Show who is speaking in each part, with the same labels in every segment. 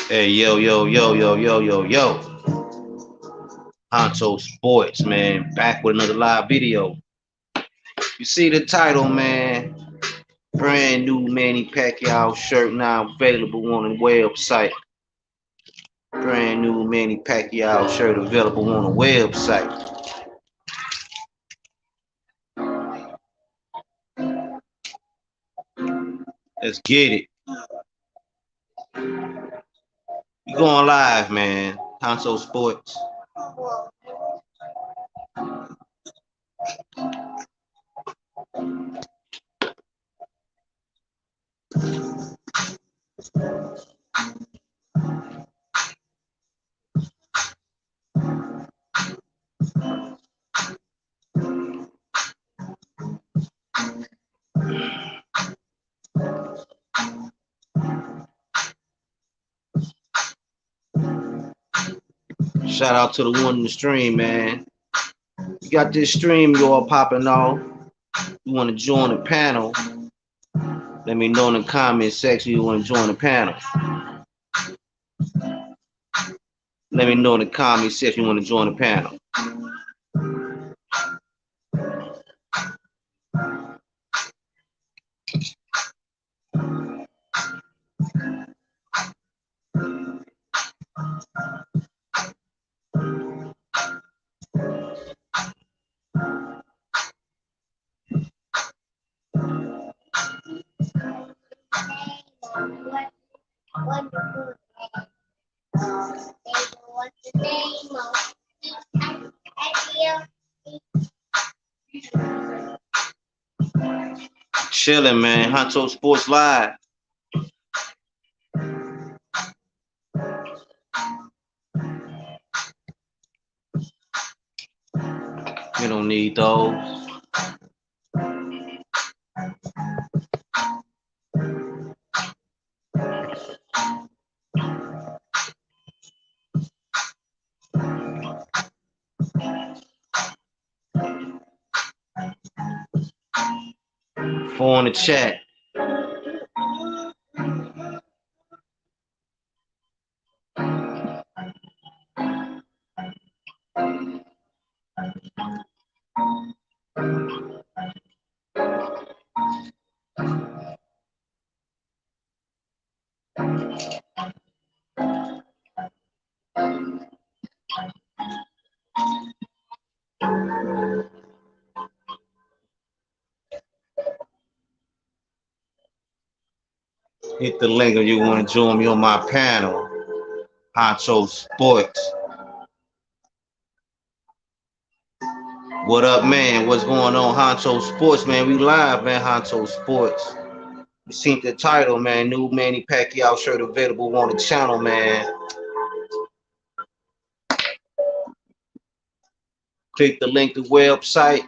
Speaker 1: Hey, yo, yo, yo, yo, yo, yo, yo. Honcho Sports, man. Back with another live video. You see the title, man. Brand new Manny Pacquiao shirt now available on the website. Brand new Manny Pacquiao shirt available on the website. Let's get it. You going live, man. Honcho Sports. Shout out to the one in the stream, man. You got this stream you all popping off. You want to join the panel? Let me know in the comment section you want to join the panel. Let me know in the comment section you want to join the panel. Chilling, man. Honcho Sports Live. You don't need those. Four in the chat. Hit the link if you want to join me on my panel. Honcho Sports. What up, man? What's going on, Honcho Sports, man? We live, man. Honcho Sports. You seen the title, man. New Manny Pacquiao shirt available on the channel, man. Click the link to the website.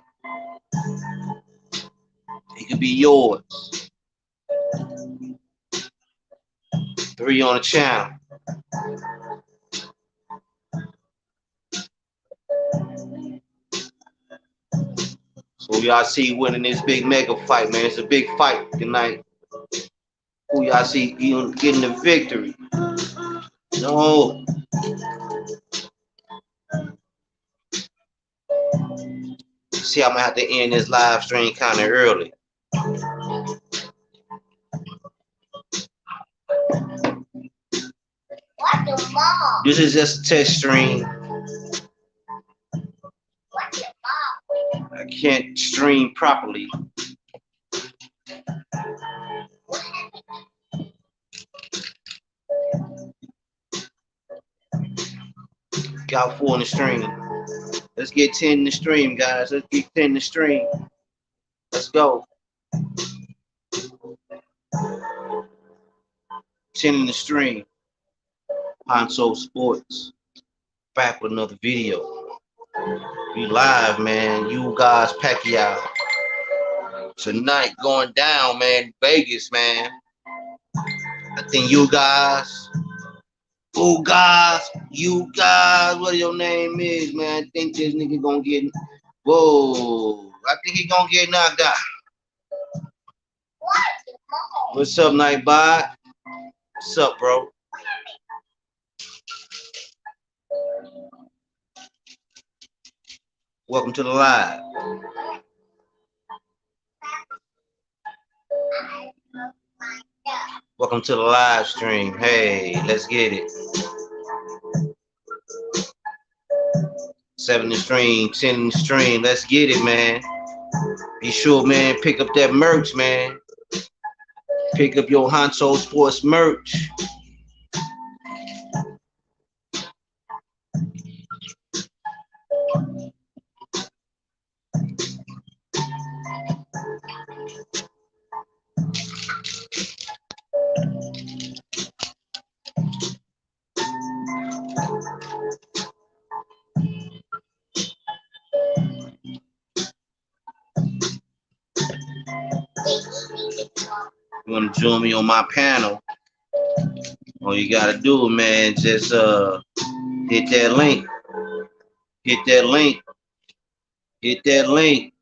Speaker 1: It could be yours. 3 on the channel. So y'all see winning this big mega fight, man. It's a big fight tonight. Who y'all see getting the victory? No. See, I'm gonna have to end this live stream kind of early. This is just a test stream. I can't stream properly. Got 4 in the stream. Let's get 10 in the stream, guys. Let's get 10 in the stream. Let's go. 10 in the stream. Honcho Sports. Back with another video. We live, man. Ugas Pacquiao. Tonight going down, man. Vegas, man. I think Ugas, what your name is, man. I think this nigga gonna get, whoa. I think he gonna get knocked out. What's up, Nightbot? What's up, bro? Welcome to the live. Welcome to the live stream. Hey, let's get it. 7 in the stream, 10 in the stream. Let's get it, man. Be sure, man, pick up that merch, man. Pick up your Honcho Sports merch. You want to join me on my panel? All you gotta do, man, just hit that link. Hit that link. Hit that link.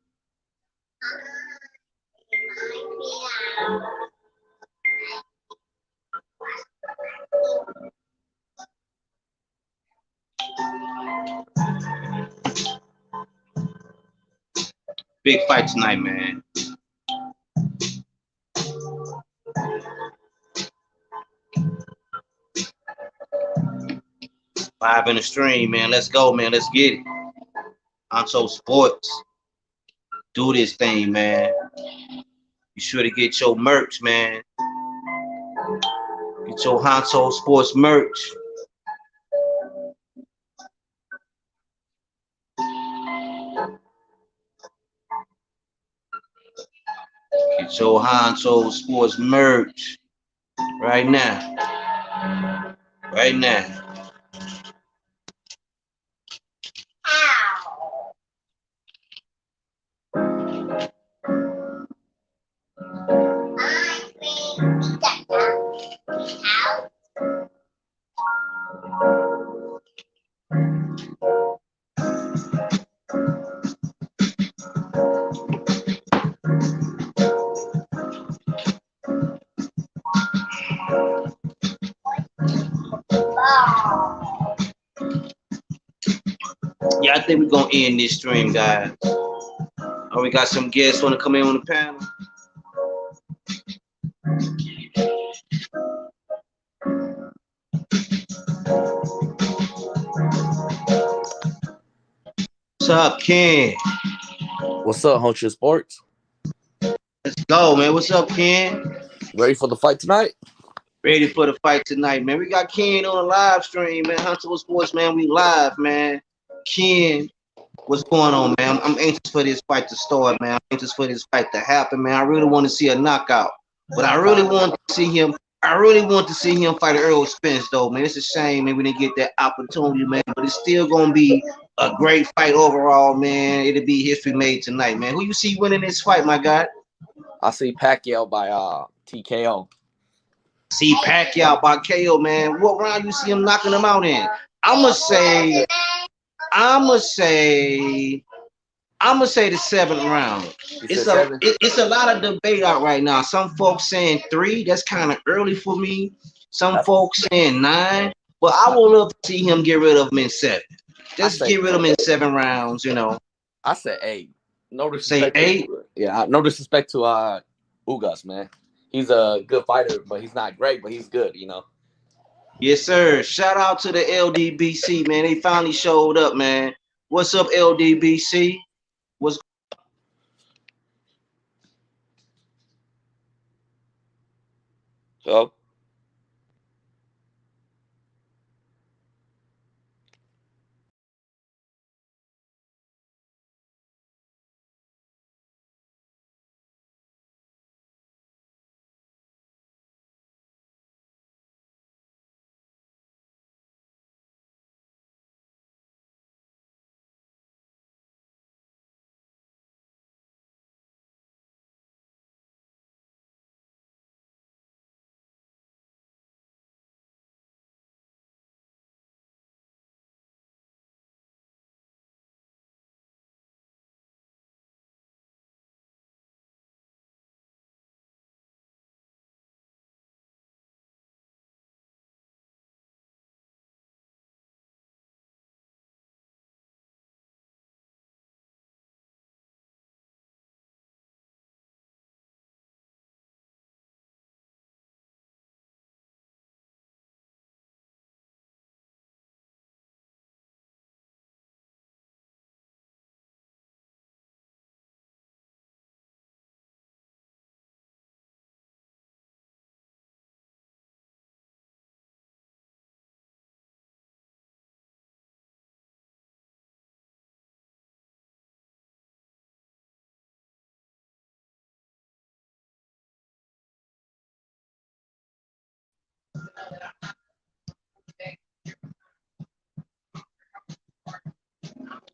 Speaker 1: Big fight tonight, man. Live in the stream, man. Let's go, man. Let's get it. Honcho Sports. Do this thing, man. Be sure to get your merch, man. Get your Honcho Sports merch. Get your Honcho Sports merch right now. Right now. Yeah, I think we're gonna end this stream, guys. Oh, we got some guests want to come in on the panel. What's up, Ken?
Speaker 2: What's up, Honcho Sports?
Speaker 1: Let's go, man. What's up, Ken?
Speaker 2: Ready for the fight tonight?
Speaker 1: Ready for the fight tonight, man. We got Ken on the live stream, man. Honcho Sports, man. We live, man. Ken, what's going on, man? I'm anxious for this fight to start, man. I'm anxious for this fight to happen, man. I really want to see a knockout, but I really want to see him. I really want to see him fight Earl Spence, though, man. It's a shame, man, we didn't get that opportunity, man. But it's still gonna be a great fight overall, man. It'll be history made tonight, man. Who you see winning this fight, my guy?
Speaker 2: I see Pacquiao by TKO.
Speaker 1: See Pacquiao by KO, man. What round you see him knocking him out in? I'ma say the 7th round. It's a lot of debate out right now. Some folks saying 3. That's kind of early for me. Some folks saying 9. But I would love to see him get rid of him in 7. Just get rid of him in 7 rounds, you know.
Speaker 2: I said 8. No disrespect. Say 8? Yeah, no disrespect to Ugas, man. He's a good fighter, but he's not great, but he's good, you know.
Speaker 1: Yes, sir. Shout out to the LDBC, man. They finally showed up, man. What's up, LDBC? What's
Speaker 2: so?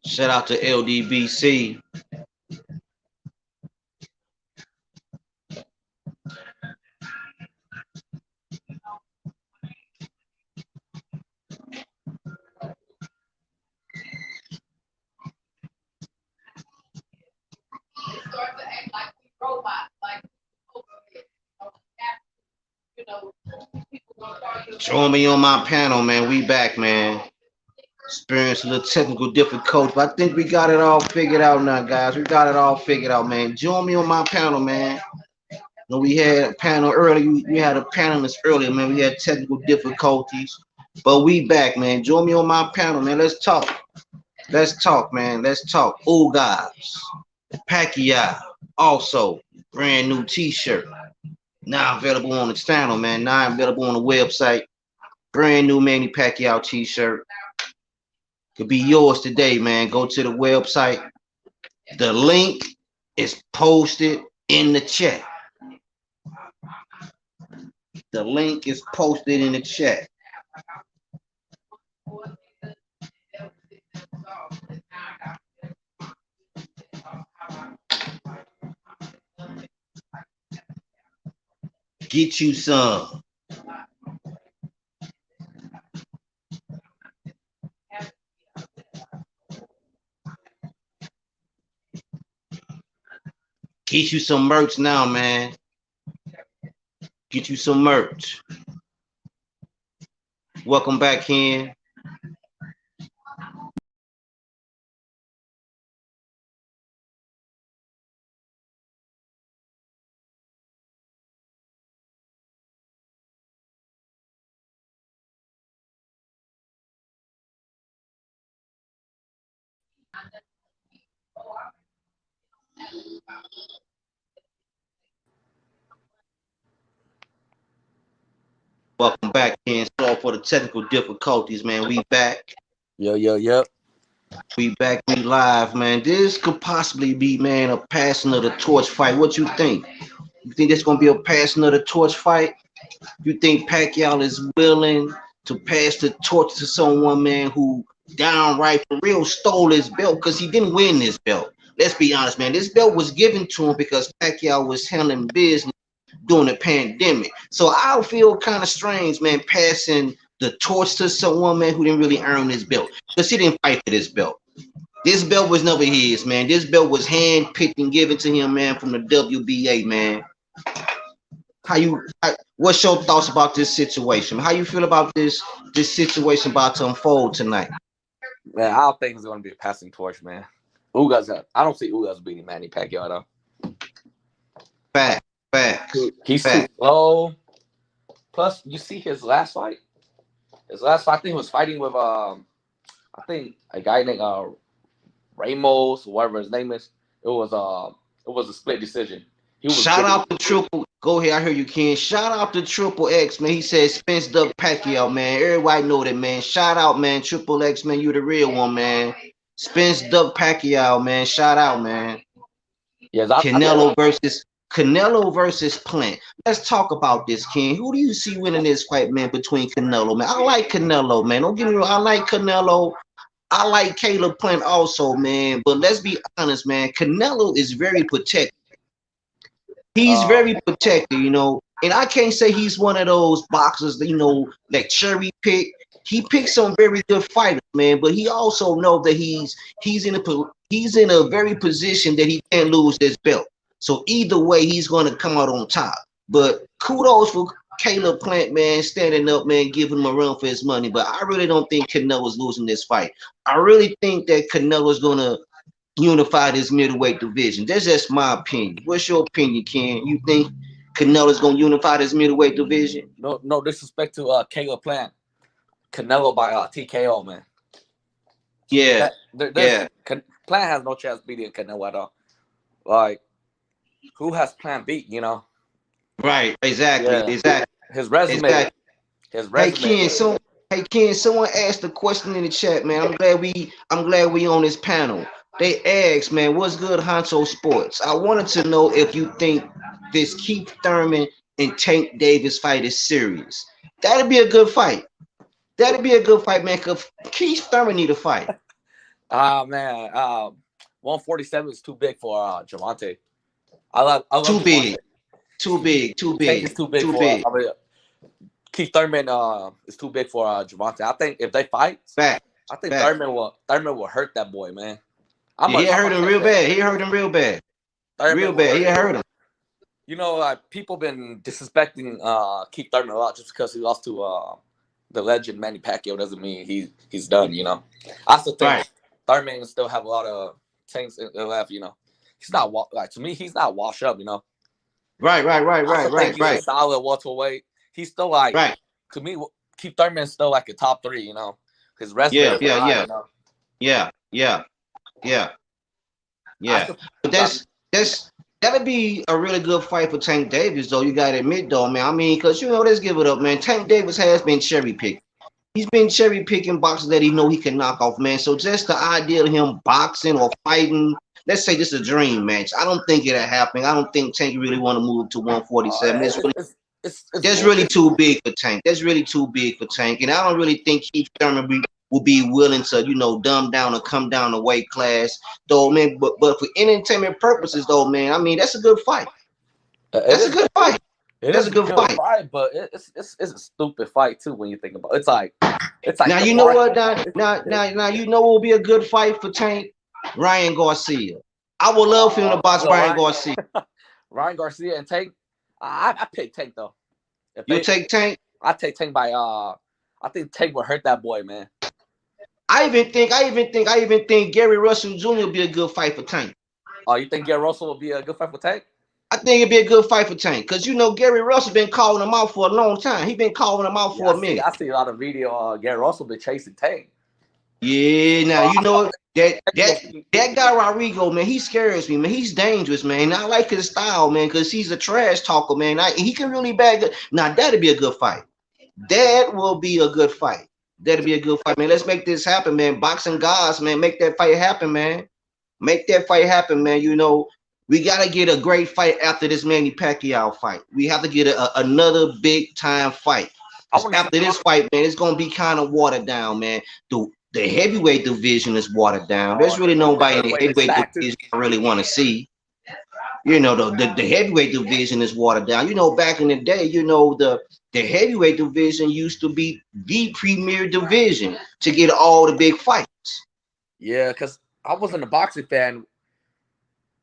Speaker 1: Shout out to LDBC. Join me on my panel, man. We back, man. Experienced a little technical difficulty, but I think we got it all figured out now, guys. We got it all figured out, man. Join me on my panel, man. You know, we had a panel earlier. We had a panelist earlier, man. We had technical difficulties, but we back, man. Join me on my panel, man. Let's talk. Let's talk, man. Let's talk. Ugas, Pacquiao, also brand new T-shirt. Now available on the channel, man. Now available on the website. Brand new Manny Pacquiao T-shirt. Could be yours today, man. Go to the website. The link is posted in the chat. The link is posted in the chat. Get you some. Get you some merch now, man. Get you some merch. Welcome back, Ken. Welcome back, Ken. Sorry for the technical difficulties, man. We back.
Speaker 2: Yo.
Speaker 1: We back. We live, man. This could possibly be, man, a passing of the torch fight. What you think? You think this gonna be a passing of the torch fight? You think Pacquiao is willing to pass the torch to someone, man, who downright for real stole his belt because he didn't win this belt? Let's be honest, man. This belt was given to him because Pacquiao was handling business during the pandemic. So I feel kind of strange, man, passing the torch to someone, man, who didn't really earn this belt because he didn't fight for this belt. This belt was never his, man. This belt was hand-picked and given to him, man, from the WBA, man. What's your thoughts about this situation? How you feel about this situation about to unfold tonight?
Speaker 2: Man, I don't think it's going to be a passing torch, man. Ugas, I don't see Ugas beating Manny Pacquiao, though.
Speaker 1: Fact.
Speaker 2: He's too slow. Plus, you see his last fight? His last fight, I think he was fighting with, I think, a guy named Ramos, whatever his name is. It was a split decision.
Speaker 1: Shout out to Triple. Go ahead, I hear you, Ken. Shout out to Triple X, man. He said Spence Duck Pacquiao, man. Everybody know that, man. Shout out, man. Triple X, man. You the real one, man. Spence Duck Pacquiao, man. Shout out, man.
Speaker 2: Yes,
Speaker 1: Canelo versus Plant. Let's talk about this, Ken. Who do you see winning this fight, man, between Canelo, man? I like Canelo, man. Don't get me wrong. I like Canelo. I like Caleb Plant also, man. But let's be honest, man. Canelo is very protected. He's very protected, you know. And I can't say he's one of those boxers that, you know, like cherry pick. He picks some very good fighters, man. But he also knows that he's in a very position that he can't lose this belt. So either way, he's going to come out on top. But kudos for Caleb Plant, man, standing up, man, giving him a run for his money. But I really don't think Canelo's losing this fight. I really think that Canelo's going to unify this middleweight division. That's just my opinion. What's your opinion, Ken? You think Canelo's going to unify this middleweight division?
Speaker 2: No disrespect to Caleb Plant. Canelo by TKO, man.
Speaker 1: Yeah.
Speaker 2: Plant has no chance beating Canelo at all. Like, who has Plant beat, you know?
Speaker 1: Right, exactly.
Speaker 2: His resume.
Speaker 1: Hey Ken, someone asked a question in the chat, man. I'm glad we on this panel. They asked, man, what's good, Honcho Sports? I wanted to know if you think this Keith Thurman and Tank Davis fight is serious. That'd be a good fight. That'd be a good fight, man. Cause Keith Thurman need a fight.
Speaker 2: Man, 147 is too big for Javante. I love
Speaker 1: Too
Speaker 2: Javante.
Speaker 1: big. Too big. Too
Speaker 2: Tank
Speaker 1: big.
Speaker 2: is too big
Speaker 1: Too
Speaker 2: for
Speaker 1: big.
Speaker 2: Keith Thurman is too big for Javante. I think if they fight,
Speaker 1: Back.
Speaker 2: I think Thurman will hurt that boy, man.
Speaker 1: He hurt him real bad. He hurt him real bad. Real bad. He hurt him.
Speaker 2: You know, people been disrespecting Keith Thurman a lot just because he lost to the legend Manny Pacquiao doesn't mean he's done. You know, I still think Thurman still have a lot of things left. You know, he's not to me. He's not washed up. You know.
Speaker 1: Right.
Speaker 2: He's a solid welterweight. He's still to me. Keith Thurman's still like a top 3. You know, his wrestling. You know?
Speaker 1: Yeah. But that'd be a really good fight for Tank Davis, though. You gotta admit, though, man. I mean, because let's give it up, man. Tank Davis has been cherry picked. He's been cherry picking boxers that he know he can knock off, man. So just the idea of him boxing or fighting, let's say this is a dream match. I don't think it'll happen. I don't think Tank really want to move to 147. That's really too big for Tank. That's really too big for Tank. And I don't really think Keith Thurman will be willing to, dumb down or come down a weight class, though, man. But for entertainment purposes, though, man, I mean, that's a good fight. That's a good fight. That's a good fight.
Speaker 2: But it's a stupid fight too when you think about it. It's like
Speaker 1: now you know what now you know what will be a good fight for Tank? Ryan Garcia. I would love for him to box Ryan Garcia.
Speaker 2: Ryan Garcia and Tank. I pick Tank though.
Speaker 1: You take Tank?
Speaker 2: I take Tank by I think Tank will hurt that boy, man.
Speaker 1: I even think Gary Russell Jr. will be a good fight for Tank.
Speaker 2: Oh, you think Gary Russell will be a good fight for Tank?
Speaker 1: I think it'd be a good fight for Tank because Gary Russell been calling him out for a long time. He been calling him out for a minute.
Speaker 2: I see a lot of video. Gary Russell been chasing Tank.
Speaker 1: Yeah, now that guy Rodrigo, man, he scares me, man. He's dangerous, man. I like his style, man, because he's a trash talker, man. He can really bag it. Now that'd be a good fight. That will be a good fight. That'd be a good fight, man. Let's make this happen, man. Boxing gods, man, make that fight happen, man. Make that fight happen, man. We gotta get a great fight after this Manny Pacquiao fight. We have to get another big time fight. After this fight, man, it's gonna be kind of watered down, man. The heavyweight division is watered down. There's really nobody in the heavyweight division I really want to see. The heavyweight division is watered down. Back in the day, the heavyweight division used to be the premier division to get all the big fights.
Speaker 2: Yeah, because I wasn't a boxing fan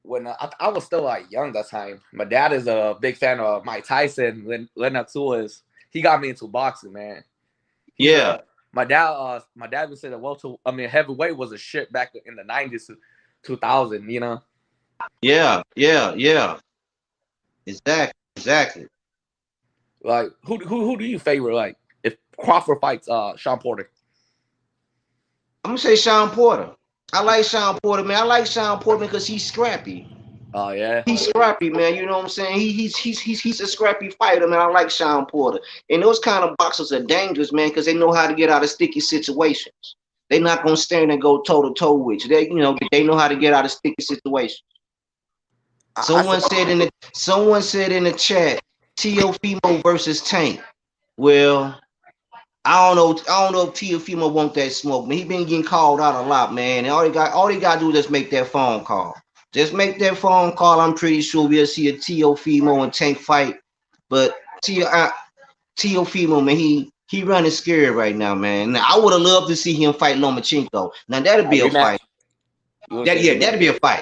Speaker 2: when I was still young that time. My dad is a big fan of Mike Tyson. Leonard Lewis. He got me into boxing, man. My dad would say that heavyweight was a shit back in the 90s to 2000.
Speaker 1: Yeah. Exactly.
Speaker 2: Like who do you favor? Like if Crawford fights Sean Porter,
Speaker 1: I'm gonna say Sean Porter. I like Sean Porter, man. I like Sean Porter because he's scrappy.
Speaker 2: Oh yeah,
Speaker 1: he's scrappy, man. You know what I'm saying? He's a scrappy fighter, man. I like Sean Porter. And those kind of boxers are dangerous, man, because they know how to get out of sticky situations. They're not gonna stand and go toe to toe with you. They know how to get out of sticky situations. Someone said in the chat, Teofimo versus Tank. Well, I don't know if Teofimo want that smoke, man. He been getting called out a lot, man. And all they got to do is just make that phone call. Just make that phone call. I'm pretty sure we'll see a Teofimo and Tank fight. But Teofimo, man, he running scared right now, man. Now, I would have loved to see him fight Lomachenko. Now that'd be a fight. That'd be a fight.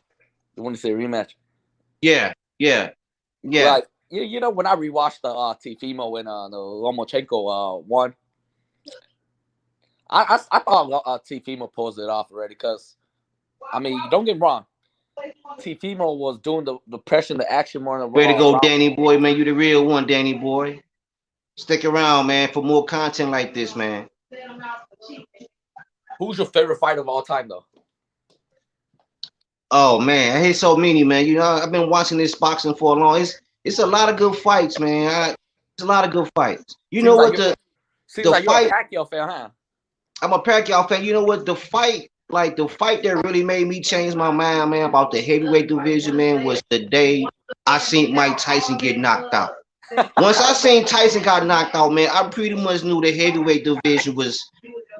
Speaker 2: You want to say rematch?
Speaker 1: Yeah.
Speaker 2: Like, when I rewatched the Teofimo and the Lomachenko one, I thought Teofimo pulled it off already because, don't get me wrong, Teofimo was doing the pressure, the action more than the
Speaker 1: way to go, Danny boy, man. You the real one, Danny boy. Stick around, man, for more content like this, man.
Speaker 2: Who's your favorite fighter of all time, though?
Speaker 1: Oh man, I hate so many, man. I've been watching this boxing for a long. It's a lot of good fights, man. It's a lot of good fights. You're a
Speaker 2: Pacquiao fan, huh?
Speaker 1: I'm a Pacquiao fan. You know what? The fight that really made me change my mind, man, about the heavyweight division, man, was the day I seen Mike Tyson get knocked out. Once I seen Tyson got knocked out, man, I pretty much knew the heavyweight division was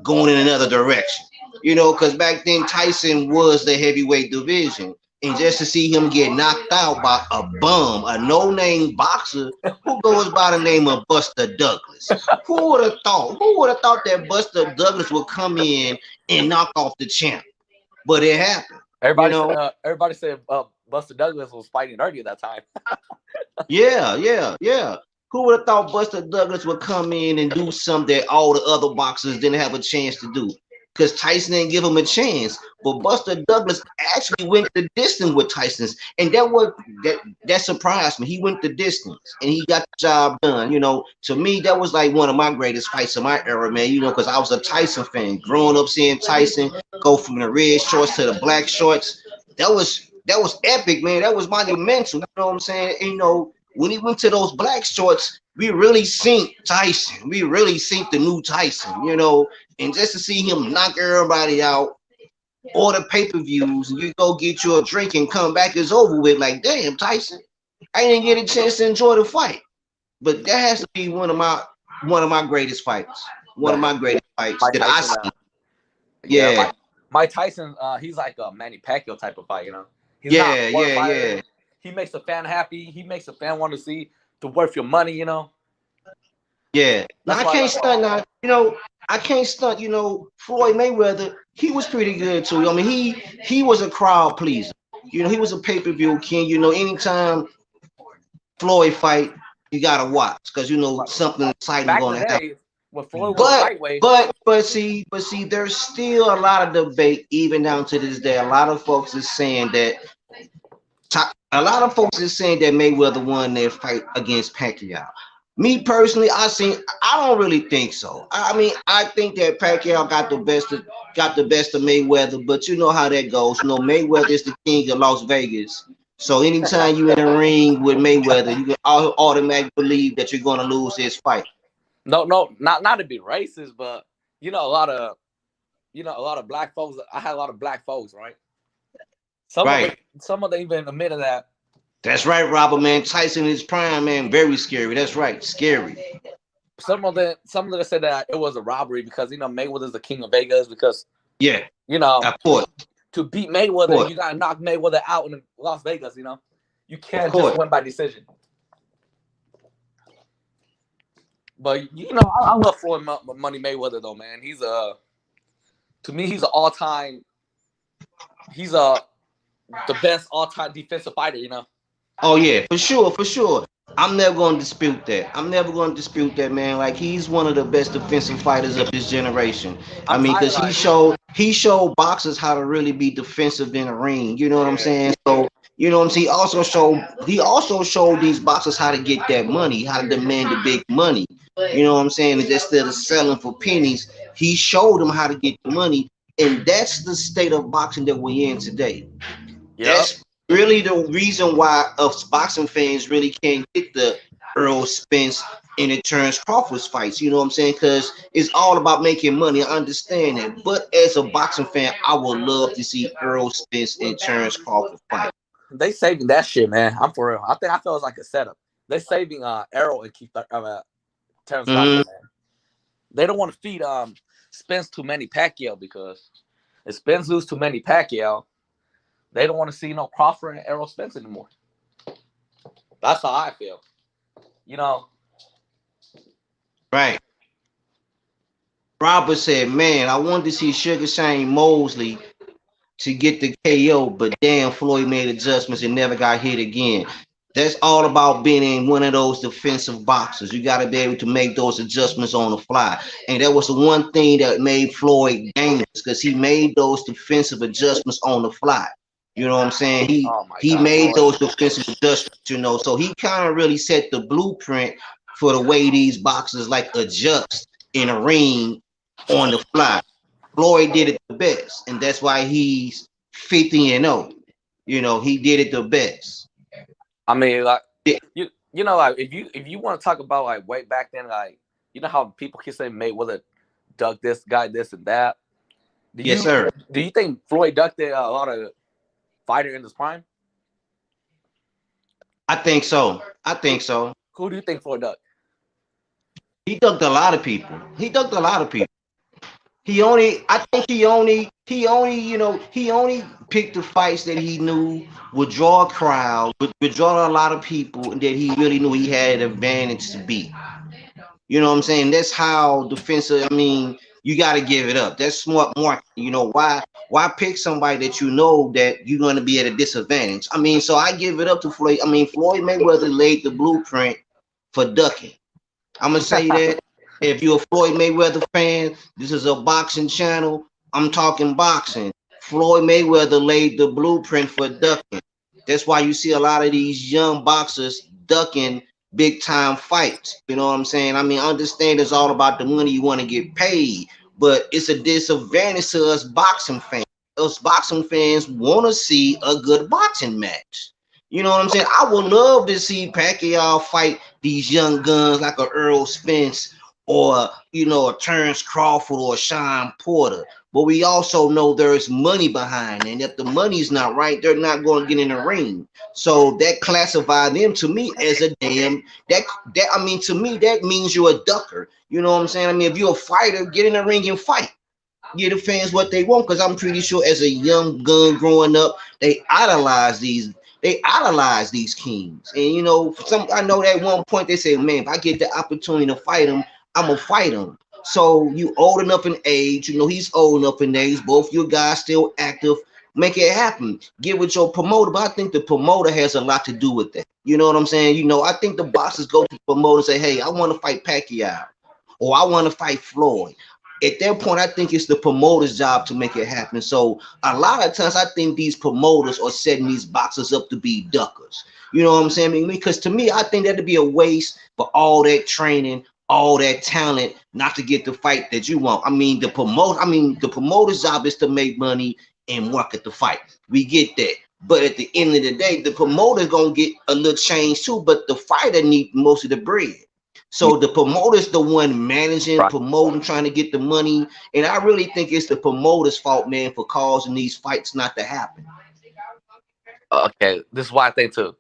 Speaker 1: going in another direction. You know, because back then Tyson was the heavyweight division. And just to see him get knocked out by a bum, a no-name boxer who goes by the name of Buster Douglas. Who would have thought? Who would have thought that Buster Douglas would come in and knock off the champ? But it happened.
Speaker 2: Everybody said Buster Douglas was fighting dirty at that time.
Speaker 1: Yeah. Who would have thought Buster Douglas would come in and do something that all the other boxers didn't have a chance to do? Because Tyson didn't give him a chance. But Buster Douglas actually went the distance with Tyson's. And that surprised me. He went the distance and he got the job done. You know, to me, that was like one of my greatest fights of my era, man. You know, because I was a Tyson fan. Growing up seeing Tyson go from the red shorts to the black shorts. That was epic, man. That was monumental. You know what I'm saying? And, you know, when he went to those black shorts, we really seen Tyson. We really seen the new Tyson, you know. And just to see him knock everybody out, order pay-per-views, and you go get you a drink and come back, it's over with. Like, damn, Tyson, I didn't get a chance to enjoy the fight. But that has to be one of my greatest fights. One of my greatest fights
Speaker 2: Mike
Speaker 1: that
Speaker 2: Tyson,
Speaker 1: I see. Yeah.
Speaker 2: Mike Tyson, he's like a Manny Pacquiao type of fight, you know. He's
Speaker 1: Yeah.
Speaker 2: He makes the fan happy. He makes the fan want to see the worth your money, you know.
Speaker 1: Yeah. Now I can't stunt now. You know, I can't stunt. You know, Floyd Mayweather, he was pretty good too. I mean, he was a crowd pleaser. You know, he was a pay-per-view king. You know, anytime Floyd fight, you gotta watch because you know something exciting going to happen.
Speaker 2: When Floyd was lightweight.
Speaker 1: But see, there's still a lot of debate even down to this day. A lot of folks is saying that Mayweather won their fight against Pacquiao. Me personally, I don't really think so. I mean, I think that Pacquiao got the best of Mayweather, but you know how that goes. You know, Mayweather is the king of Las Vegas. So anytime you in a ring with Mayweather, you can automatically believe that you're gonna lose this fight.
Speaker 2: No, not to be racist, but you know, a lot of black folks. I had a lot of black folks, right? Some of them even admitted that.
Speaker 1: That's right, Robert, man. Tyson in his prime, man, very scary. That's right, scary.
Speaker 2: Some of them said that it was a robbery because you know Mayweather's the king of Vegas because you know
Speaker 1: of course.
Speaker 2: To beat Mayweather, you gotta knock Mayweather out in Las Vegas. You know, you can't just win by decision. But you know, I love Floyd Money Mayweather though, man. To me, he's an all-time. He's the best all-time defensive fighter. You know.
Speaker 1: Oh yeah, for sure. I'm never going to dispute that. Man. Like he's one of the best defensive fighters of this generation. I mean, because he showed boxers how to really be defensive in the ring. You know what I'm saying? So you know what I'm saying. He also showed these boxers how to get that money, how to demand the big money. You know what I'm saying? And instead of selling for pennies, he showed them how to get the money, and that's the state of boxing that we're in today. Yep. That's really the reason why us boxing fans really can't get the Earl Spence and the Terrence Crawford fights. You know what I'm saying? Because it's all about making money. I understand that. But as a boxing fan, I would love to see Earl Spence and Terrence Crawford fight.
Speaker 2: They saving that shit, man. I'm for real. I feel it's like a setup. They saving Errol and Terrence Crawford, man. They don't want to feed Spence too many Pacquiao because if Spence loses too many Pacquiao, they don't want to see no Crawford and Errol Spence anymore. That's how I feel. You know.
Speaker 1: Right. Robert said, man, I wanted to see Sugar Shane Mosley to get the KO, but damn, Floyd made adjustments and never got hit again. That's all about being in one of those defensive boxers. You got to be able to make those adjustments on the fly. And that was the one thing that made Floyd dangerous because he made those defensive adjustments on the fly. You know what I'm saying? He made those defensive adjustments, you know. So he kind of really set the blueprint for the way these boxers like adjust in a ring on the fly. Floyd did it the best, and that's why he's 50-0. You know, he did it the best.
Speaker 2: I mean, like you know, like if you want to talk about like way back then, like you know how people can say Mayweather ducked this guy, this and that.
Speaker 1: Yes, sir.
Speaker 2: Do you think Floyd ducked a lot of fighter in his prime?
Speaker 1: I think so.
Speaker 2: Who do you think Floyd ducked?
Speaker 1: He ducked a lot of people. He ducked a lot of people. I think he only picked the fights that he knew would draw a crowd, would draw a lot of people, and that he really knew he had an advantage to beat. You know what I'm saying? That's how defensive. I mean, you got to give it up. That's smart marketing. You know why pick somebody that you know that you're going to be at a disadvantage? I mean, so I give it up to Floyd. I mean, Floyd Mayweather laid the blueprint for ducking. I'm gonna say that if you're a Floyd Mayweather fan, this is a boxing channel. I'm talking boxing. Floyd Mayweather laid the blueprint for ducking. That's why you see a lot of these young boxers ducking big time fights. You know what I'm saying? I mean, understand it's all about the money you want to get paid, but it's a disadvantage to us boxing fans. Us boxing fans want to see a good boxing match. You know what I'm saying? I would love to see Pacquiao fight these young guns like a Earl Spence or a Terrence Crawford or Sean Porter. But we also know there's money behind it. And if the money's not right, they're not going to get in the ring. So that classifies them to me as a damn that I mean to me that means you're a ducker. You know what I'm saying? I mean, if you're a fighter, get in the ring and fight. Give the fans what they want, because I'm pretty sure as a young gun growing up, they idolize these kings. And I know at one point they say, man, if I get the opportunity to fight him, I'm gonna fight him. So you old enough in age, he's old enough in age, both your guys still active. Make it happen. Get with your promoter, but I think the promoter has a lot to do with that. You know what I'm saying? I think the bosses go to the promoter and say, hey, I want to fight Pacquiao, or I want to fight Floyd. At that point, I think it's the promoter's job to make it happen. So a lot of times, I think these promoters are setting these boxers up to be duckers. You know what I'm saying? I mean, because to me, I think that'd be a waste for all that training, all that talent, not to get the fight that you want. The promoter's job is to make money and market the fight. We get that. But at the end of the day, the promoter's gonna get a little change too, but the fighter need most of the bread. So the promoter's the one managing, promoting, trying to get the money. And I really think it's the promoter's fault, man, for causing these fights not to happen.
Speaker 2: Okay, this is why I think too.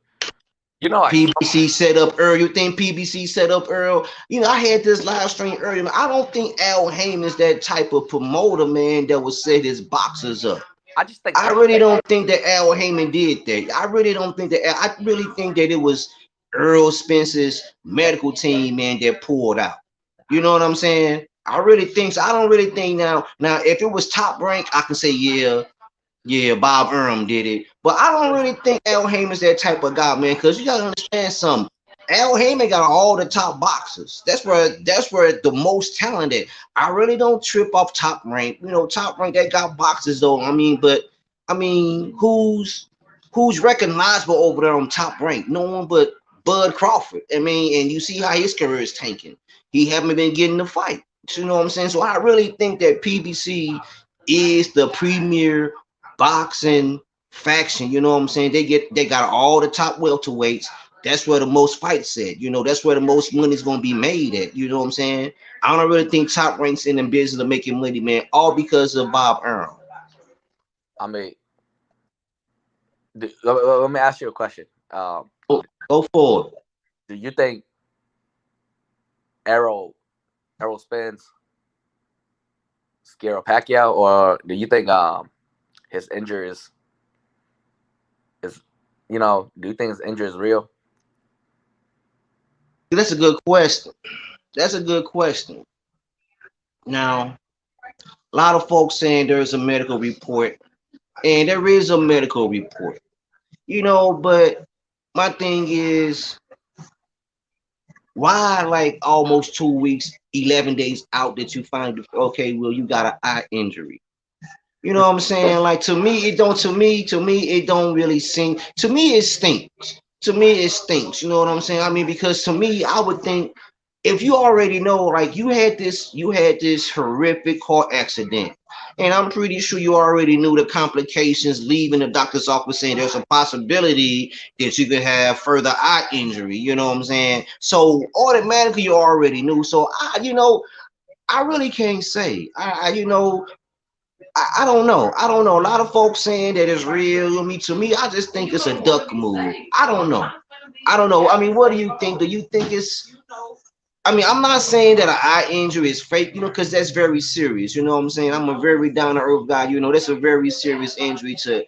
Speaker 1: PBC set up Earl. You think PBC set up Earl? I had this live stream earlier. I don't think Al Heyman's that type of promoter, man, that would set his boxers up. I really don't think that Al Heyman did that. I really don't think that. I really think that it was Earl Spence's medical team, man, that pulled out. You know what I'm saying? I really think so. I don't really think now. Now, if it was Top Rank, I can say yeah, Bob Arum did it. But I don't really think Al Heyman's that type of guy, man, because you gotta understand something. Al Heyman got all the top boxers. That's where the most talented. I really don't trip off Top Rank. Top Rank that got boxers though. Who's recognizable over there on Top Rank? No one but Bud Crawford. And you see how his career is tanking. He haven't been getting the fight. You know what I'm saying? So I really think that PBC is the premier boxing faction. You know what I'm saying? They got all the top welterweights. That's where the most fights at. That's where the most money is going to be made at. You know what I'm saying? I don't really think Top Rank's in the business of making money, man, all because of Bob Arum.
Speaker 2: Let me ask you a question.
Speaker 1: Go forward.
Speaker 2: Do you think Errol Spence scare Pacquiao, or do you think his injury is do you think his injury is real?
Speaker 1: That's a good question. Now, a lot of folks saying there's a medical report, and there is a medical report. But my thing is, why like almost 2 weeks, 11 days out that you find, okay, well, you got an eye injury. You know what I'm saying? Like to me, it don't really sing. To me, it stinks. You know what I'm saying? Because to me, I would think if you already know, like you had this horrific car accident, and I'm pretty sure you already knew the complications leaving the doctor's office saying there's a possibility that you could have further eye injury. You know what I'm saying? So automatically you already knew. So I really can't say. I don't know. A lot of folks saying that it's real. To me, I just think it's a duck move. I don't know. I don't know. I mean, what do you think? Do you think it's? I mean, I'm not saying that an eye injury is fake, because that's very serious. You know what I'm saying? I'm a very down to earth guy. That's a very serious injury to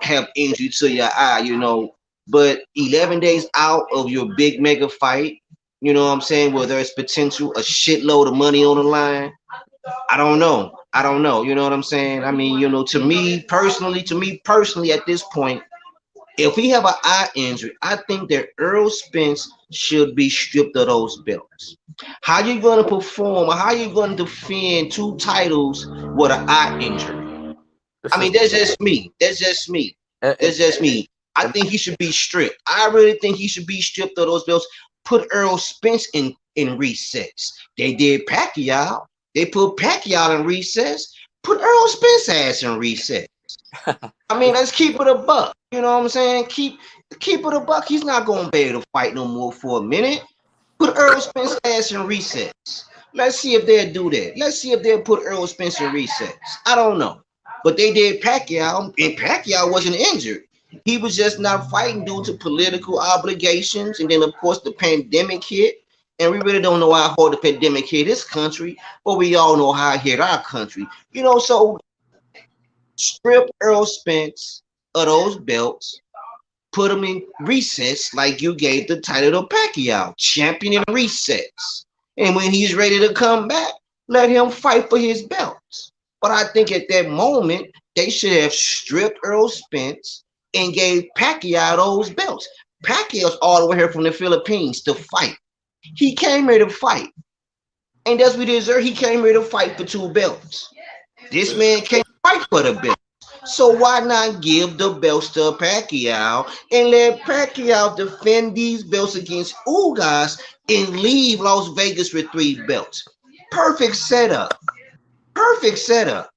Speaker 1: have injury to your eye. But 11 days out of your big mega fight, you know what I'm saying, where there's potential, a shitload of money on the line. I don't know. I don't know. You know what I'm saying? I mean, to me personally, at this point, if we have an eye injury, I think that Earl Spence should be stripped of those belts. How you gonna perform? How you gonna defend two titles with an eye injury?
Speaker 2: This
Speaker 1: I mean,
Speaker 2: is
Speaker 1: that's just me. That's just me.
Speaker 2: and,
Speaker 1: That's just me. I
Speaker 2: and
Speaker 1: think he should be stripped. I really think he should be stripped of those belts. Put Earl Spence in recess. They did Pacquiao. They put Pacquiao in recess. Put Earl Spence ass in recess. I mean, let's keep it a buck. You know what I'm saying? Keep it a buck. He's not gonna be able to fight no more for a minute. Put Earl Spence ass in recess. Let's see if they'll do that. Let's see if they'll put Earl Spence in recess. I don't know. But they did Pacquiao, and Pacquiao wasn't injured. He was just not fighting due to political obligations. And then, of course, the pandemic hit. And we really don't know how hard the pandemic hit this country, but we all know how it hit our country. So strip Earl Spence of those belts, put him in recess like you gave the title to Pacquiao, champion in recess. And when he's ready to come back, let him fight for his belts. But I think at that moment, they should have stripped Earl Spence and gave Pacquiao those belts. Pacquiao's all the way here from the Philippines to fight. He came here to fight. And that's what he deserved. He came here to fight for two belts. This man came to fight for the belt. So why not give the belts to Pacquiao and let Pacquiao defend these belts against Ugas and leave Las Vegas with 3 belts? Perfect setup. Perfect setup.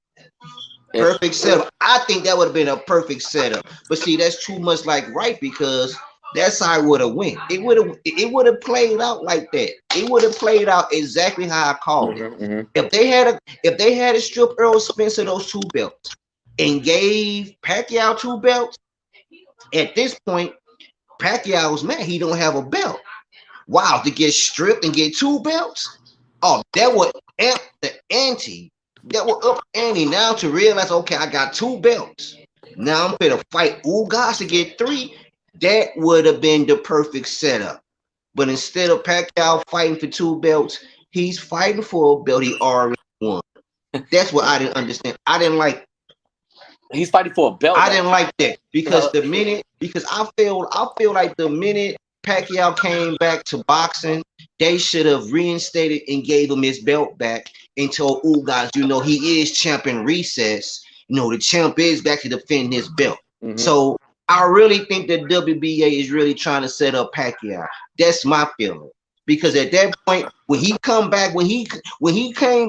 Speaker 1: Perfect setup. I think that would have been a perfect setup. But see, that's too much like right, because that's how it would have went. It would have played out like that. It would have played out exactly how I called it. If they had to strip Earl Spence of those 2 belts and gave Pacquiao 2 belts, at this point, Pacquiao's mad he don't have a belt. Wow, to get stripped and get 2 belts? Oh, that would amp the ante. That would up ante now to realize, okay, I got 2 belts. Now I'm going to fight Ugas to get 3. That would have been the perfect setup. But instead of Pacquiao fighting for 2 belts, he's fighting for a belt he already won. That's what I didn't understand. I didn't like.
Speaker 2: He's fighting for a belt.
Speaker 1: I didn't like that because I feel like the minute Pacquiao came back to boxing, they should have reinstated and gave him his belt back and told Ugas, he is champion recess. The champ is back to defend his belt. So I really think that WBA is really trying to set up Pacquiao. That's my feeling. Because at that point, when he came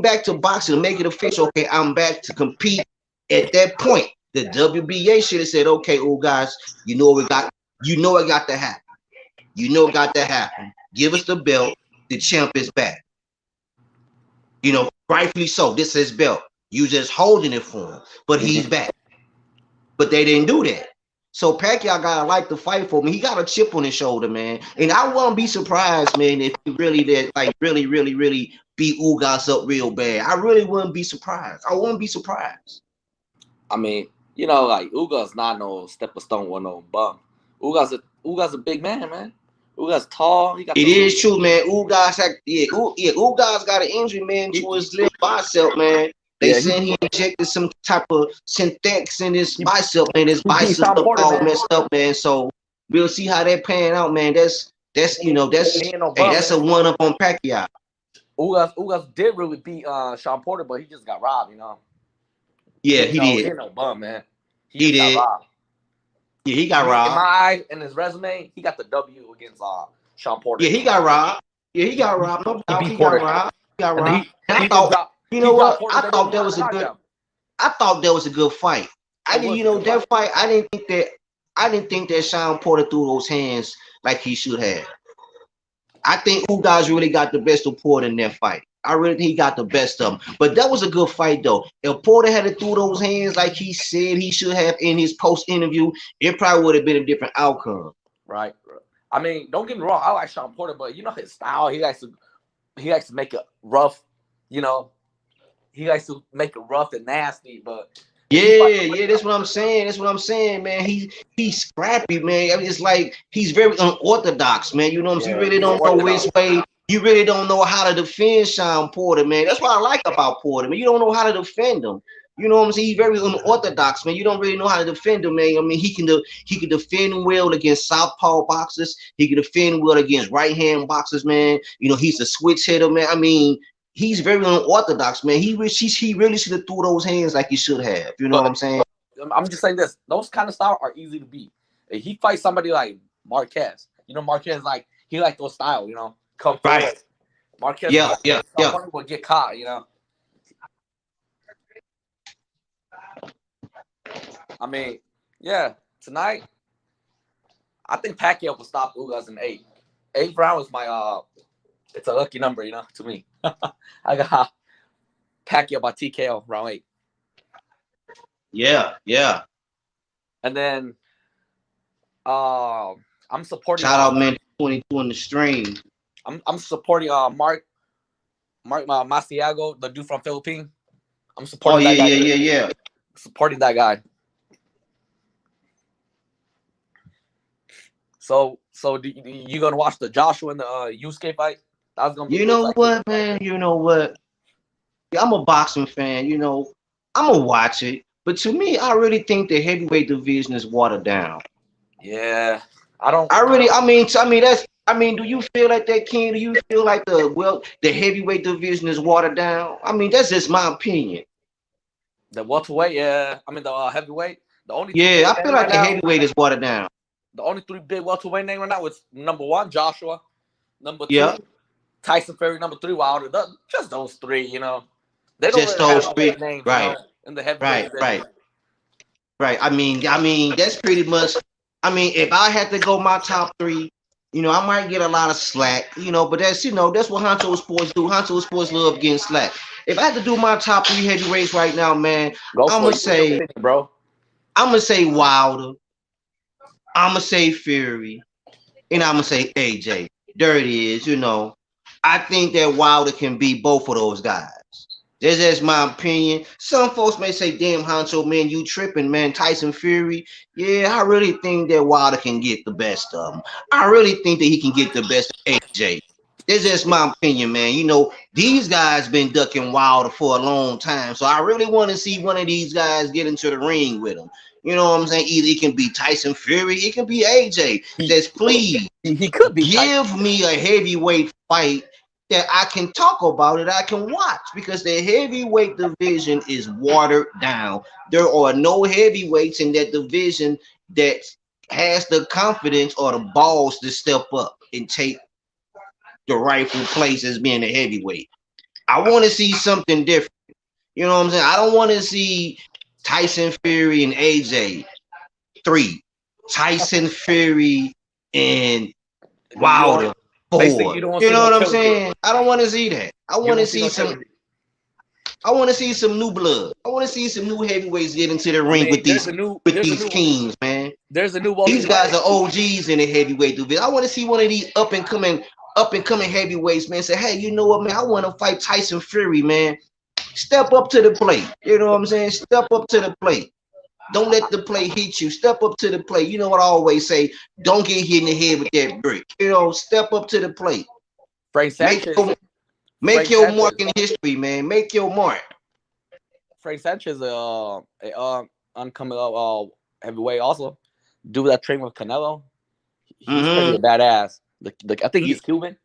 Speaker 1: back to boxing to make it official, okay, I'm back to compete. At that point, the WBA should have said, okay, Ugas, it got to happen. It got to happen. Give us the belt. The champ is back. Rightfully so. This is his belt. You just holding it for him, but he's back. But they didn't do that. So Pacquiao got to like the fight for him. He got a chip on his shoulder, man. And I wouldn't be surprised, man, if he really did, really beat Ugas up real bad. I really wouldn't be surprised. I wouldn't be surprised.
Speaker 2: I mean, Ugas not no step stone or no bum. Ugas a big man. Ugas tall. It
Speaker 1: is true, man. Ugas got an injury, man, to his left bicep, man. They said he injected some type of synthetics in his bicep, man. His bicep all messed up, man. So we'll see how that pan out, man. That's a one up on Pacquiao.
Speaker 2: Ugas did really beat Sean Porter, but he just got robbed,
Speaker 1: Yeah, he did.
Speaker 2: He ain't no bum, man.
Speaker 1: He did. Got robbed. Yeah, he got robbed.
Speaker 2: In my eye, in his resume, he got the W against Sean Porter.
Speaker 1: Yeah, he got robbed. No doubt. He got robbed. I thought, I thought that was a good fight. That fight. I didn't think that Sean Porter threw those hands like he should have. I think Ugas really got the best of Porter in that fight. I really think he got the best of him. But that was a good fight, though. If Porter had to throw those hands like he said he should have in his post interview, it probably would have been a different outcome.
Speaker 2: Right. I mean, don't get me wrong. I like Sean Porter, but you know his style. He likes to make it rough. You know, he likes to make it rough and nasty. But
Speaker 1: Yeah, that's what I'm saying. That's what I'm saying, man. He's scrappy, man. I mean, it's like he's very unorthodox, man. You know what I'm saying? You really don't know which way. You really don't know how to defend Sean Porter, man. That's what I like about Porter, man. You don't know how to defend him. You know what I'm saying? He's very unorthodox, man. You don't really know how to defend him, man. I mean, he can defend well against southpaw boxers. He can defend well against right hand boxers, man. You know, he's a switch hitter, man. I mean, he's very unorthodox, man. He really should have threw those hands like he should have. You know what I'm saying?
Speaker 2: I'm just saying this. Those kind of styles are easy to beat. If he fights somebody like Marquez, you know, Marquez he like those styles, you know, come forward. Right. Marquez, will get caught, you know. I mean, yeah, tonight, I think Pacquiao will stop Ugas in 8. 8th round is my it's a lucky number, you know, to me. I got Pacquiao by TKO round 8.
Speaker 1: Yeah.
Speaker 2: And then I'm supporting
Speaker 1: shout out man 22 on the stream.
Speaker 2: I'm supporting Mark Masiago, the dude from Philippines. I'm supporting that guy.
Speaker 1: Yeah.
Speaker 2: Supporting that guy. So you gonna watch the Joshua and the Yusuke fight? That's gonna be.
Speaker 1: You know what, man? You know what? I'm a boxing fan. You know, I'm gonna watch it. But to me, I really think the heavyweight division is watered down.
Speaker 2: Yeah,
Speaker 1: I mean, do you feel like that, King? Do you feel like the heavyweight division is watered down? I mean, that's just my opinion.
Speaker 2: The welterweight, yeah. I mean, the heavyweight. The only
Speaker 1: I feel like the heavyweight is watered down.
Speaker 2: The only 3 big welterweight names right now is number 1, Joshua. Number 2, Tyson Fury. Number 3, Wilder. Just those 3, you know. They don't
Speaker 1: just those 3
Speaker 2: names,
Speaker 1: right?
Speaker 2: You know, in the heavyweight.
Speaker 1: Right. I mean, that's pretty much. I mean, if I had to go my top 3, you know, I might get a lot of slack, you know, but that's that's what Honcho Sports do. Honcho Sports love getting slack. If I had to do my top 3 heavyweights right now, man, I'm gonna say,
Speaker 2: bro.
Speaker 1: I'm gonna say Wilder. I'm gonna say Fury, and I'm gonna say AJ. There it is. You know, I think that Wilder can beat both of those guys. That's just my opinion. Some folks may say, damn, Honcho, man, you tripping, man. Tyson Fury. Yeah, I really think that Wilder can get the best of him. I really think that he can get the best of AJ. That's just my opinion, man. You know, these guys been ducking Wilder for a long time. So I really want to see one of these guys get into the ring with him. You know what I'm saying? Either it can be Tyson Fury, it can be AJ. Just please,
Speaker 2: he could be
Speaker 1: give me a heavyweight fight that I can talk about it, I can watch, because the heavyweight division is watered down. There are no heavyweights in that division that has the confidence or the balls to step up and take the rightful place as being a heavyweight. I want to see something different. You know what I'm saying? I don't want to see Tyson Fury and AJ 3. Tyson Fury and Wilder 4. You know what I'm saying? I don't want to see that. I want to see some. I want to see some new blood. I want to see some new heavyweights get into the ring with these kings, man.
Speaker 2: There's a new.
Speaker 1: These guys are OGs in the heavyweight division. I want to see one of these up and coming heavyweights, man. Say, hey, you know what, man? I want to fight Tyson Fury, man. Step up to the plate. You know what I'm saying? Step up to the plate. Don't let the plate hit you. Step up to the plate. You know what I always say? Don't get hit in the head with that brick. You know, step up to the plate.
Speaker 2: Frank Sanchez.
Speaker 1: Make your mark in history, man. Make your mark.
Speaker 2: Frank Sanchez, oncoming heavyweight also. Do that train with Canelo. He's pretty a badass. I think he's Cuban.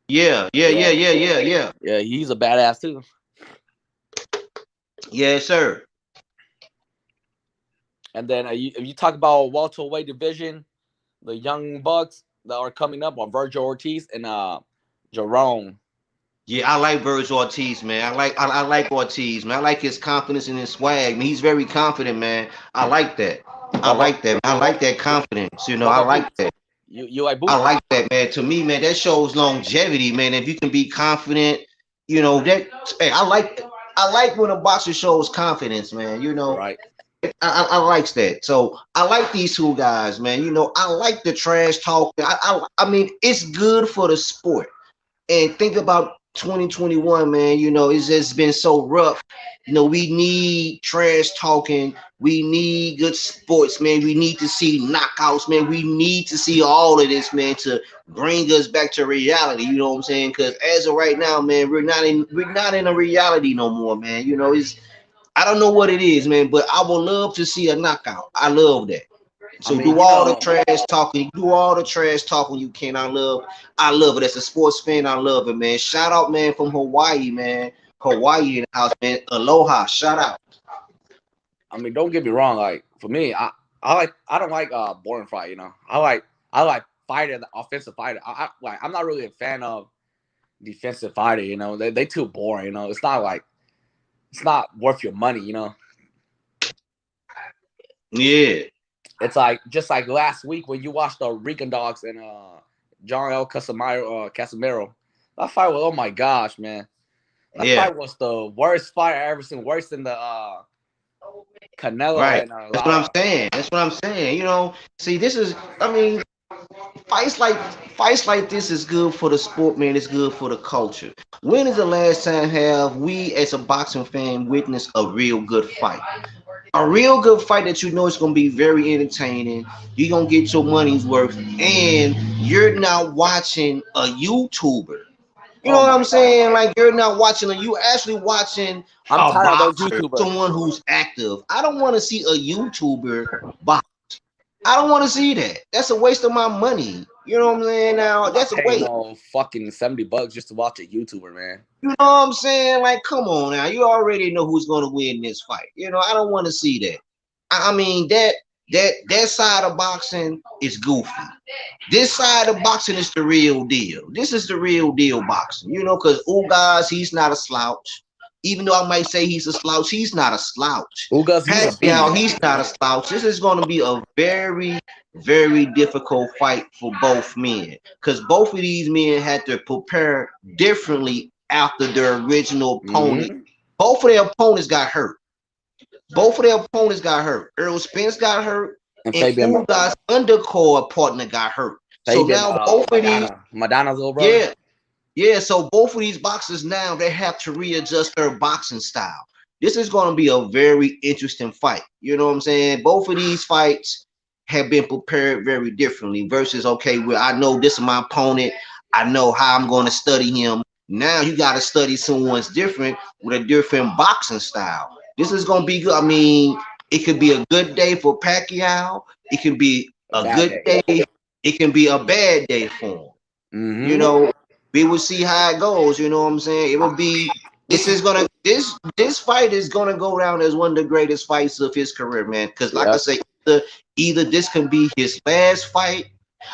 Speaker 1: Yeah.
Speaker 2: Yeah, he's a badass too.
Speaker 1: Yes, sir.
Speaker 2: And then if you talk about welterweight division, the young bucks that are coming up are Virgil Ortiz and Jerome.
Speaker 1: Yeah, I like Virgil Ortiz, man. I like Ortiz, man. I like his confidence and his swag. Man, he's very confident, man. I like that. I like that. I like that confidence. You know, I like that.
Speaker 2: You like
Speaker 1: I like that, man. To me, man, that shows longevity, man. If you can be confident, you know that. Hey, I like when a boxer shows confidence, man. You know,
Speaker 2: right?
Speaker 1: I likes that. So I like these two guys, man. You know, I like the trash talk. I mean, it's good for the sport. And think about 2021, man. You know, it's just been so rough. You know, we need trash talking. We need good sports, man. We need to see knockouts, man. We need to see all of this, man, to bring us back to reality. You know what I'm saying? Because as of right now, man, we're not in a reality no more, man. You know, it's I don't know what it is, man, but I would love to see a knockout. I love that.
Speaker 2: I
Speaker 1: So
Speaker 2: mean,
Speaker 1: do all the trash talking. Do all the trash talking you can. I love it. As a sports fan, I love it, man. Shout out, man, from Hawaii, man. Hawaii in the house, man. Aloha. Shout out.
Speaker 2: I mean, don't get me wrong. Like for me, I don't like boring fight. You know, I like fighter, the offensive fighter. I'm not really a fan of defensive fighter. You know, they too boring. You know, it's not worth your money. You know,
Speaker 1: Yeah.
Speaker 2: it's like just like last week when you watched the Rican Dogs and John L. Casimiro. That fight was, oh my gosh, man. That
Speaker 1: Yeah.
Speaker 2: fight was the worst fight I ever seen. Worse than the Canelo
Speaker 1: Right.
Speaker 2: and
Speaker 1: That's what I'm
Speaker 2: Lara.
Speaker 1: saying. That's what I'm saying. You know, see, this is, I mean, fights like fights like this is good for the sport, man. It's good for the culture. When is the last time have we, as a boxing fan, witnessed a real good fight? A real good fight that you know is going to be very entertaining. You're going to get your money's worth, and you're not watching a YouTuber. You know
Speaker 2: Oh
Speaker 1: what
Speaker 2: my
Speaker 1: I'm
Speaker 2: god.
Speaker 1: saying? Like you're not watching you actually watching
Speaker 2: I'm
Speaker 1: a
Speaker 2: tired of those
Speaker 1: boxer,
Speaker 2: YouTubers.
Speaker 1: someone who's active. I don't want to see a YouTuber box. I don't want to see that. That's a waste of my money. You know what I'm saying? Now
Speaker 2: I'm not
Speaker 1: that's a
Speaker 2: paying
Speaker 1: waste.
Speaker 2: no fucking $70 just to watch a YouTuber, man.
Speaker 1: You know what I'm saying? Like, come on now. You already know who's going to win this fight. You know, I don't want to see that. I mean that side of boxing is goofy. This side of boxing is the real deal. This is the real deal boxing. You know, because Ugas, he's not a slouch. Even though I might say he's a slouch, he's not a slouch.
Speaker 2: Ugas, he's a
Speaker 1: Pacquiao,
Speaker 2: beast.
Speaker 1: he's not a slouch. This is going to be a very, very difficult fight for both men because both of these men had to prepare differently after their original opponent.
Speaker 2: Mm-hmm.
Speaker 1: Both of their opponents got hurt. Both of their opponents got hurt. Earl Spence got hurt,
Speaker 2: And
Speaker 1: and Ugas' undercard partner got hurt. So
Speaker 2: Fabian
Speaker 1: now both of these,
Speaker 2: Madonna's little brother.
Speaker 1: yeah, yeah. So both of these boxers now they have to readjust their boxing style. This is going to be a very interesting fight. You know what I'm saying? Both of these fights have been prepared very differently. Versus, okay, well, I know this is my opponent. I know how I'm going to study him. Now you got to study someone's different with a different boxing style. This is going to be good. I mean, it could be a good day for Pacquiao. It can be
Speaker 2: A
Speaker 1: a
Speaker 2: bad
Speaker 1: good
Speaker 2: day.
Speaker 1: day. It can be a bad day for him. You
Speaker 2: Mm-hmm.
Speaker 1: know, we will see how it goes. You know what I'm saying? It will be.
Speaker 2: This is
Speaker 1: This fight is gonna go down as one of the greatest fights of his career, man. Because like I
Speaker 2: yeah.
Speaker 1: say, either this can be his last fight.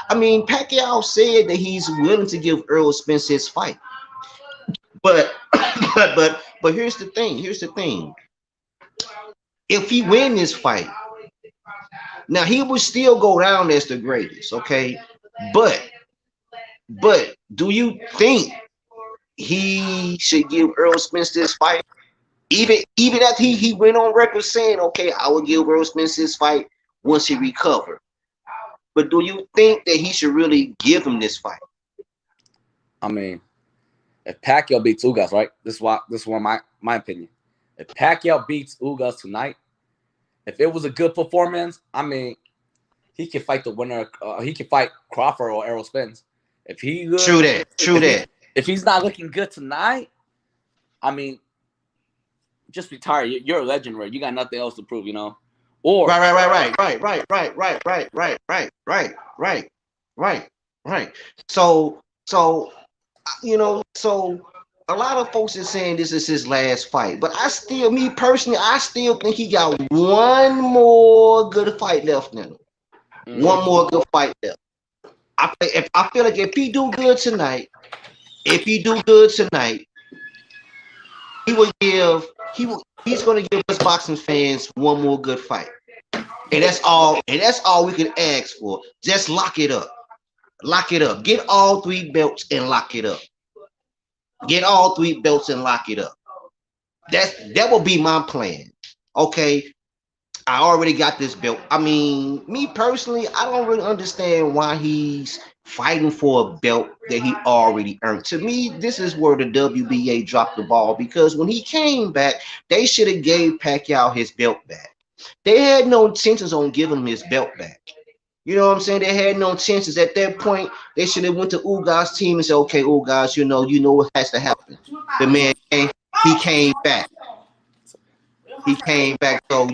Speaker 1: I mean, Pacquiao said that he's willing to give Earl Spence his fight, but but here's the thing. Here's the thing. If he win this fight, now he would still go down as the greatest, okay? But do you think he should give Earl Spence this fight? Even after he went on record saying, okay, I will give Earl Spence this fight once he recovered. But do you think that he should really give him this fight?
Speaker 2: I mean, if Pacquiao beats Ugas, right? This is one my opinion. If Pacquiao beats Ugas tonight, if it was a good performance, I mean, he can fight the winner. He can fight Crawford or Errol Spence. If he good,
Speaker 1: True that. True that.
Speaker 2: If he's not looking good tonight, I mean, just retire. You're a legend, right? You got nothing else to prove, you know. Or
Speaker 1: Right. So so a lot of folks are saying this is his last fight, but me personally, I still think he got one more good fight left in him. One more good fight left. I feel like if he do good tonight, he will give he's gonna give us boxing fans one more good fight. And that's all we can ask for. Just lock it up. Lock it up. Get all three belts and lock it up. Get all three belts and lock it up. That will be my plan. Okay. I already got this belt. I mean, me personally, I don't really understand why he's fighting for a belt that he already earned. To me, this is where the WBA dropped the ball because when he came back, they should have gave Pacquiao his belt back. They had no intentions on giving him his belt back. You know what I'm saying? They had no chances at that point. They should have went to Ugas' team and said, "Okay, Ugas, you know what has to happen." The man came, he came back. He came back, so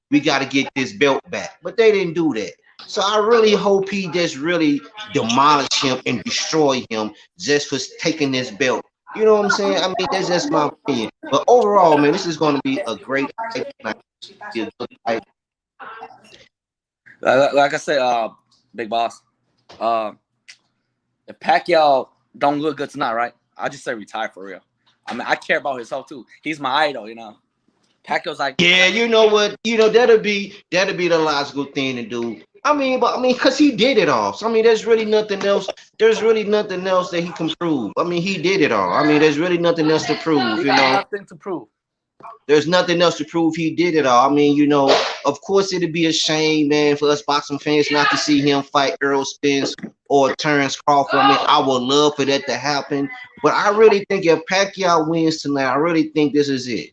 Speaker 1: we got to get this belt back. But they didn't do that. So I really hope he just really demolish him and destroy him just for taking this belt. You know what I'm saying? I mean, that's just my opinion. But overall, man, this is going to be a great fight tonight. Be a good fight.
Speaker 2: Like I said, Big Boss, if Pacquiao don't look good tonight, right? I just say retire for real. I mean, I care about his health too. He's my idol, Pacquiao's like,
Speaker 1: Yeah, you know what? That'll be the logical thing to do. Cause he did it all. So I mean, there's really nothing else. There's really nothing else that he can prove. I mean, he did it all. I mean, there's really nothing else to prove.
Speaker 2: he got nothing to prove.
Speaker 1: There's nothing else to prove. He did it all. I mean, of course, it'd be a shame, man, for us boxing fans not to see him fight Errol Spence or Terrence Crawford. I mean, I would love for that to happen. But I really think if Pacquiao wins tonight, I really think this is it.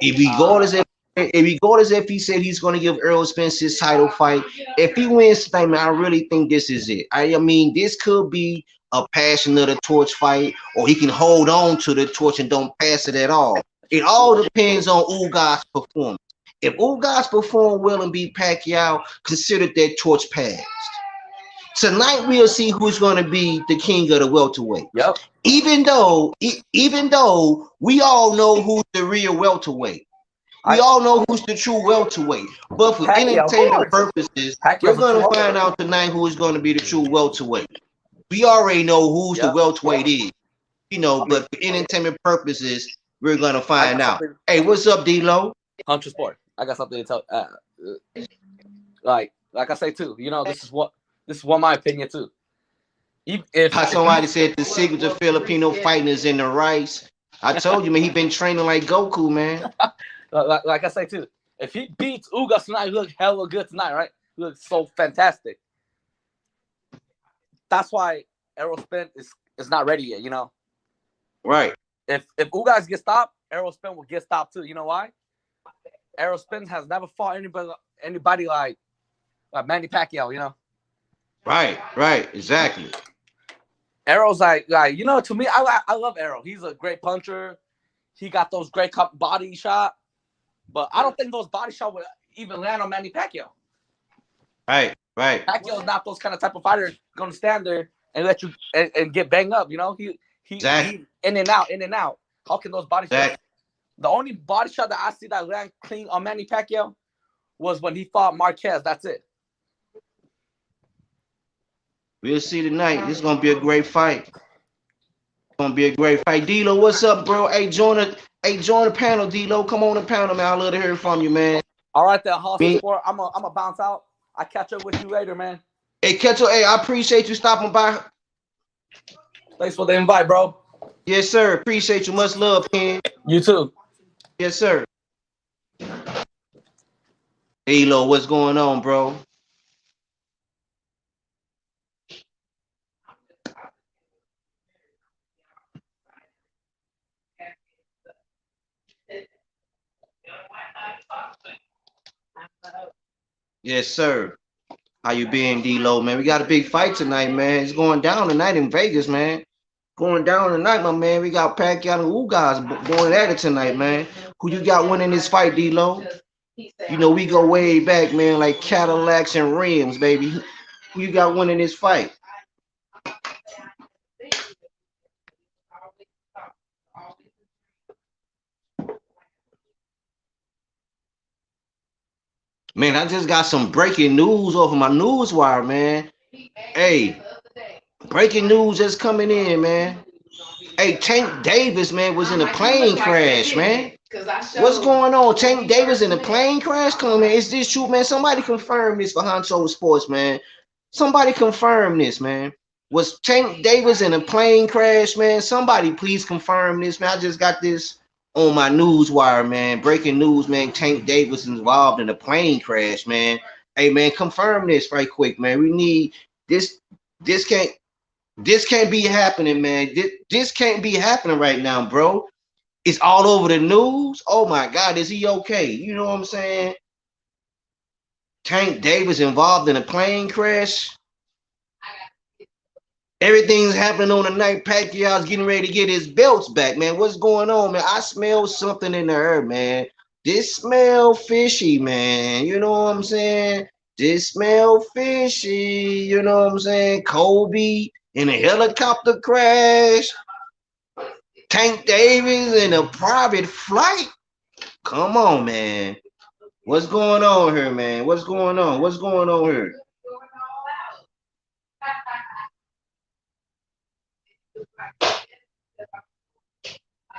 Speaker 1: If he goes as if he said he's going to give Errol Spence his title fight, if he wins tonight, man, I really think this is it. I mean, this could be a passion of the torch fight, or he can hold on to the torch and don't pass it at all. It all depends on Ugas' performance. If Ugas perform well and beat Pacquiao, consider that torch passed. Tonight we'll see who's going to be the king of the welterweight.
Speaker 2: Yep.
Speaker 1: Even though we all know who's the real welterweight. We all know who's the true welterweight. But for entertainment purposes, we're going to find out tonight who is going to be the true welterweight. We already know who's the welterweight is. But for entertainment purposes, we're going to find out. Hey, what's up, D-Lo?
Speaker 2: Honcho Sport. I got something to tell. Like I say too, this is what my opinion too. If
Speaker 1: somebody said the secret of Filipino fighting is in the rice, I told you, man, he been training like Goku, man.
Speaker 2: like I say too, if he beats Ugas tonight, he look hella good tonight, right? He looks so fantastic. That's why Errol Spence is not ready yet,
Speaker 1: Right.
Speaker 2: If Ugas gets stopped, Errol Spence will get stopped too. You know why? Errol Spence has never fought anybody like Manny Pacquiao,
Speaker 1: Right, exactly.
Speaker 2: Errol's like to me, I love Errol. He's a great puncher. He got those great body shot, but I don't think those body shots would even land on Manny Pacquiao.
Speaker 1: Right.
Speaker 2: Pacquiao's not those kind of type of fighter going to stand there and let you and get banged up. He
Speaker 1: Exactly.
Speaker 2: in and out. How can those body shots? The only body shot that I see that land clean on Manny Pacquiao was when he fought Marquez. That's it.
Speaker 1: We'll see tonight. This is gonna be a great fight. It's gonna be a great fight. D-Lo, what's up, bro? Hey, join the panel, D-Lo. Come on the panel, man. I love to hear from you, man.
Speaker 2: All right, then, Honcho Sport. I'm a bounce out. I catch up with you later, man.
Speaker 1: Hey, Ketchel, I appreciate you stopping by.
Speaker 2: Thanks for the invite, bro.
Speaker 1: Yes, sir. Appreciate you. Much love, Ken.
Speaker 2: You too.
Speaker 1: Yes, sir. D-Lo, what's going on, bro? Yes, sir. How you been, D-Lo, man? We got a big fight tonight, man. It's going down tonight in Vegas, man. Going down tonight, my man. We got Pacquiao and Ugas going at it tonight, man. Who you got winning this fight, D-Lo? We go way back, man, like Cadillacs and rims, baby. Who you got winning this fight? Man, I just got some breaking news off of my news wire, man. Hey, breaking news just coming in, man. Hey, Tank Davis, man, was in a plane crash, man. What's going on? Tank Davis in a plane crash? Come on, man. Is this true, man? Somebody confirm this for Honcho Sports, man. Somebody confirm this, man. Was Tank Davis in a plane crash, man? Somebody please confirm this, man. I just got this on my news wire, man. Breaking news, man. Tank Davis involved in a plane crash, man. Hey, man, confirm this right quick, man. We need this. This can't. This can't be happening, man. This can't be happening right now, bro. It's all over the news. Oh my God, is he okay? You know what I'm saying? Tank Davis involved in a plane crash. Everything's happening on the night. Pacquiao's getting ready to get his belts back, man. What's going on, man? I smell something in the air, man. This smell fishy, man. You know what I'm saying? This smell fishy. You know what I'm saying? Kobe in a helicopter crash. Tank Davis in a private flight. Come on, man. What's going on here, man? What's going on? What's going on here?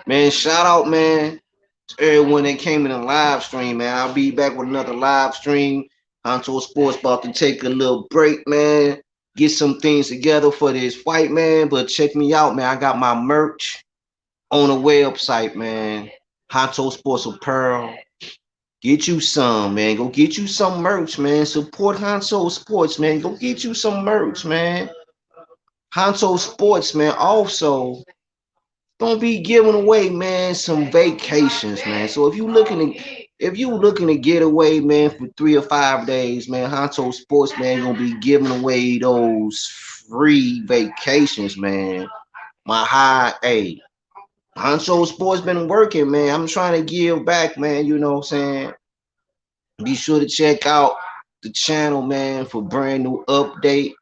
Speaker 1: Man, shout out, man, to everyone that came in the live stream, man. I'll be back with another live stream. Honcho Sports about to take a little break, man. Get some things together for this fight, man. But check me out, man. I got my merch on the website, man. Honcho Sports Apparel. Get you some, man. Go get you some merch, man. Support Honcho Sports, man. Go get you some merch, man. Honcho Sports, man. Also, gonna be giving away, man, some vacations, man. So if you looking to get away, man, for 3 or 5 days, man, Honcho Sports, man, gonna be giving away those free vacations, man. My high A. Honcho Sports been working, man. I'm trying to give back, man. You know what I'm saying? Be sure to check out the channel, man, for brand new updates.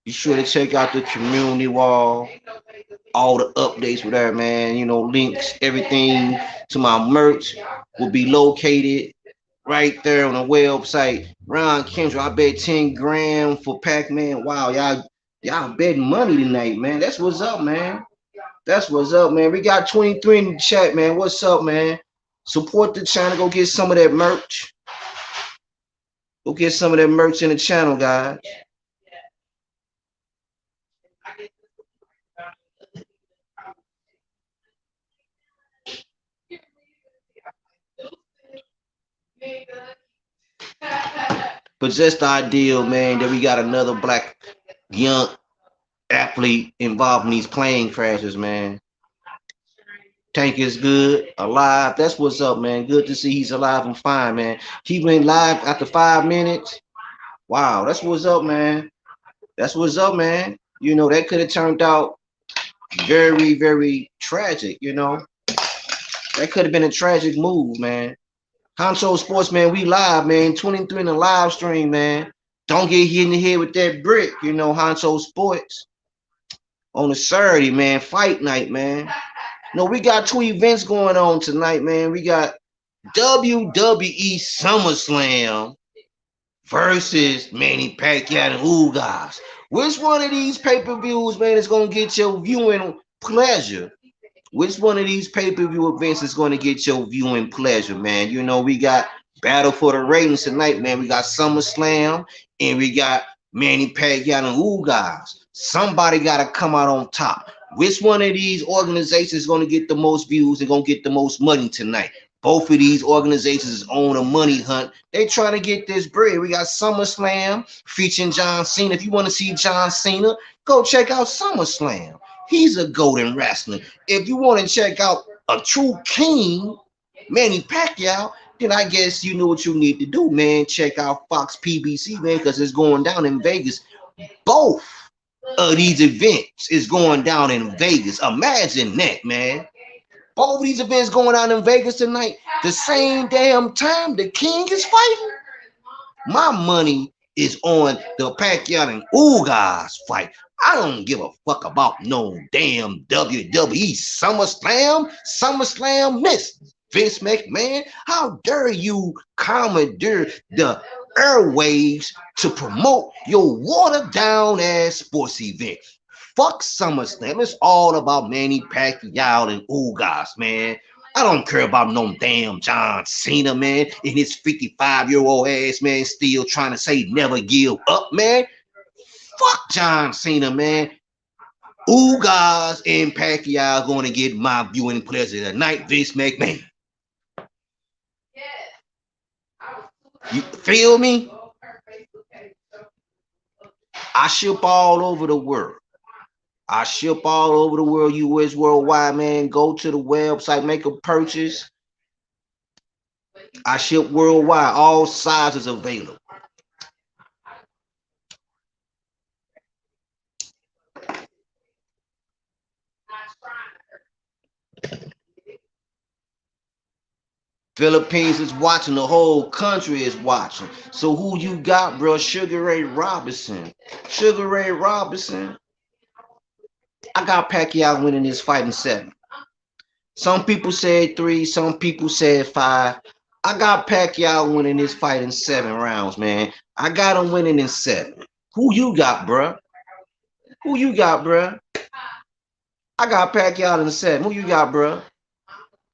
Speaker 1: Be sure to check out the community wall. All the updates with that, man. You know, links, everything to my merch will be located right there on the website. Ron Kendra, I bet 10 grand for Pac-Man. Wow, y'all betting money tonight, man. That's what's up, man. That's what's up, man. We got 23 in the chat, man. What's up, man? Support the channel. Go get some of that merch. Go get some of that merch in the channel, guys. But just the ideal, man, that we got another black young athlete involved in these plane crashes, man. Tank is good, alive. That's what's up, man. Good to see he's alive and fine, man. He went live after 5 minutes. Wow, that's what's up, man. That's what's up, man. You know, that could have turned out very, very tragic, you know. That could have been a tragic move, man. Honcho Sports, man, we live, man. 23 in the live stream, man. Don't get hit in the head with that brick, you know, Honcho Sports. On a Saturday, man, fight night, man. No, we got 2 events going on tonight, man. We got WWE SummerSlam versus Manny Pacquiao Ugas. Which one of these pay-per-views, man, is going to get your viewing pleasure? Which one of these pay-per-view events is going to get your viewing pleasure, man? You know, we got Battle for the Ratings tonight, man. We got SummerSlam, and we got Manny Pacquiao and Ugas. Somebody got to come out on top. Which one of these organizations is going to get the most views and going to get the most money tonight? Both of these organizations is on a money hunt. They trying to get this bread. We got SummerSlam featuring John Cena. If you want to see John Cena, go check out SummerSlam. He's a GOAT in wrestling. If you want to check out a true king, Manny Pacquiao, then I guess you know what you need to do, man. Check out Fox PBC, man, because it's going down in Vegas. Both of these events is going down in Vegas. Imagine that, man. Both of these events going on in Vegas tonight, the same damn time the king is fighting. My money is on the Pacquiao and Ugas fight. I don't give a fuck about no damn WWE SummerSlam. SummerSlam miss. Vince McMahon, how dare you commandeer the airwaves to promote your watered down ass sports event? Fuck SummerSlam. It's all about Manny Pacquiao and Ugas, man. I don't care about no damn John Cena, man, and his 55-year-old ass, man, still trying to say never give up, man. Fuck John Cena, man. Ugas and Pacquiao going to get my viewing pleasure tonight, Vince McMahon. You feel me? I ship all over the world. I ship all over the world, US worldwide, man. Go to the website, make a purchase. I ship worldwide. All sizes available. Philippines is watching. The whole country is watching. So who you got, bro? Sugar Ray Robinson. Sugar Ray Robinson. I got Pacquiao winning this fight in 7. Some people said 3. Some people said 5. I got Pacquiao winning this fight in 7 rounds, man. I got him winning in 7. Who you got, bro? Who you got, bro? I got Pacquiao in 7. Who you got, bro?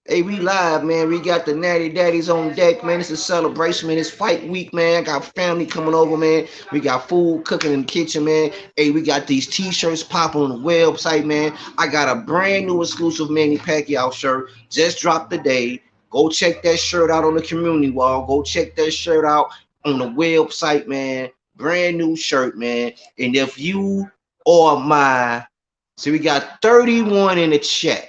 Speaker 1: Hey, we live, man. We got the Natty Daddies on deck, man. It's a celebration, man. It's fight week, man. I got family coming over, man. We got food cooking in the kitchen, man. Hey, we got these t-shirts popping on the website, man. I got a brand new exclusive Manny Pacquiao shirt. Just dropped today. Go check that shirt out on the community wall. Go check that shirt out on the website, man. Brand new shirt, man. And if you or my, so we got 31 in the chat.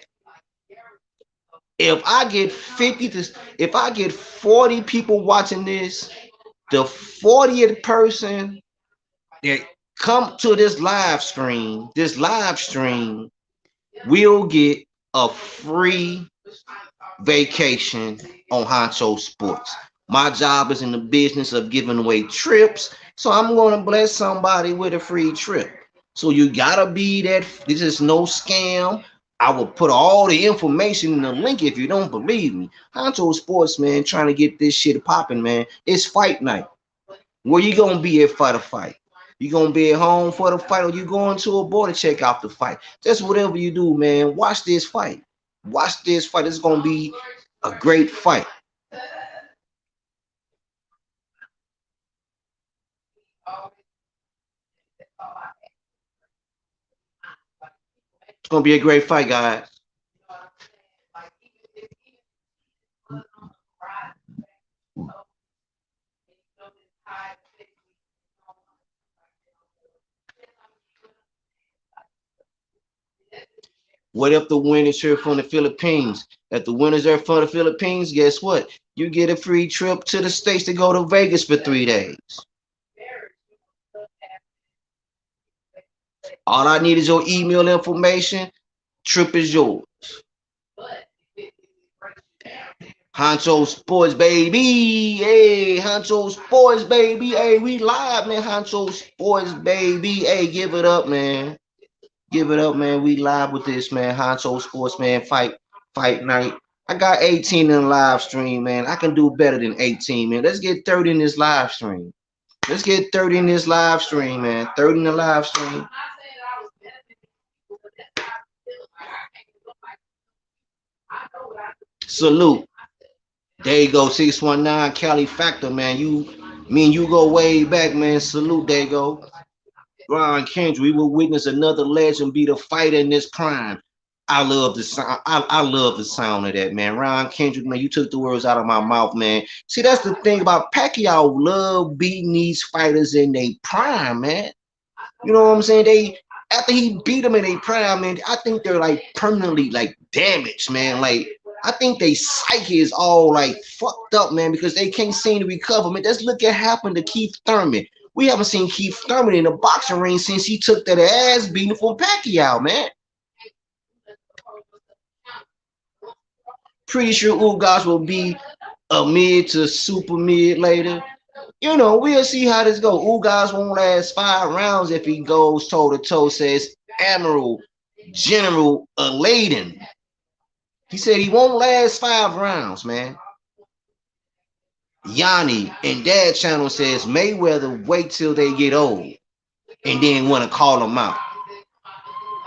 Speaker 1: If I get 50 to, if I get 40 people watching this, the 40th person that come to this live stream will get a free vacation on Honcho Sports. My job is in the business of giving away trips, so I'm going to bless somebody with a free trip. So you gotta be that. This is no scam. I will put all the information in the link if you don't believe me. Honcho Sports, man, trying to get this shit popping, man. It's fight night. Where you gonna be at for the fight? You gonna be at home for the fight, or you going to a border check out the fight? Just whatever you do, man. Watch this fight. Watch this fight. It's gonna be a great fight. It's gonna be a great fight, guys. What if the winners here from the Philippines? If the winners are from the Philippines, guess what? You get a free trip to the States to go to Vegas for 3 days. All I need is your email information. Trip is yours. Honcho Sports, baby. Hey, Honcho Sports, baby. Hey, we live, man. Honcho Sports, baby. Hey, give it up, man. Give it up, man. We live with this, man. Honcho Sports, man. Fight night. I got 18 in the live stream, man. I can do better than 18, man. Let's get 30 in this live stream. Let's get 30 in this live stream, man. 30 in the live stream. Salute. There you go, 619 Cali Factor, man. Me and you go way back, man. Salute, there you go. Ron Kendrick, we will witness another legend be the fighter in this prime. I love the sound. I love the sound of that, man. Ron Kendrick, man, you took the words out of my mouth, man. See, that's the thing about Pacquiao. Love beating these fighters in their prime, man. You know what I'm saying? They after he beat them in their prime, man. I think they're like permanently like damaged, man. Like I think they psyche is all like fucked up, man, because they can't seem to recover. Man, let's look at what happened to Keith Thurman. We haven't seen Keith Thurman in the boxing ring since he took that ass beating from Pacquiao, man. Pretty sure Ugas will be a mid to super mid later. You know, we'll see how this goes. Ugas won't last 5 rounds if he goes toe to toe, says Admiral General Layden. He said he won't last 5 rounds, man. Yanni and Dad Channel says Mayweather wait till they get old and then want to call them out.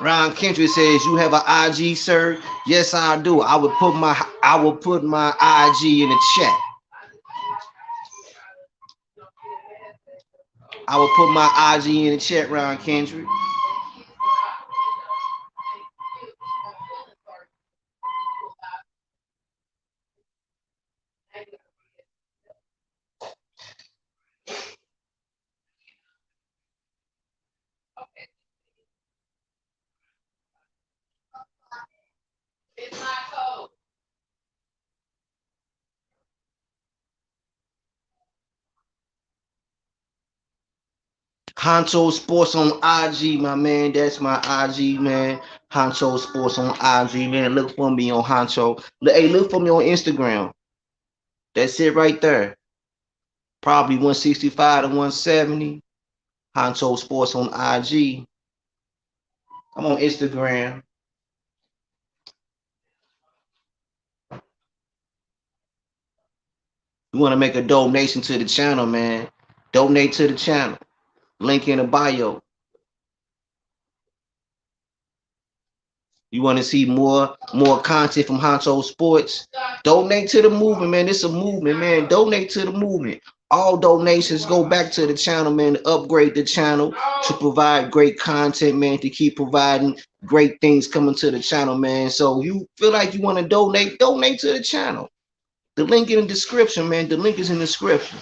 Speaker 1: Ron Kendrick says you have an IG, sir. Yes, I do. I will put my IG in the chat. I will put my IG in the chat, Ron Kendrick. Honcho Sports on IG, my man. That's my IG, man. Honcho Sports on IG, man. Look for me on Honcho. Hey, look for me on Instagram. That's it right there. Probably 165 to 170. Honcho Sports on IG. I'm on Instagram. You want to make a donation to the channel, man. Donate to the channel. Link in the bio. You want to see more content from Honcho Sports? Donate to the movement, man. It's a movement, man. Donate to the movement. All donations go back to the channel, man, to upgrade the channel, to provide great content, man, to keep providing great things coming to the channel, man. So you feel like you want to donate to the channel. The link in the description, man. The link is in the description.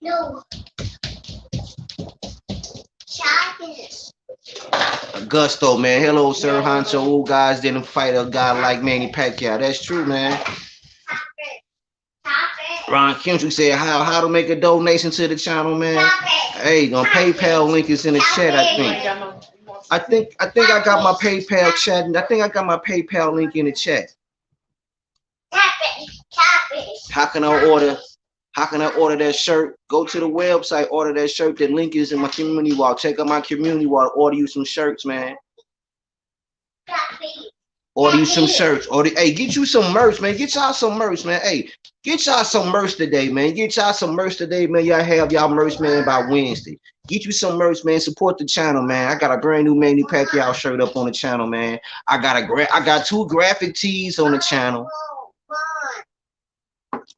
Speaker 1: No. Augusto, man. Hello, sir. Honcho Ugas didn't fight a guy like Manny Pacquiao. That's true, man. Ron Kendrick said how to make a donation to the channel, man. Hey, on PayPal link is in the chat, I think. I think I got my PayPal chat. I think I got my PayPal link in the chat. How can I order? How can I order that shirt? Go to the website, order that shirt. The link is in my community wall. Check out my community wall. Order you some shirts, man. Order you some shirts. Hey, get you some merch, man. Get y'all some merch, man. Hey, get y'all some merch today, man. Get y'all some merch today, man. Y'all have y'all merch, man, by Wednesday. Get you some merch, man. Support the channel, man. I got a brand new Manny Pacquiao shirt up on the channel, man. I got 2 graphic tees on the channel.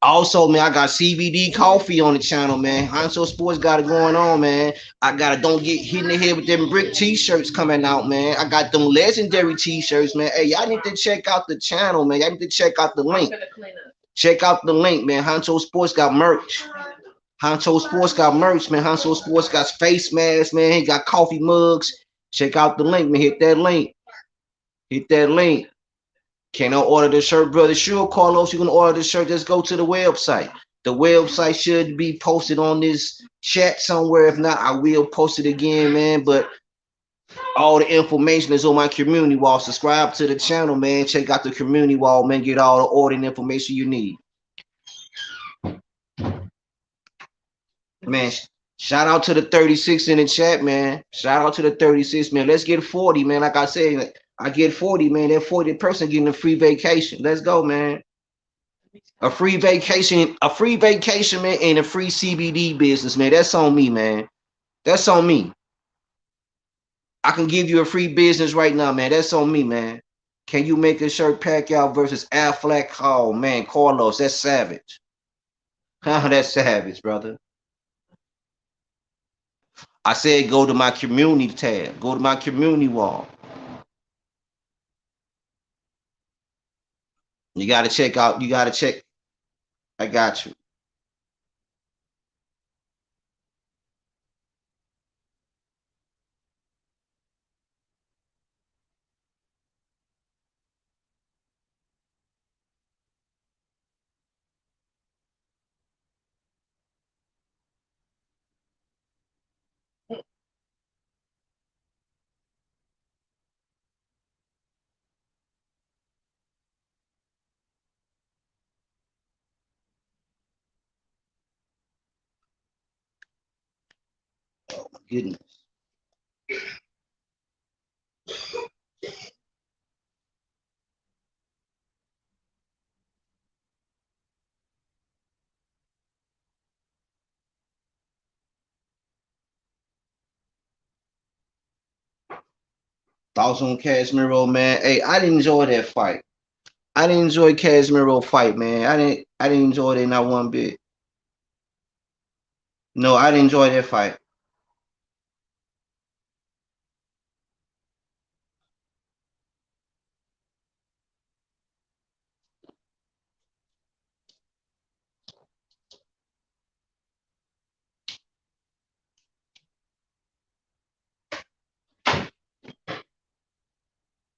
Speaker 1: Also, man, I got CBD coffee on the channel, man. Honcho Sports got it going on, man. I got to don't get hit in the head with them brick t-shirts coming out, man. I got them legendary t-shirts, man. Hey, y'all need to check out the channel, man. Y'all need to check out the link. Check out the link, man. Honcho Sports got merch. Honcho Sports got merch, man. Honcho Sports got face masks, man. He got coffee mugs. Check out the link, man. Hit that link. Hit that link. Can I order the shirt, brother? Sure, Carlos, you can order the shirt. Just go to the website. The website should be posted on this chat somewhere. If not, I will post it again, man. But all the information is on my community wall. Subscribe to the channel, man. Check out the community wall, man. Get all the ordering information you need. Man, shout out to the 36 in the chat, man. Shout out to the 36, man. Let's get 40, man. Like I said, I get 40, man. That 40 person getting a free vacation. Let's go, man. A free vacation, man, and a free CBD business, man. That's on me, man. That's on me. I can give you a free business right now, man. That's on me, man. Can you make a shirt Pacquiao versus Affleck? Oh, man, Carlos, that's savage. That's savage, brother. I said go to my community tab. Go to my community wall. You got to check out. You got to check. I got you. Oh, my goodness. Thoughts on Casemiro, man. Hey, I didn't enjoy that fight. I didn't enjoy Casemiro fight, man. I didn't enjoy it not one bit. No, I didn't enjoy that fight.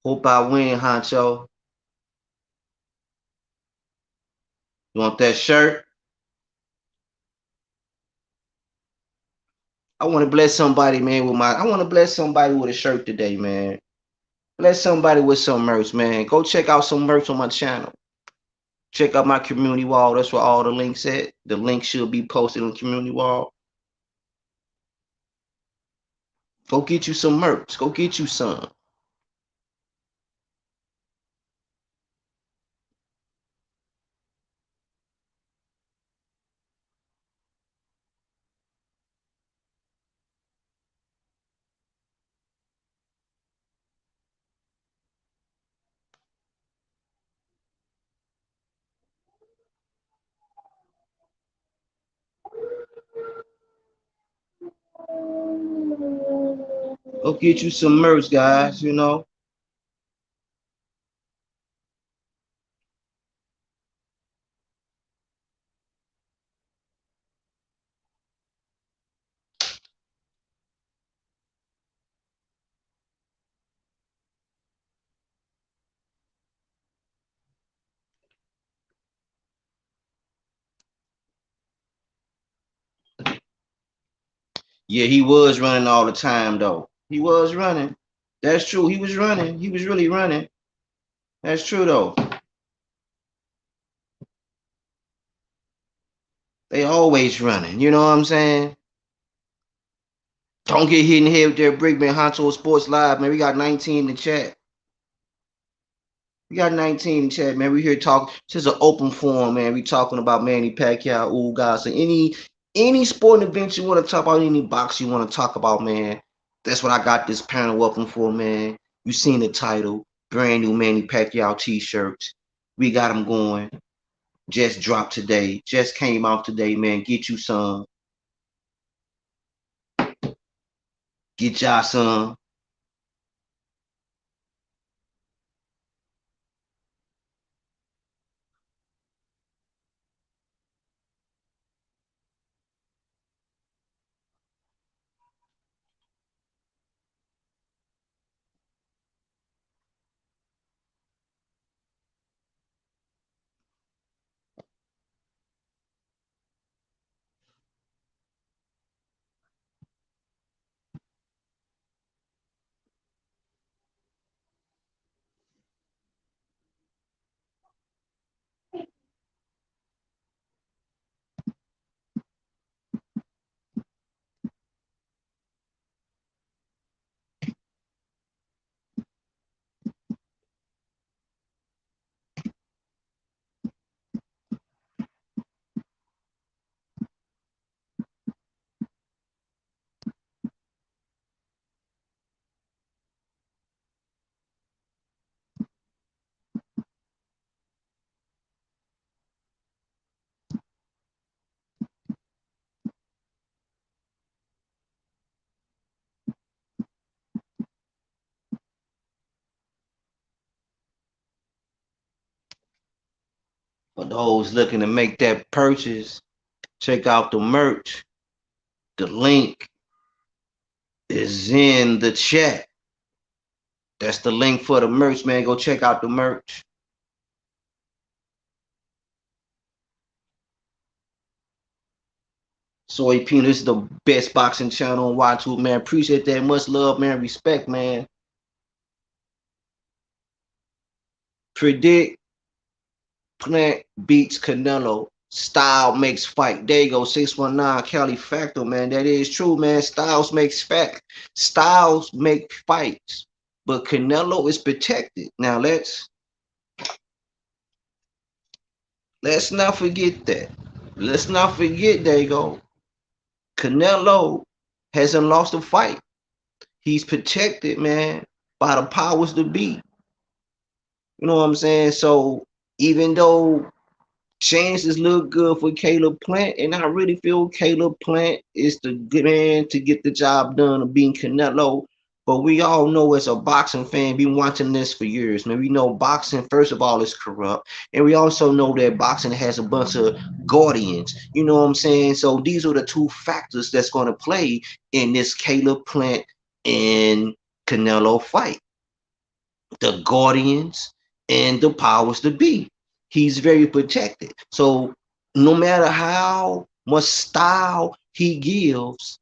Speaker 1: Hope I win, Honcho. You want that shirt? I want to bless somebody, man, with I want to bless somebody with a shirt today, man. Bless somebody with some merch, man. Go check out some merch on my channel. Check out my community wall. That's where all the links at. The link should be posted on the community wall. Go get you some merch. Go get you some. Go get you some merch, guys, you know. Yeah, he was running all the time, though. He was running. That's true. He was running. He was really running. That's true, though. They always running. You know what I'm saying? Don't get hit in the head with their brick, man. Honcho Sports Live, man. We got 19 in the chat. We got 19 in the chat, man. We here talking. This is an open forum, man. We talking about Manny Pacquiao, Ugas, so any sporting event you want to talk about, any box you want to talk about, man. That's what I got this panel open for, man. You seen the title, brand new Manny Pacquiao t-shirts. We got them going. Just dropped today. Just came out today, man. Get you some. Get y'all some. For those looking to make that purchase, check out the merch. The link is in the chat. That's the link for the merch, man. Go check out the merch. Soy Pino, this is the best boxing channel on YouTube, man. Appreciate that. Much love, man. Respect, man. Predict, Plant beats Canelo. Style makes fight. There you go. 619 Cali Factor, man. That is true, man. Styles makes fact. Styles make fights. But Canelo is protected. Now let's not forget that. Let's not forget, there you go. Canelo hasn't lost a fight. He's protected, man, by the powers that be. You know what I'm saying? So even though chances look good for Caleb Plant, and I really feel Caleb Plant is the good man to get the job done of being Canelo. But we all know as a boxing fan, been watching this for years. Man, we know boxing, first of all, is corrupt. And we also know that boxing has a bunch of guardians. You know what I'm saying? So these are the two factors that's going to play in this Caleb Plant and Canelo fight. The guardians and the powers to be. He's very protected. So no matter how much style he gives,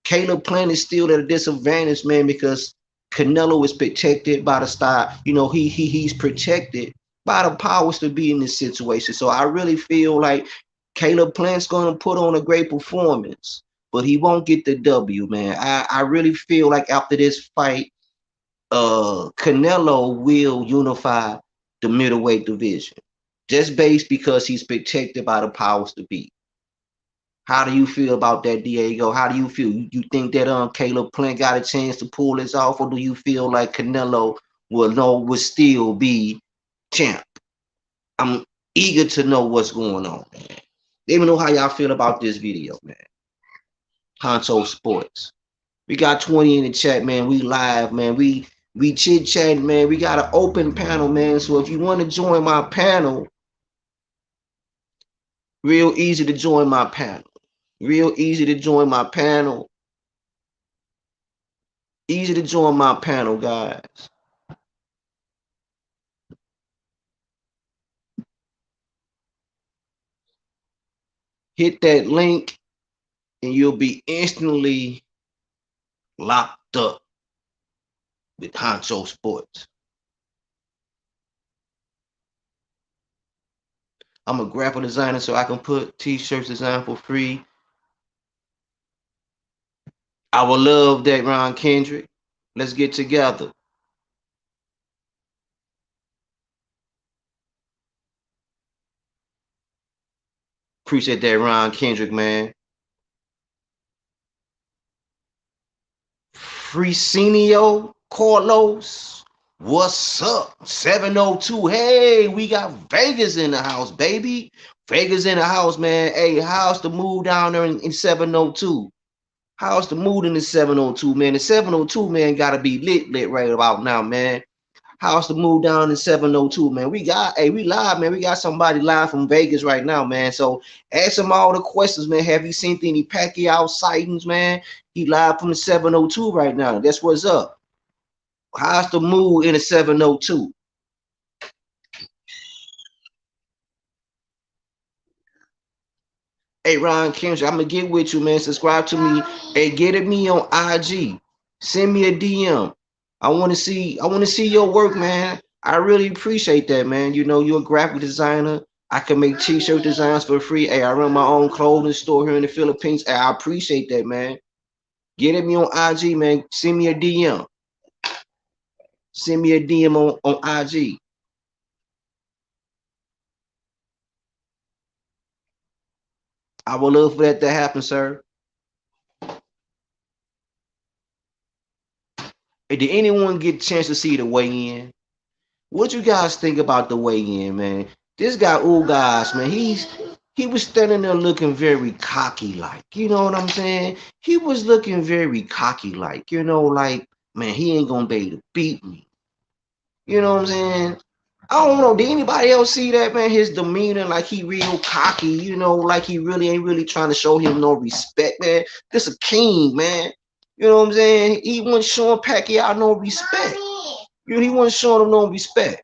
Speaker 1: Caleb Plant is still at a disadvantage, man, because Canelo is protected by the style. You know, he's protected by the powers to be in this situation. So I really feel like Caleb Plant's gonna put on a great performance, but he won't get the W, man. I really feel like after this fight, Canelo will unify the middleweight division. Just based because he's protected by the powers to be. How do you feel about that, Diego? How do you feel? You think that Caleb Plant got a chance to pull this off, or do you feel like Canelo will still be champ? I'm eager to know what's going on, man. Let me know how y'all feel about this video, man. Honcho Sports. We got 20 in the chat, man. We live, man. We chit chat, man. We got an open panel, man. So if you want to join my panel, real easy to join my panel. Real easy to join my panel. Easy to join my panel, guys. Hit that link and you'll be instantly locked up with Honcho Sports. I'm a graphic designer, so I can put t-shirts design for free. I would love that, Ron Kendrick. Let's get together. Appreciate that, Ron Kendrick, man. Frecenio Carlos, what's up? 702. Hey, we got Vegas in the house, baby. Vegas in the house, man. Hey, how's the mood down there in 702? How's the mood in the 702, man? The 702, man, gotta be lit right about now, man. How's the mood down in 702, man? We live, man. We got somebody live from Vegas right now, man. So ask him all the questions, man. Have you seen any Pacquiao sightings, man? He live from the 702 right now. That's what's up. How's the mood in the 702? Hey, Ron Kendrick, I'm gonna get with you, man. Subscribe to me. Hey, get at me on IG. Send me a DM. I want to see your work, man. I really appreciate that, man. You know, you're a graphic designer. I can make t-shirt designs for free. Hey, I run my own clothing store here in the Philippines. Hey, I appreciate that, man. Get at me on IG, man. Send me a DM. Send me a DM on IG. I would love for that to happen, sir. Hey, did anyone get a chance to see the weigh-in? What you guys think about the weigh-in, man? This guy Ugas, man, he was standing there looking very cocky like, you know what I'm saying? He was looking very cocky like, you know, like, man, he ain't gonna be able to beat me. You know what I'm saying? I don't know. Did anybody else see that, man? His demeanor, like he real cocky, you know, like he really ain't really trying to show him no respect, man. This a king, man. You know what I'm saying? He wasn't showing Pacquiao no respect. You know, he wasn't showing him no respect.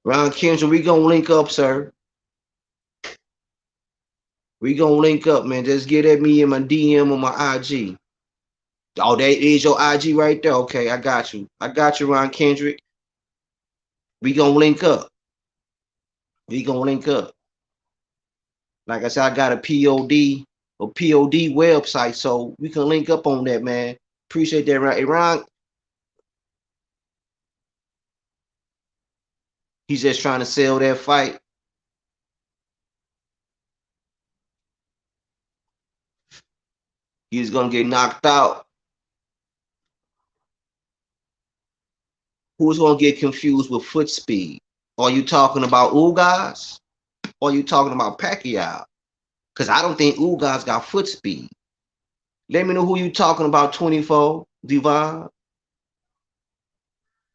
Speaker 1: Ron Kendrick, we gonna link up, sir. We gonna link up, man. Just get at me in my DM on my IG. Oh, that is your IG right there. Okay, I got you. I got you, Ron Kendrick. We gonna link up. We gonna link up. Like I said, I got a POD website, so we can link up on that, man. Appreciate that, Ron. Hey, Ron, he's just trying to sell that fight. He's gonna get knocked out. Who's gonna get confused with foot speed? Are you talking about Ugas? Or are you talking about Pacquiao? Because I don't think Ugas got foot speed. Let me know who you talking about, 24, Divine.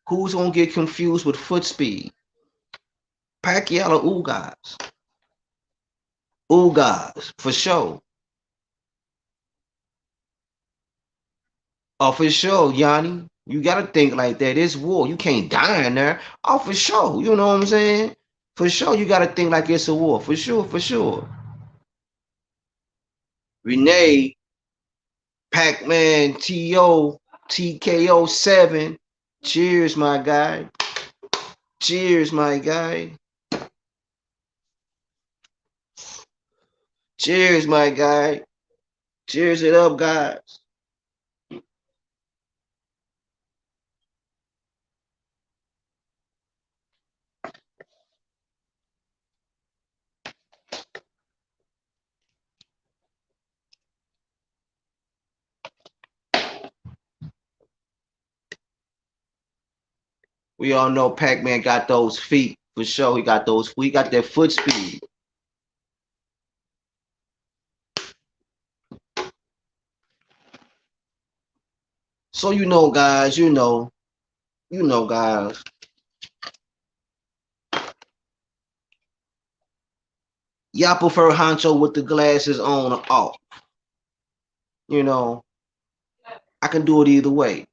Speaker 1: Who's gonna get confused with foot speed? Pacquiao or Ugas? Ugas, for sure. Oh, for sure, Yanni. You gotta think like that. It's war. You can't die in there. Oh, for sure. You know what I'm saying? For sure, you gotta think like it's a war. For sure, for sure. Renee, Pac-Man, T.O., TKO 7. Cheers, my guy. Cheers, my guy. Cheers, my guy. Cheers it up, guys. We all know Pac-Man got those feet. For sure, he got those. He got that foot speed. So guys, guys. Y'all prefer Honcho with the glasses on or off. You know, I can do it either way.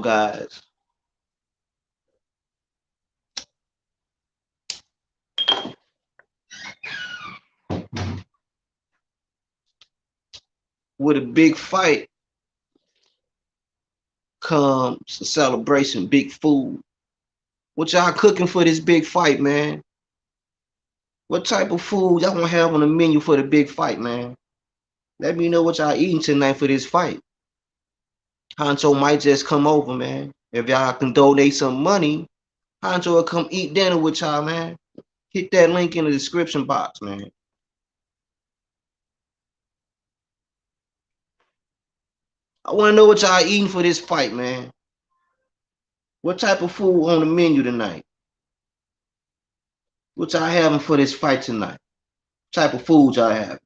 Speaker 1: Guys. With a big fight comes a celebration, big food. What y'all cooking for this big fight, man? What type of food y'all gonna have on the menu for the big fight, man? Let me know what y'all eating tonight for this fight. Honcho might just come over, man. If y'all can donate some money, Honcho will come eat dinner with y'all, man. Hit that link in the description box, man. I want to know what y'all eating for this fight, man. What type of food on the menu tonight? What y'all having for this fight tonight? What type of food y'all having?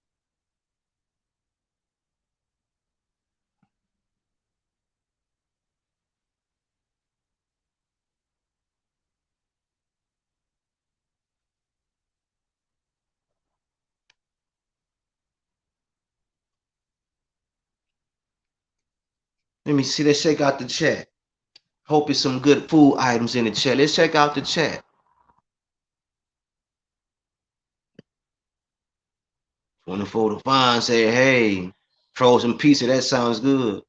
Speaker 1: Let me see. Let's check out the chat. Hope it's some good food items in the chat. Let's check out the chat. 24 to Fine say, hey, frozen pizza, that sounds good.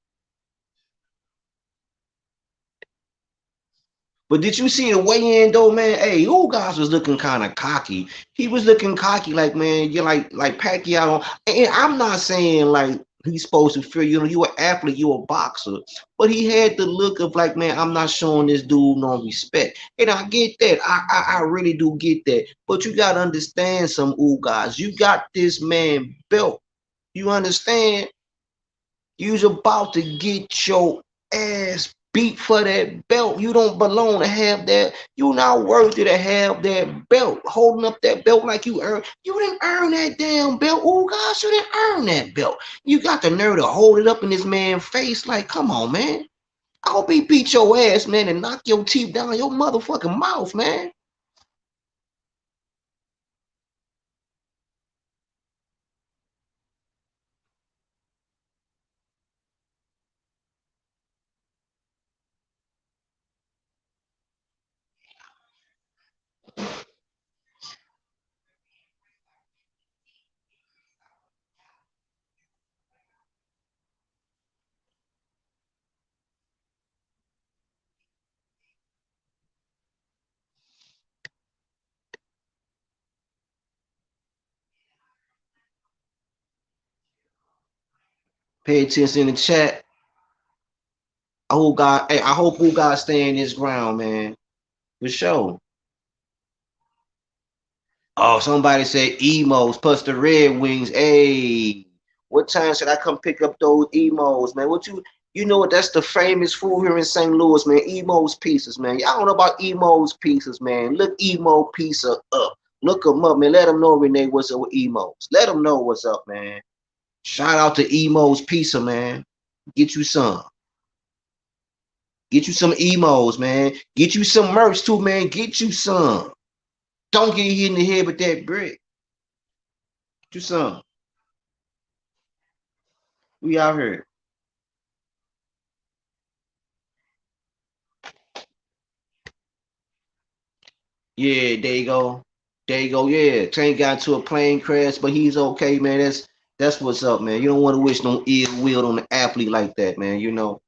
Speaker 1: But did you see the weigh-in though, man? Hey, Ugas was looking kind of cocky. He was looking cocky, like, man, you're like Pacquiao. And I'm not saying like he's supposed to fear you. You an athlete, you a boxer. But he had the look of like, man, I'm not showing this dude no respect. And I get that. I really do get that. But you gotta understand some Ugas. You got this man belt. You understand? You's about to get your ass beat for that belt. You don't belong to have that. You not worthy to have that belt. Holding up that belt like you earned. You didn't earn that damn belt. Oh gosh, you didn't earn that belt. You got the nerve to hold it up in this man's face. Like, come on, man. I hope he beat your ass, man, and knock your teeth down your motherfucking mouth, man. Pay attention in the chat. I hope who God stay in this ground, man. For sure. Oh, somebody said emos plus the Red Wings. Hey, what time should I come pick up those emos, man? You know what? That's the famous food here in St. Louis, man. Emos pizzas, man. Y'all don't know about emos pizzas, man. Look emo pizza up. Look them up, man. Let them know, Renee, what's up with emos. Let them know what's up, man. Shout out to emos pizza, man. Get you some. Get you some emos, man. Get you some merch too, man. Get you some. Don't get hit in the head with that brick. Do some. We out here. Yeah, there you go. There you go. Yeah, Tank got to a plane crash, but he's okay, man. That's what's up, man. You don't want to wish no ill will on an athlete like that, man. You know.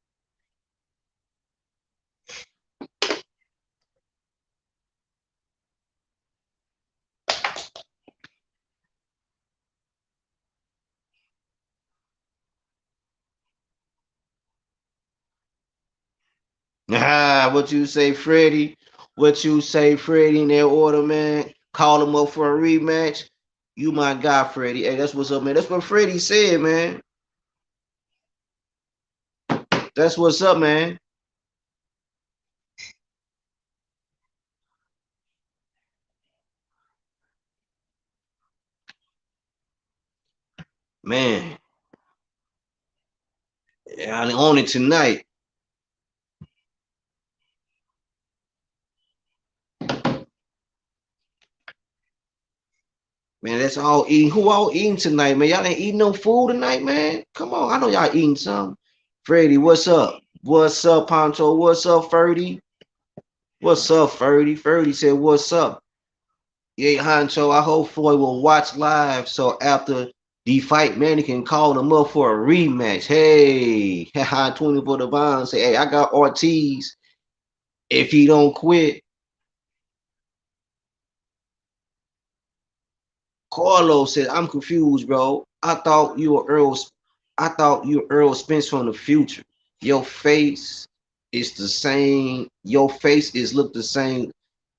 Speaker 1: Ah, what you say, Freddie? What you say, Freddie? In that order, man. Call him up for a rematch. You my guy, Freddie. Hey, that's what's up, man. That's what Freddie said, man. That's what's up, man. Man, I on it tonight. Man, that's all eating. Who all eating tonight, man? Y'all ain't eating no food tonight, man. Come on, I know y'all eating some. Freddie, what's up? What's up, Poncho? What's up, Ferdy? What's up, Ferdy? Ferdy said, what's up? Yeah, Honcho, I hope Floyd will watch live so after the fight, Manny can call him up for a rematch. Hey, 20 for the bond. Say, hey, I got Ortiz. If he don't quit, Carlos said, I'm confused, bro. I thought you were Earl Spence from the future. Your face is the same. Your face is look the same.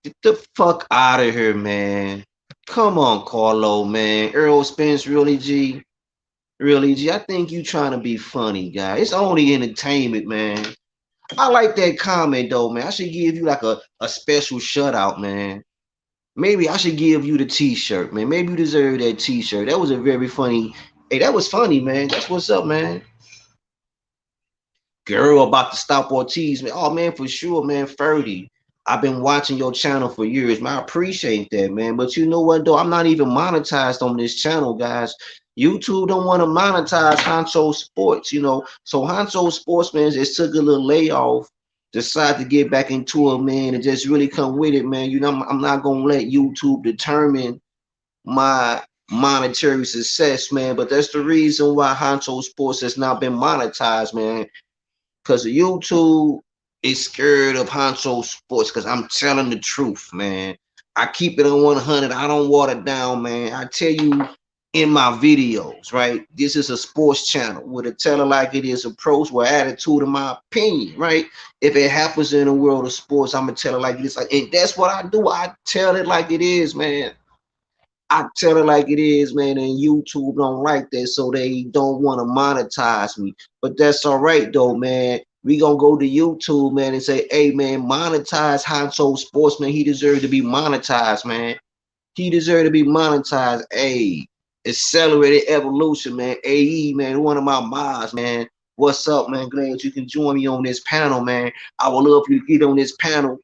Speaker 1: Get the fuck out of here, man. Come on, Carlo, man. Earl Spence, really, G? Really, G? I think you trying to be funny, guy. It's only entertainment, man. I like that comment, though, man. I should give you like a special shutout, man. Maybe I should give you the t-shirt, man. Maybe you deserve that t-shirt. That was a very funny. Hey, that was funny, man. That's what's up, man. Girl about to stop Ortiz, man. Oh, man, for sure, man. 30. I've been watching your channel for years, man. I appreciate that, man. But you know what, though? I'm not even monetized on this channel, guys. YouTube don't want to monetize Honcho Sports, you know. So Honcho Sports, man, just took a little layoff, decided to get back into it, man, and just really come with it, man. You know, I'm not gonna let YouTube determine my monetary success, man. But that's the reason why Honcho Sports has not been monetized, man. Because YouTube is scared of Honcho Sports. Because I'm telling the truth, man. I keep it on 100. I don't water down, man. I tell you in my videos, right? This is a sports channel with a tell it like it is approach with attitude, in my opinion, right? If it happens in the world of sports, I'm gonna tell it like it is. And that's what I do. I tell it like it is, man. I tell it like it is, man, and YouTube don't like that, so they don't want to monetize me. But that's all right, though, man. We gonna go to YouTube, man, and say, hey, man, monetize Hanso Sportsman. He deserves to be monetized, man. He deserves to be monetized. Hey, accelerated evolution, man. AE, man, one of my mods, man. What's up, man? Glad you can join me on this panel, man. I would love for you to get on this panel.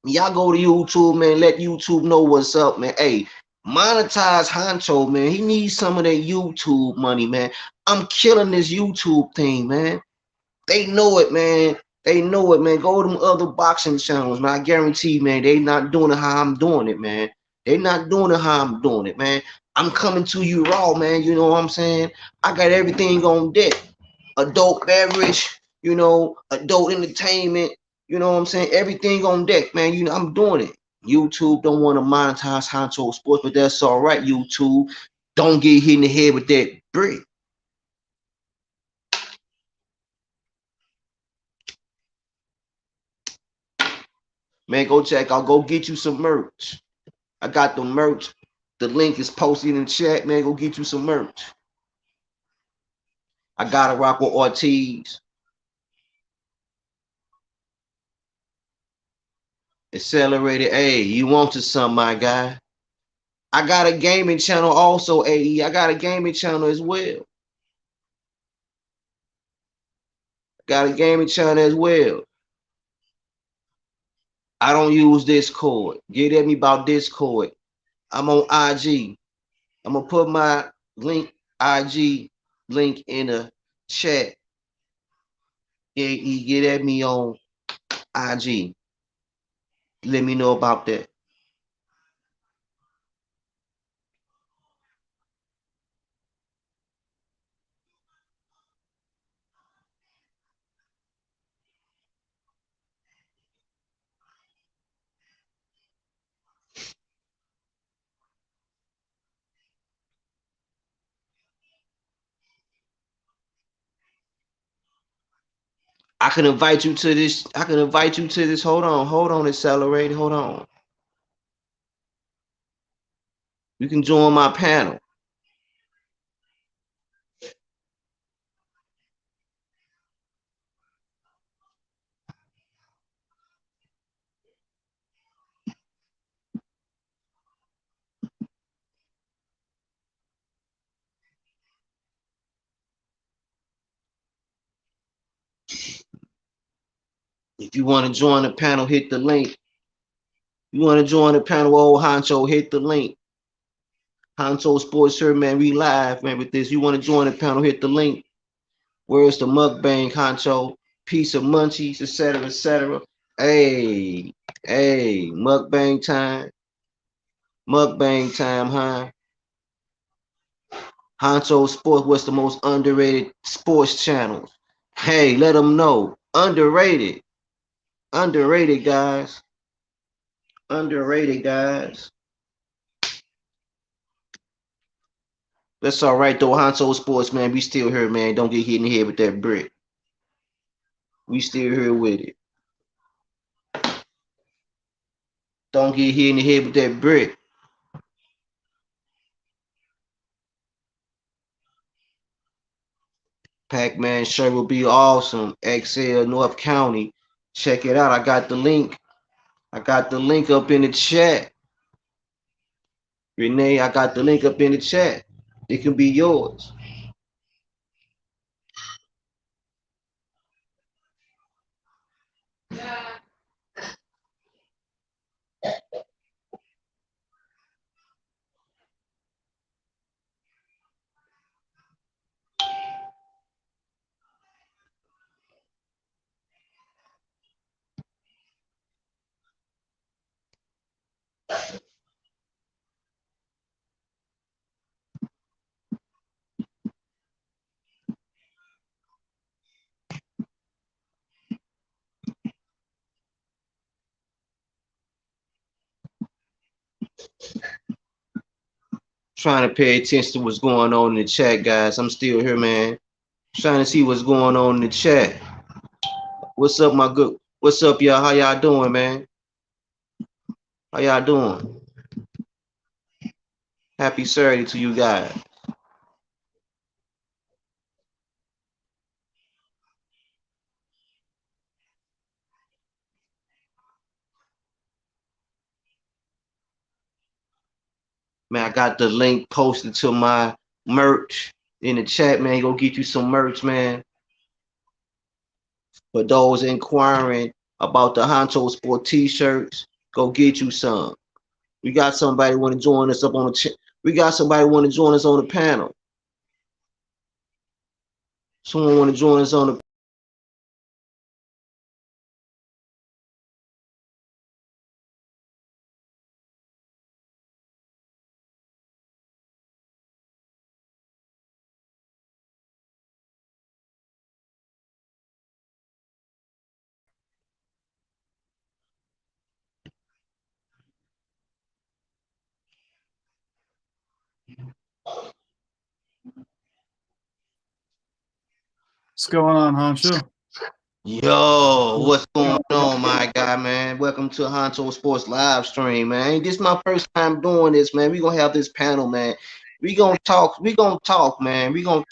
Speaker 1: Y'all go to YouTube, man. Let YouTube know what's up, man. Hey, monetize Honcho, man. He needs some of that YouTube money, man. I'm killing this YouTube thing, man. They know it, man. They know it, man. Go to them other boxing channels, man. I guarantee, man, they not doing it how I'm doing it, man. They not doing it how I'm doing it, man. I'm coming to you raw, man. You know what I'm saying? I got everything on deck. Adult beverage, you know, adult entertainment, you know what I'm saying? Everything on deck, man. You know, I'm doing it. YouTube don't want to monetize Honcho Sports, but that's all right, YouTube. Don't get hit in the head with that brick. Man, go check out. Go get you some merch. I got the merch. The link is posted in the chat, man. Go get you some merch. I got to rock with Ortiz. Accelerated. Hey, you want to some, my guy? I got a gaming channel also, AE. I got a gaming channel as well. Got a gaming channel as well. I don't use Discord. Get at me about Discord. I'm on IG. I'm gonna put my link, IG link in the chat. Get at me on IG. Let me know about that. I can invite you to this. I can invite you to this. Hold on, accelerate. Hold on. You can join my panel. If you want to join the panel, hit the link. You want to join the panel, old Honcho, hit the link. Honcho Sports Shirt, man, we live, man, with this. You want to join the panel, hit the link. Where's the mukbang, Honcho? Piece of munchies, etc., etc. Hey, mukbang time. Mukbang time, huh? Honcho Sports, what's the most underrated sports channels? Hey, let them know. Underrated. Underrated, guys. Underrated, guys. That's all right, though. Honcho Sports, man. We still here, man. Don't get hit in the head with that brick. We still here with it. Don't get hit in the head with that brick. Pac-Man shirt will be awesome. XL North County. Check it out. I got the link. I got the link up in the chat. Renee, I got the link up in the chat. It can be yours. Trying to pay attention to what's going on in the chat, guys. I'm still here, man. Trying to see what's going on in the chat. What's up, my good? What's up, y'all? How y'all doing, man? How y'all doing? Happy Saturday to you guys. Man, I got the link posted to my merch in the chat, man. Go get you some merch, man. For those inquiring about the Honcho Sport t-shirts, go get you some. We got somebody want to join us up on the we got somebody want to join us on the panel. Someone want to join us on the
Speaker 3: What's going on, Honcho?
Speaker 1: Yo, what's going on, my guy, man? Welcome to Honcho Sports live stream, man. This is my first time doing this, man. We gonna have this panel, man. We gonna talk, man. We gonna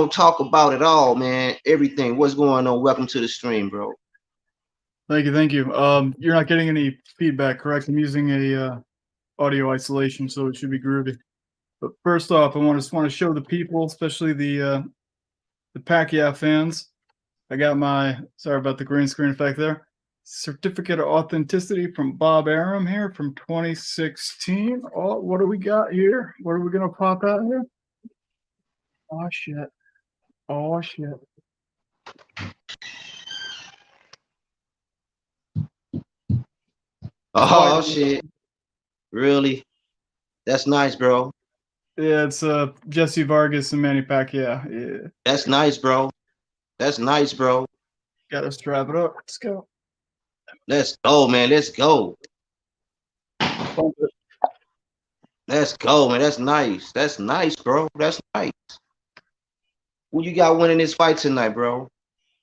Speaker 1: talk about it all, man. Everything. What's going on? Welcome to the stream, bro.
Speaker 3: Thank you. You're not getting any feedback, correct? I'm using a audio isolation, so it should be groovy. But first off, I just want to show the people, especially the Pacquiao fans. I got my, sorry about the green screen effect there. certificate of authenticity from Bob Arum here from 2016. Oh, what do we got here? What are we gonna pop out here? Oh shit. Oh shit.
Speaker 1: Oh shit. Really? That's nice, bro.
Speaker 3: Yeah, it's Jesse Vargas and Manny Pacquiao. Yeah.
Speaker 1: That's nice, bro. That's nice, bro.
Speaker 3: Gotta strap it up. Let's go.
Speaker 1: Let's go, man. Let's go.
Speaker 3: Bump it.
Speaker 1: Let's go, man. That's nice. That's nice, bro. That's nice. Who you got winning this fight tonight, bro?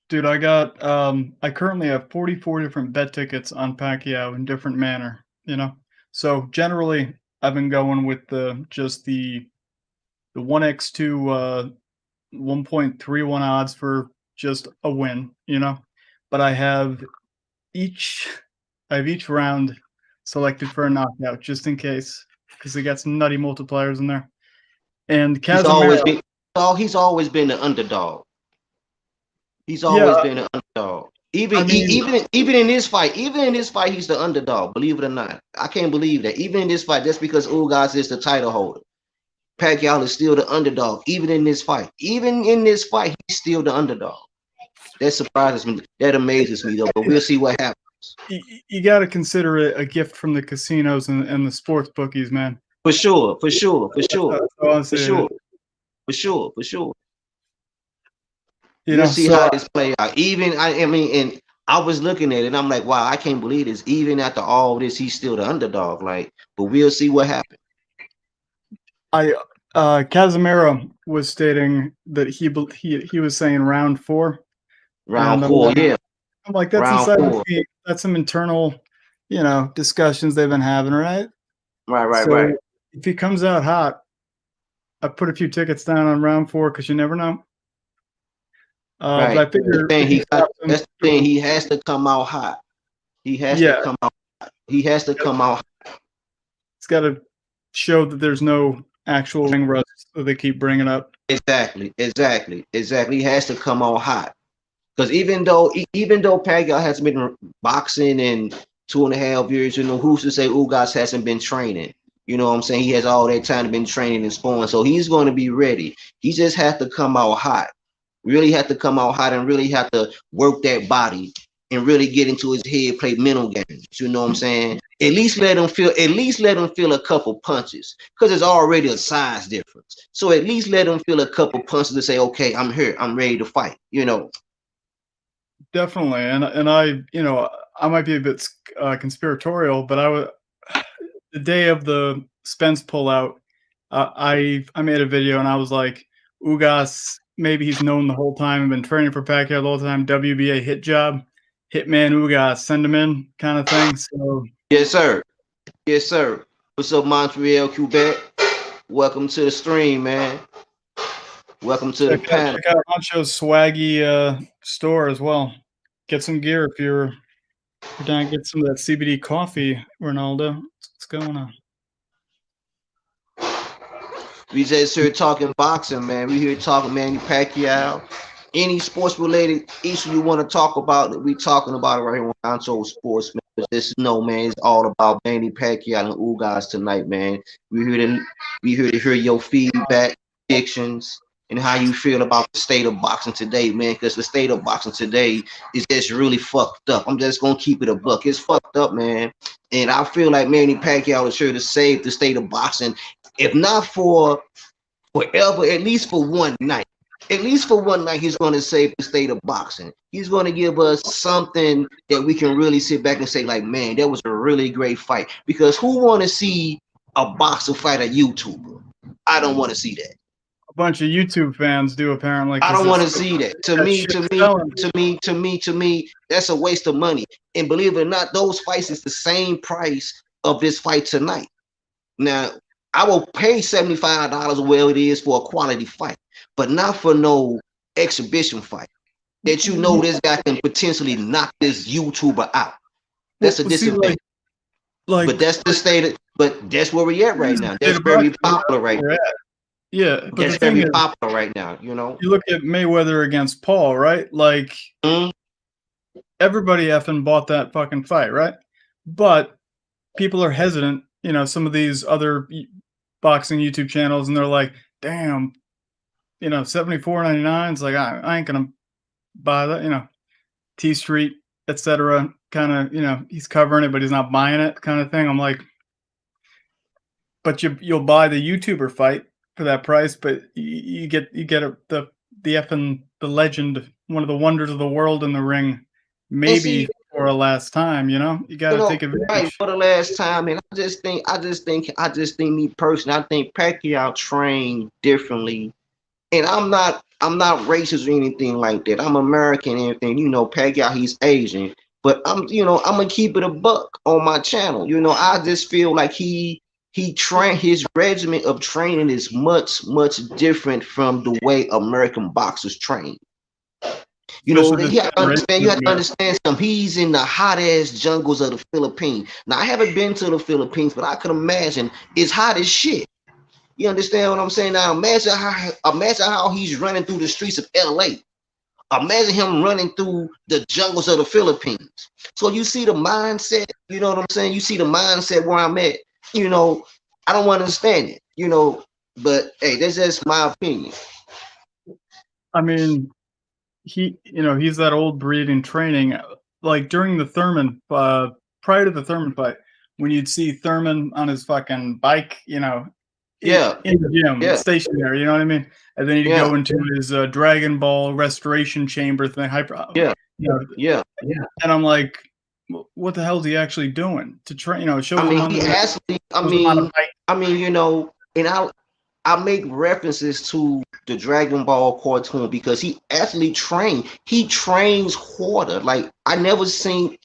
Speaker 3: Dude, I got I currently have 44 different bet tickets on Pacquiao in different manner, you know. So generally I've been going with just the 1x2 1.31 odds for just a win, you know. But I have each round selected for a knockout just in case, because they got some nutty multipliers in there. And Casemiro,
Speaker 1: he's always been the underdog. He's always been an underdog. Even in this fight, he's the underdog. Believe it or not, I can't believe that. Even in this fight, just because Ugas is the title holder, Pacquiao is still the underdog. Even in this fight, he's still the underdog. That surprises me. That amazes me, though. But we'll see what happens.
Speaker 3: You got to consider it a gift from the casinos and the sports bookies, man.
Speaker 1: For sure. We'll see how this play out. And I was looking at it and I'm like, wow, I can't believe this. Even after all this, he's still the underdog. Like, but we'll see what happens.
Speaker 3: Casemiro was stating that he was saying round 4.
Speaker 1: Round 4, yeah.
Speaker 3: I'm like, that's round inside 4. That's some internal, discussions they've been having, right?
Speaker 1: Right.
Speaker 3: If he comes out hot, I put a few tickets down on round 4 because you never know.
Speaker 1: Right.
Speaker 3: But I figure
Speaker 1: that's the thing. He has to come out hot. He has to come out hot.
Speaker 3: It's got to show that there's no actual ring rust that they keep bringing up.
Speaker 1: Exactly. He has to come out hot. Because even though Pacquiao hasn't been boxing in 2.5 years, who's to say Ugas hasn't been training? You know what I'm saying? He has all that time been training and sparring, so he's going to be ready. He just has to come out hot. Really have to come out hot and really have to work that body and really get into his head, play mental games. You know what I'm saying? At least let him feel a couple punches, because it's already a size difference. So at least let him feel a couple punches to say, okay, I'm here, I'm ready to fight.
Speaker 3: Definitely, and I might be a bit conspiratorial, but the day of the Spence pullout, I made a video and I was like, Ugas, maybe he's known the whole time and been training for Pacquiao the whole time. WBA hit job, Hitman Ugas, send him in, kind of thing. So
Speaker 1: yes, sir. What's up, Montreal, Quebec? Welcome to the stream, man. Welcome to the panel.
Speaker 3: Check out Honcho's swaggy store as well. Get some gear if you're down. Get some of that CBD coffee, Ronaldo. What's going on?
Speaker 1: We just here talking boxing, man. We here talking Manny Pacquiao. Any sports related issue you want to talk about, we talking about it right here on Honcho Sports, man. Just man, it's all about Manny Pacquiao and Ugas tonight, man. We here to hear your feedback, predictions, and how you feel about the state of boxing today, man. Because the state of boxing today is just really fucked up. I'm just gonna keep it a buck. It's fucked up, man. And I feel like Manny Pacquiao is here to save the state of boxing. If not for forever, at least for one night. At least for one night, he's going to save the state of boxing. He's going to give us something that we can really sit back and say, like, man, that was a really great fight. Because who want to see a boxer fight a YouTuber? I don't want to see that.
Speaker 3: A bunch of YouTube fans do, apparently.
Speaker 1: I don't want to see that. To me, that's a waste of money. And believe it or not, those fights is the same price of this fight tonight. Now, I will pay $75 or whatever it is for a quality fight, but not for no exhibition fight that this guy can potentially knock this YouTuber out. That's a disadvantage. But that's the state. But that's where we're at right now. That's very popular right now.
Speaker 3: Yeah, but
Speaker 1: that's very popular right now.
Speaker 3: You look at Mayweather against Paul, right? Like, everybody effing bought that fucking fight, right? But people are hesitant. You know, some of these other boxing YouTube channels, and they're like, "Damn, you know, $74.99." It's like I ain't gonna buy that. You know, T Street, etc. Kind of, you know, he's covering it, but he's not buying it, kind of thing. I'm like, but you'll buy the YouTuber fight for that price, but you get the effing the legend, one of the wonders of the world in the ring,
Speaker 1: And see,
Speaker 3: maybe for a last time. You know, you got to take
Speaker 1: right
Speaker 3: advantage.
Speaker 1: for the last time, and I just think me personally, I think Pacquiao trained differently. And I'm not racist or anything like that. I'm American and everything. You know, Pacquiao, he's Asian. But I'm gonna keep it a buck on my channel. You know, I just feel like he trained, his regimen of training is much different from the way American boxers train. You know,
Speaker 3: Especially this
Speaker 1: you have to
Speaker 3: generation.
Speaker 1: understand something. He's in the hot ass jungles of the Philippines. Now I haven't been to the Philippines, but I can imagine it's hot as shit. You understand what I'm saying? Now imagine how he's running through the streets of LA. Imagine him running through the jungles of the Philippines. So you see the mindset, you know what I'm saying? You see the mindset where I'm at. You know, I don't understand it, you know, but hey, that's just my opinion.
Speaker 3: I mean, he's that old breed in training. Like during the Thurman, prior to the Thurman fight, when you'd see Thurman on his fucking bike, you know,
Speaker 1: Yeah,
Speaker 3: in the gym,
Speaker 1: yeah,
Speaker 3: stationary, you know what I mean? And then he'd
Speaker 1: yeah,
Speaker 3: go into his Dragon Ball restoration chamber thing,
Speaker 1: yeah,
Speaker 3: you know,
Speaker 1: yeah.
Speaker 3: and I'm like, what the hell is he actually doing to train? You know, it shows
Speaker 1: I
Speaker 3: him
Speaker 1: mean,
Speaker 3: on
Speaker 1: he
Speaker 3: the
Speaker 1: actually, you know, and I make references to the Dragon Ball cartoon because he actually trained. He trains harder. Like I never seen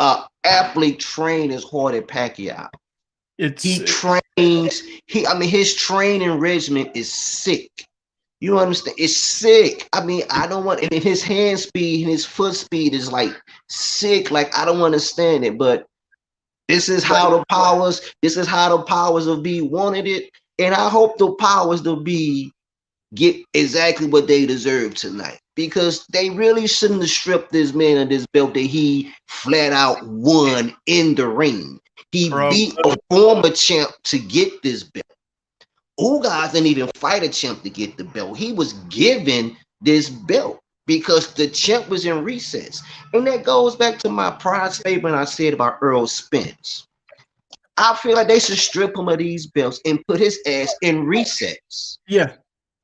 Speaker 1: a athlete train as hard as Pacquiao.
Speaker 3: it's
Speaker 1: He trains. His training regimen is sick. You understand? It's sick. I mean, I don't want. And his hand speed and his foot speed is like sick. Like I don't understand it, but this is how the powers. This is how the powers of be wanted it, and I hope the powers to be get exactly what they deserve tonight because they really shouldn't have stripped this man of this belt that he flat out won in the ring. He
Speaker 3: bro.
Speaker 1: beat a former champ to get this belt. Ugas didn't even fight a champ to get the belt. He was given this belt because the champ was in recess. And that goes back to my prior statement I said about Earl Spence. I feel like they should strip him of these belts and put his ass in recess.
Speaker 3: Yeah,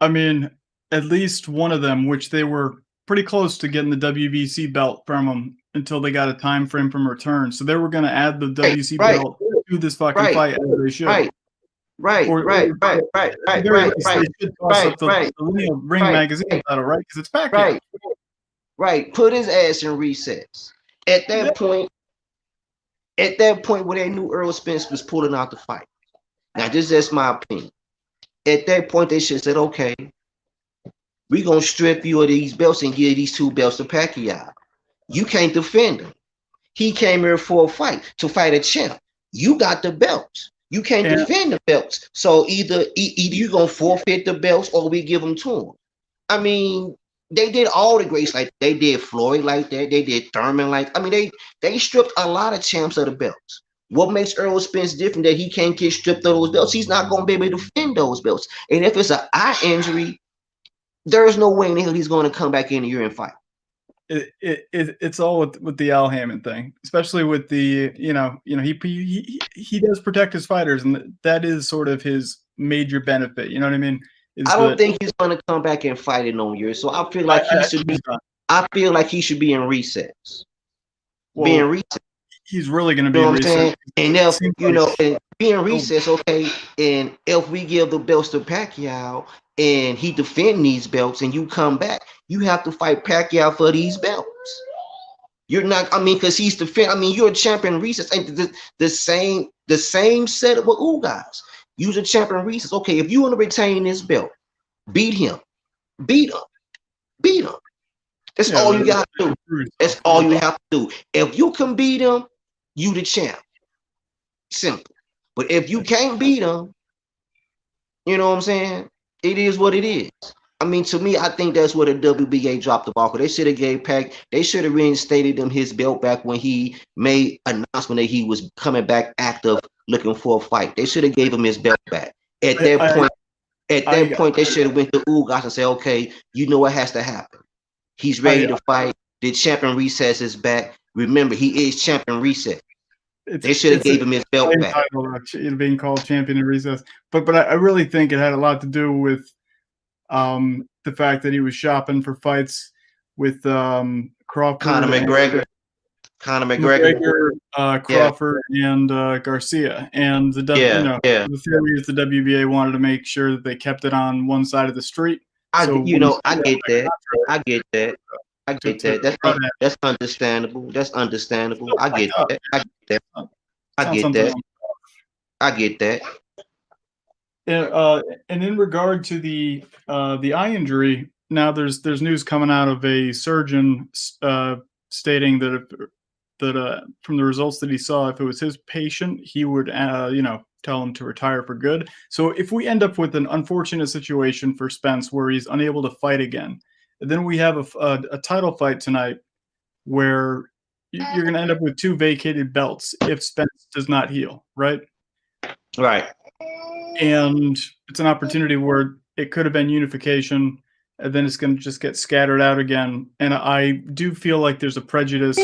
Speaker 3: I mean, at least one of them, which they were pretty close to getting the WBC belt from him until they got a time frame from return. So they were going to add the WC
Speaker 1: Right,
Speaker 3: belt to this fucking
Speaker 1: right,
Speaker 3: fight as they should.
Speaker 1: right, right,
Speaker 3: Or
Speaker 1: right, right, right,
Speaker 3: at the
Speaker 1: right,
Speaker 3: very
Speaker 1: right,
Speaker 3: least,
Speaker 1: right,
Speaker 3: they should toss up the
Speaker 1: right,
Speaker 3: Ring
Speaker 1: right,
Speaker 3: magazine title, right? Because it's Pacquiao.
Speaker 1: right, right. Put his ass in recess. At that point, where they knew Earl Spence was pulling out the fight. Now, this is just my opinion. At that point, they should have said, okay, we're going to strip you of these belts and give these two belts to Pacquiao. You can't defend him. He came here for a fight, to fight a champ. You got the belts. You can't defend the belts. So either you're going to forfeit the belts or we give them to him. I mean, they did all the greats like they did Floyd like that. They did Thurman like. I mean, they stripped a lot of champs of the belts. What makes Earl Spence different that he can't get stripped of those belts? He's not going to be able to defend those belts. And if it's an eye injury, there's no way in hell he's going to come back in here and fight.
Speaker 3: It's all with the Al Hammond thing, especially with the he does protect his fighters, and that is sort of his major benefit. You know what I mean?
Speaker 1: I don't think he's going to come back and fight in no year. So I feel like he should be. I feel like he should be in recess.
Speaker 3: Well,
Speaker 1: be in recess.
Speaker 3: He's really going to be in recess.
Speaker 1: And if and be in recess, okay. And if we give the belts to Pacquiao and he defend these belts, and you come back, you have to fight Pacquiao for these belts. You're not. I mean, because he's defend. I mean, you're a champion recess. And the same setup with Ugas. Use a champion recess. Okay, if you want to retain this belt, beat him, beat him, beat him. That's all you got to do. That's all you have to do. If you can beat him, you the champ. Simple. But if you can't beat him, you know what I'm saying? It is what it is. I mean, to me, I think that's where the WBA dropped the ball. They should have gave Pac. They should have reinstated him his belt back when he made announcement that he was coming back active, looking for a fight. They should have gave him his belt back. At that point, they should have went to Ugas and said, "Okay, you know what has to happen. He's ready to fight. The champion recess is back. Remember, he is champion reset. They should have gave him his belt back.
Speaker 3: Title, being called champion in recess, but I really think it had a lot to do with the fact that he was shopping for fights with Crawford,
Speaker 1: Conor McGregor,
Speaker 3: Crawford, and Garcia, and the theory is the WBA wanted to make sure that they kept it on one side of the street.
Speaker 1: I get that. That's understandable. I get that.
Speaker 3: And in regard to the eye injury, now there's news coming out of a surgeon stating that from the results that he saw, if it was his patient, he would tell him to retire for good. So if we end up with an unfortunate situation for Spence where he's unable to fight again, then we have a title fight tonight where you're going to end up with 2 vacated belts if Spence does not heal, right?
Speaker 1: Right.
Speaker 3: And it's an opportunity where it could have been unification, and then it's going to just get scattered out again. And I do feel like there's a prejudice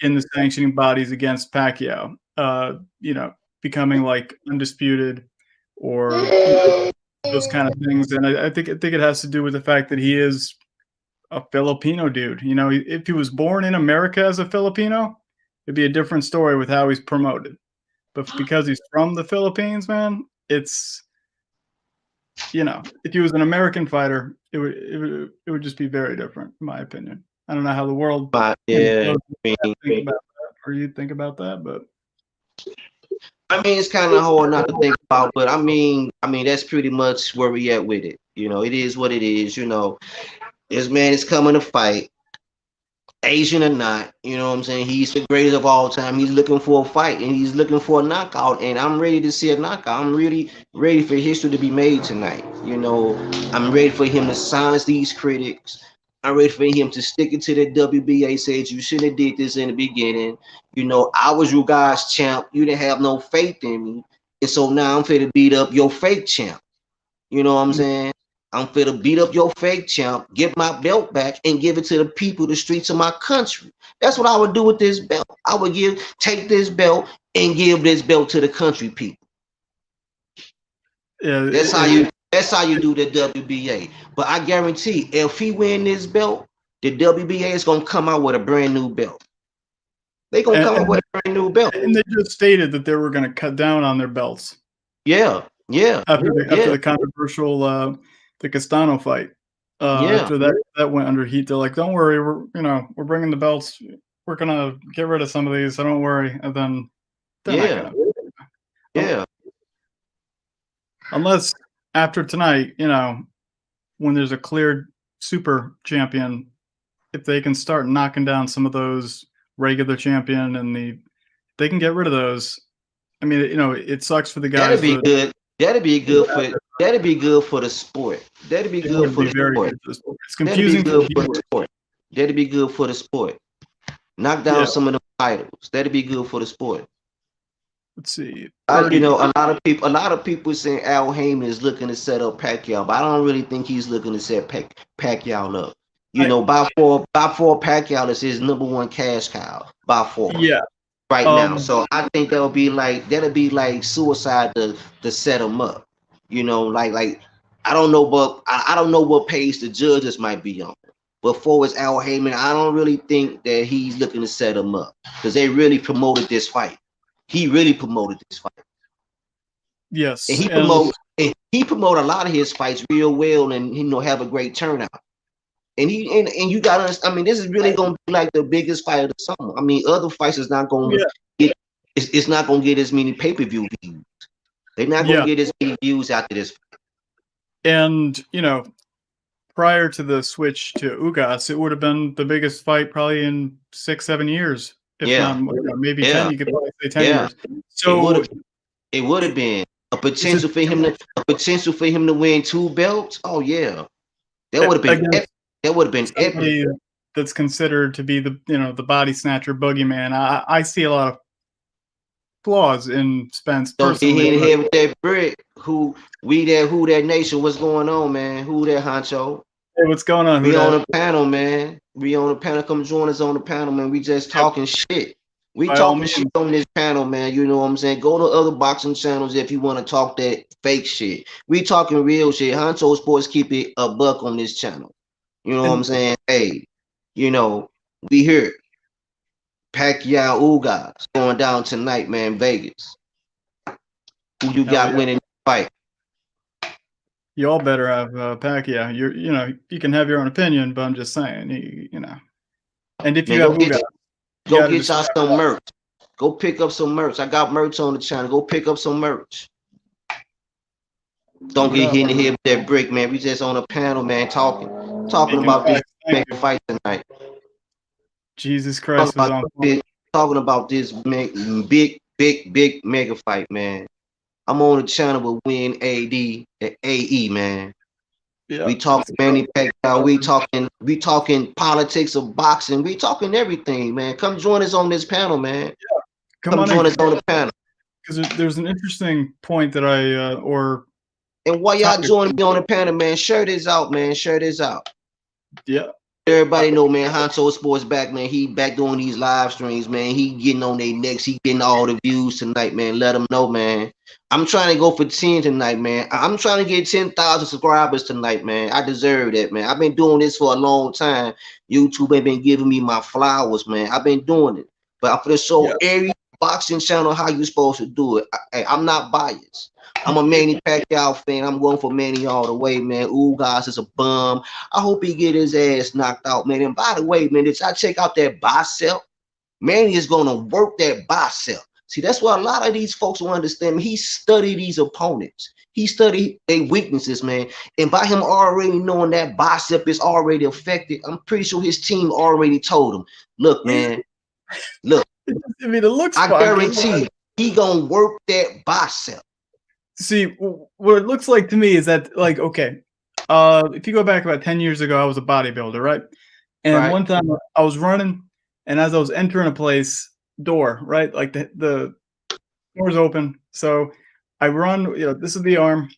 Speaker 3: in the sanctioning bodies against Pacquiao, becoming like undisputed or those kind of things. And I think it has to do with the fact that he is a Filipino dude. If he was born in America as a Filipino, it'd be a different story with how he's promoted. But because he's from the Philippines, man, it's if he was an American fighter, it would just be very different, in my opinion. I don't know how the world think about that, or you think about that, but
Speaker 1: I mean, it's kind of hard not to think about, but I mean, that's pretty much where we at with it. It is what it is. This man is coming to fight, Asian or not. You know what I'm saying? He's the greatest of all time. He's looking for a fight, and he's looking for a knockout. And I'm ready to see a knockout. I'm really ready for history to be made tonight. I'm ready for him to silence these critics. I'm ready for him to stick it to the WBA. Said you shouldn't have did this in the beginning. I was your guys' champ. You didn't have no faith in me, and so now I'm fit to beat up your fake champ. You know what I'm saying? I'm fit to beat up your fake champ, get my belt back, and give it to the people, the streets of my country. That's what I would do with this belt. I would take this belt and give this belt to the country people.
Speaker 3: Yeah,
Speaker 1: that's how you do the WBA. But I guarantee, if he win this belt, the WBA is gonna come out with a brand new belt. They're gonna come out with a brand new belt.
Speaker 3: And they just stated that they were gonna cut down on their belts.
Speaker 1: Yeah.
Speaker 3: After the controversial the Castano fight. After that went under heat, they're like, "Don't worry, we're bringing the belts. We're gonna get rid of some of these, so don't worry." And then unless after tonight, when there's a cleared super champion, if they can start knocking down some of those regular champion and they can get rid of those. I mean, it sucks for the guys.
Speaker 1: That'd be good for the sport. That'd be good for the sport.
Speaker 3: It's confusing for the sport.
Speaker 1: That'd be good for the sport. Knock down some of the titles. That'd be good for the sport.
Speaker 3: Let's see.
Speaker 1: A lot of people saying Al Heyman is looking to set up Pacquiao, but I don't really think he's looking to set Pacquiao up. By four, Pacquiao is his number 1 cash cow. By 4.
Speaker 3: Yeah.
Speaker 1: Right now, so I think that'll be like suicide to set him up. Like I don't know, but I don't know what page the judges might be on. But for his Al Heyman, I don't really think that he's looking to set him up because they really promoted this fight. He really promoted this fight.
Speaker 3: Yes,
Speaker 1: and he promoted a lot of his fights real well, and have a great turnout. And you gotta understand, this is really gonna be like the biggest fight of the summer. Other fights is not gonna get it's not gonna get as many pay-per-view views. They're not gonna get as many views after this fight.
Speaker 3: And prior to the switch to Ugas, it would have been the biggest fight probably in 6-7 years. If not, maybe 10. You could probably say 10 years. So
Speaker 1: it would have been a potential for him to win 2 belts. Oh yeah. That would have been
Speaker 3: Against
Speaker 1: epic. That would have been epic.
Speaker 3: somebody that's considered to be the the body snatcher boogeyman. I see a lot of flaws in Spence
Speaker 1: Don't get
Speaker 3: personally.
Speaker 1: hit in the head with that brick. Who that nation? What's going on, man? Who that Honcho?
Speaker 3: Hey, what's going on?
Speaker 1: We on the panel, man. We on the panel. Come join us on the panel, man. We just talking shit. We
Speaker 3: By all
Speaker 1: talking
Speaker 3: means.
Speaker 1: shit on this panel, man. You know what I'm saying? Go to other boxing channels if you want to talk that fake shit. We talking real shit. Honcho Sports keep it a buck on this channel. You know what I'm saying? Hey, you know, we here. Pacquiao Ugas going down tonight, man. Vegas. Who you got winning the fight?
Speaker 3: You all better have Pacquiao. You can have your own opinion, but I'm just saying, you know. And if you
Speaker 1: Man,
Speaker 3: have Ugas,
Speaker 1: go get y'all some merch. Go pick up some merch. I got merch on the channel. Go pick up some merch. Don't get hit in the head with that brick, man. We just on a panel, man, talking about this mega fight tonight.
Speaker 3: Jesus Christ was on.
Speaker 1: Talking about this big mega fight, man. I'm on the channel with Win AD at AE, man. Yeah. We talking Manny Pacquiao. We talking politics of boxing. We talking everything, man. Come join us on this panel, man.
Speaker 3: Yeah.
Speaker 1: Come join us on the panel.
Speaker 3: Because there's an interesting point that
Speaker 1: and while y'all joining me on the panel, man, share this out, man. Share this out.
Speaker 3: Yeah.
Speaker 1: Everybody know, man, Honcho Sports back, man. He back doing these live streams, man. He getting on their necks. He getting all the views tonight, man. Let them know, man. I'm trying to go for 10 tonight, man. I'm trying to get 10,000 subscribers tonight, man. I deserve that, man. I've been doing this for a long time. YouTube ain't been giving me my flowers, man. I've been doing it. But I'm for the show every boxing channel how you supposed to do it. I'm not biased. I'm a Manny Pacquiao fan. I'm going for Manny all the way, man. Ugas is a bum. I hope he get his ass knocked out, man. And by the way, man, did y'all check out that bicep? Manny is going to work that bicep. See, that's what a lot of these folks will understand. He studied these opponents. He studied their weaknesses, man. And by him already knowing that bicep is already affected, I'm pretty sure his team already told him, look, man, look.
Speaker 3: I mean, it looks
Speaker 1: I guarantee he going to work that bicep.
Speaker 3: See, what it looks like to me is that, like, okay, if you go back about 10 years ago, I was a bodybuilder, right? And one time I was running, and as I was entering a place, door, right? Like the door's open. So I run, this is the arm,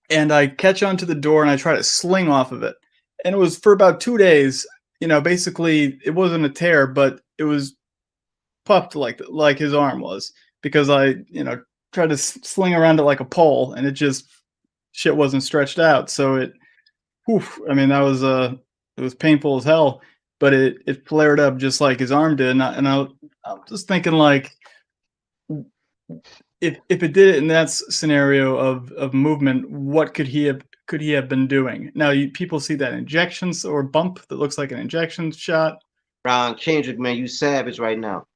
Speaker 3: and I catch onto the door, and I try to sling off of it. And it was for about 2 days, basically it wasn't a tear, but it was puffed like his arm was, because I, tried to sling around it like a pole, and it just shit wasn't stretched out. So it was painful as hell, but it flared up just like his arm did. And I'm just thinking, like, if it did it in that scenario of movement, what could he have been doing? Now people see that injections or bump that looks like an injection shot.
Speaker 1: Ron Kendrick, man, you savage right now.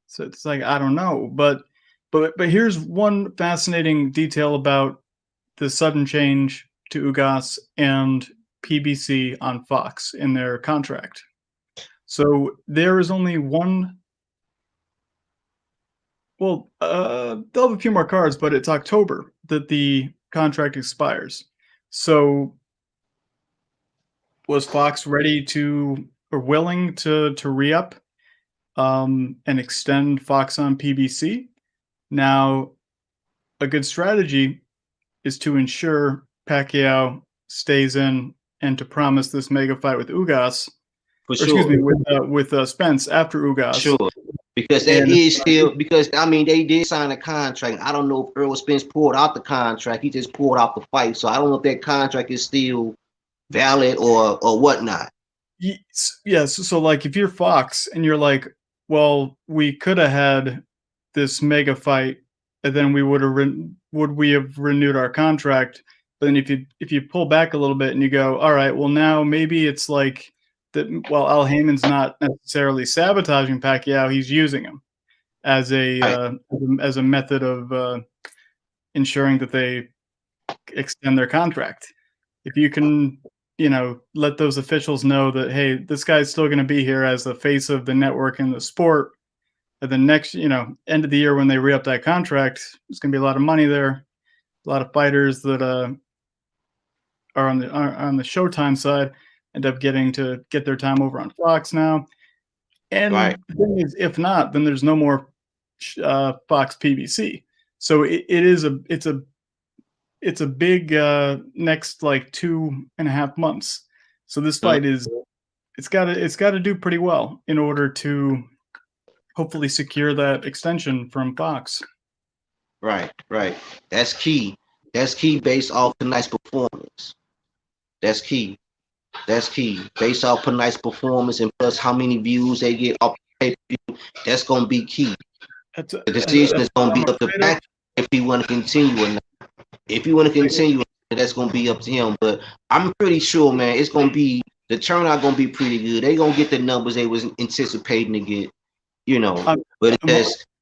Speaker 3: So it's like, I don't know, but here's one fascinating detail about the sudden change to Ugas and PBC on Fox in their contract. So there is only one. Well, they'll have a few more cards, but it's October that the contract expires. So was Fox ready to, or willing to re-up and extend Fox on PBC? Now, a good strategy is to ensure Pacquiao stays in and to promise this mega fight with Ugas. Excuse me, with Spence after Ugas.
Speaker 1: Sure. Because that is still, because I mean, they did sign a contract. I don't know if Earl Spence pulled out the contract. He just pulled out the fight. So I don't know if that contract is still valid or whatnot.
Speaker 3: Yes. So like, if you're Fox and you're like, well, we could have had this mega fight, and then we would have renewed our contract. But then if you pull back a little bit and you go, all right, well, now maybe it's like that. Well, Al Heyman's not necessarily sabotaging Pacquiao; he's using him as a method of ensuring that they extend their contract. If you can, let those officials know that, hey, this guy's still going to be here as the face of the network and the sport. And the next, end of the year when they re-up that contract, there's going to be a lot of money there, a lot of fighters that are on the Showtime side end up getting to get their time over on Fox now. And the thing is, if not, then there's no more Fox PBC. So it's a big next like 2.5 months. So this fight it's got to do pretty well in order to hopefully secure that extension from Fox.
Speaker 1: Right. That's key. That's key based off tonight's performance. That's key. Based off tonight's performance and plus how many views they get off the pay-per-view, that's gonna be key. The decision is gonna be up to Pacquiao if he want to continue or not. If he want to continue, that's gonna be up to him. But I'm pretty sure, man, it's gonna be the turnout gonna be pretty good. They gonna get the numbers they was anticipating to get, But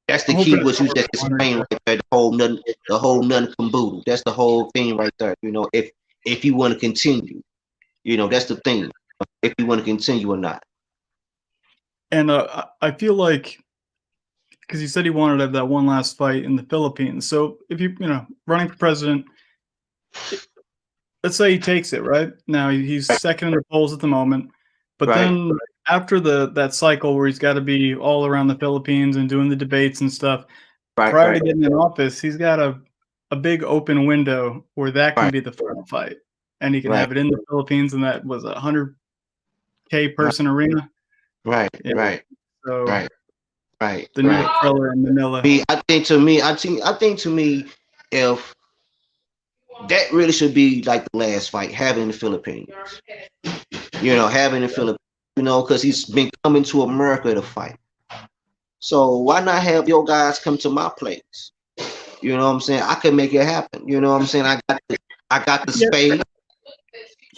Speaker 1: that's the key. What you just explained right there. The whole none caboodle. That's the whole thing right there. If you want to continue, that's the thing. If you want to continue or not.
Speaker 3: And I feel like, because he said he wanted to have that one last fight in the Philippines. So if running for president, let's say he takes it, right? Now he's second in the polls at the moment, but then after that cycle where he's got to be all around the Philippines and doing the debates and stuff, prior to getting in office, he's got a big open window where that can be the final fight, and he can have it in the Philippines, and that was 100K person arena. Right. So the new thriller in Manila.
Speaker 1: I think to me, if that really should be like the last fight, having in the Philippines. Having in the Philippines, because he's been coming to America to fight. So why not have your guys come to my place? You know what I'm saying? I can make it happen. You know what I'm saying? I got the space.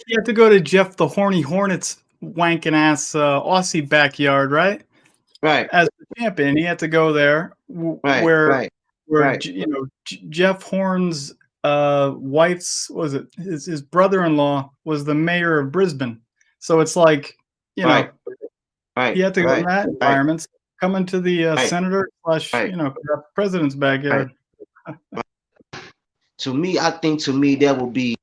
Speaker 3: You have to go to Jeff the Horny Hornets wanking ass Aussie backyard, right?
Speaker 1: Right.
Speaker 3: As the champion, he had to go there where Jeff Horn's wife's his brother-in-law was the mayor of Brisbane. So it's like, he had to go in that environment, coming to the senator / president's backyard.
Speaker 1: To me, I think that would be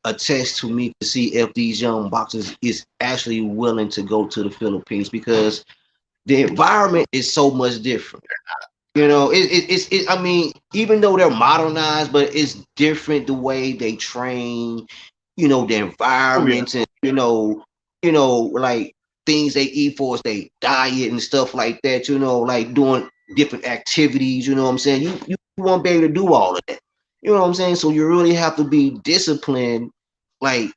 Speaker 1: a test to me to see if these young boxers is actually willing to go to the Philippines, because the environment is so much different. I mean, even though they're modernized, but it's different the way they train, the environments and, like things they eat for is their diet and stuff like that, like doing different activities, you know what I'm saying? You won't be able to do all of that. You know what I'm saying? So you really have to be disciplined, like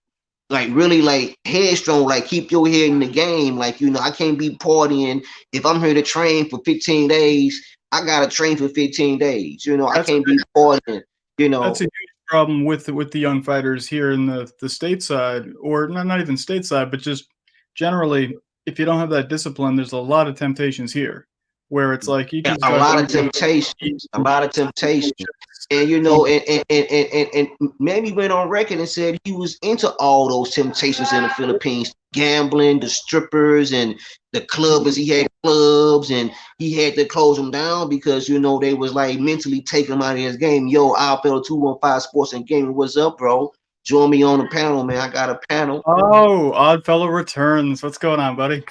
Speaker 1: really like headstrong, like keep your head in the game. Like, I can't be partying. If I'm here to train for 15 days, I gotta train for 15 days. I can't be partying,
Speaker 3: That's a huge problem with the young fighters here in the stateside, or not even stateside, but just generally, if you don't have that discipline, there's a lot of temptations here where it's like you can
Speaker 1: a lot of temptations. And and Manny went on record and said he was into all those temptations in the Philippines, gambling, the strippers, and the clubbers. He had clubs, and he had to close them down because they was like mentally taking him out of his game. Yo, Alfredo 215 Sports and Gaming, what's up, bro? Join me on the panel, man. I got a panel.
Speaker 3: Oh, Oddfellow returns. What's going on, buddy?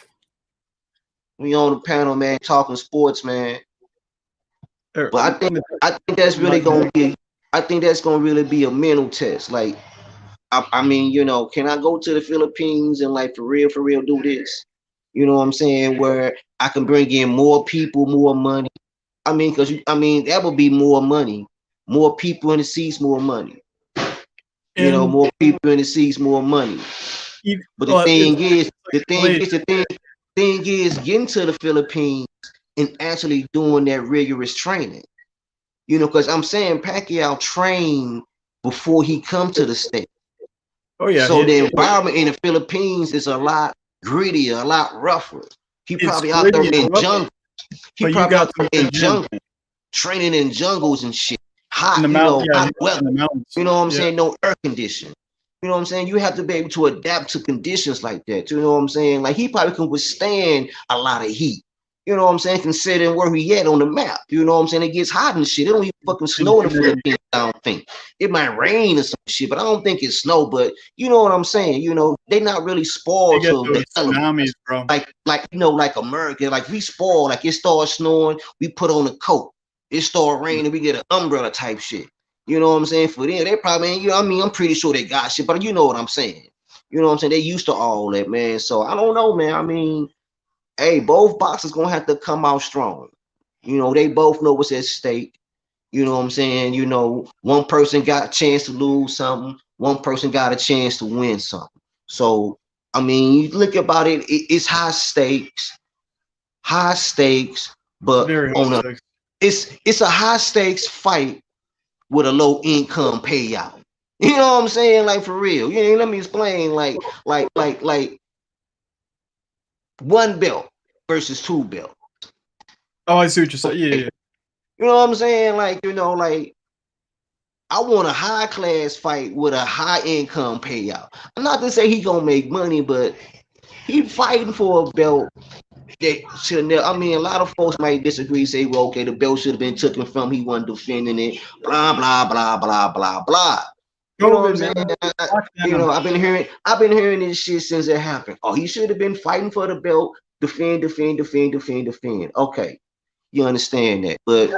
Speaker 1: We on the panel, man, talking sports, man. But I think that's really gonna be. I think that's gonna really be a mental test. Like, I mean, can I go to the Philippines and like for real do this? You know what I'm saying? Where I can bring in more people, more money. I mean, because that would be more money, more people in the seats, more money. More people in the seats, more money. But the thing is, getting to the Philippines and actually doing that rigorous training, because I'm saying Pacquiao trained before he come to the state.
Speaker 3: Oh yeah.
Speaker 1: So the environment in the Philippines is a lot grittier, a lot rougher. He probably out there in jungle. He probably out there in jungle, training in jungles and shit. Hot, hot weather. You know what I'm saying? No air conditioning. You know what I'm saying? You have to be able to adapt to conditions like that. You know what I'm saying? Like he probably can withstand a lot of heat. You know what I'm saying? Considering where he at on the map. You know what I'm saying? It gets hot and shit. It don't even fucking snow in the Philippines, I don't think. It might rain or some shit, but I don't think it's snow. But you know what I'm saying? You know, they not really spoiled to the
Speaker 3: tsunamis, bro.
Speaker 1: Like you know, like America. Like we spoiled, like it starts snowing, we put on a coat. It start raining, we get an umbrella type shit. You know what I'm saying? For them, they probably, you know, I mean, I'm pretty sure they got shit, but you know what I'm saying. You know what I'm saying? They used to all that, man. So I don't know, man. I mean, hey, both boxers gonna have to come out strong. You know, they both know what's at stake. You know what I'm saying? You know, one person got a chance to lose something, one person got a chance to win something. So, I mean, you look about it, it's high stakes, but it's a high stakes fight with a low income payout. You know what I'm saying? Like for real. You know, let me explain. Like one belt versus two belts.
Speaker 3: Oh, I see what you're saying. Yeah.
Speaker 1: You know what I'm saying? Like, you know, like I want a high class fight with a high income payout. I'm not to say he gonna make money, but he fighting for a belt that should never. I mean, a lot of folks might disagree, say, well, okay, the belt should have been taken from him, he wasn't defending it, blah, blah, blah, blah, blah, blah. You know what I'm saying? You know, I've been hearing this shit since it happened. Oh, he should have been fighting for the belt, defend. Okay, you understand that, but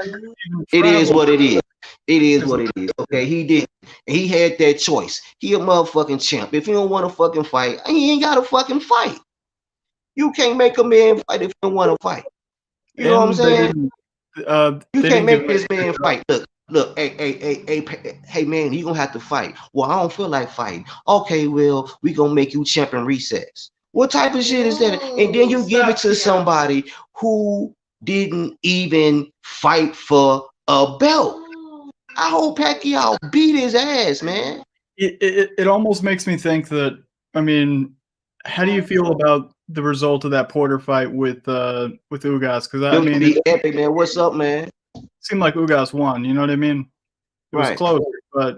Speaker 1: it is what it is. It is what it is. Okay, he did. He had that choice. He a motherfucking champ. If he don't want to fucking fight, he ain't got to fucking fight. You can't make a man fight if you don't want to fight. You know what I'm saying? You can't make this man fight. Look, hey, man, you gonna have to fight. Well, I don't feel like fighting. Okay, well, we gonna make you champ in recess. What type of shit is that? And then you give it to somebody who didn't even fight for a belt. I hope Pacquiao beat his ass, man.
Speaker 3: It almost makes me think that, I mean, how do you feel about the result of that Porter fight with Ugas? Because I mean,
Speaker 1: epic, man. What's up, man?
Speaker 3: It seemed like Ugas won. You know what I mean? It was close, but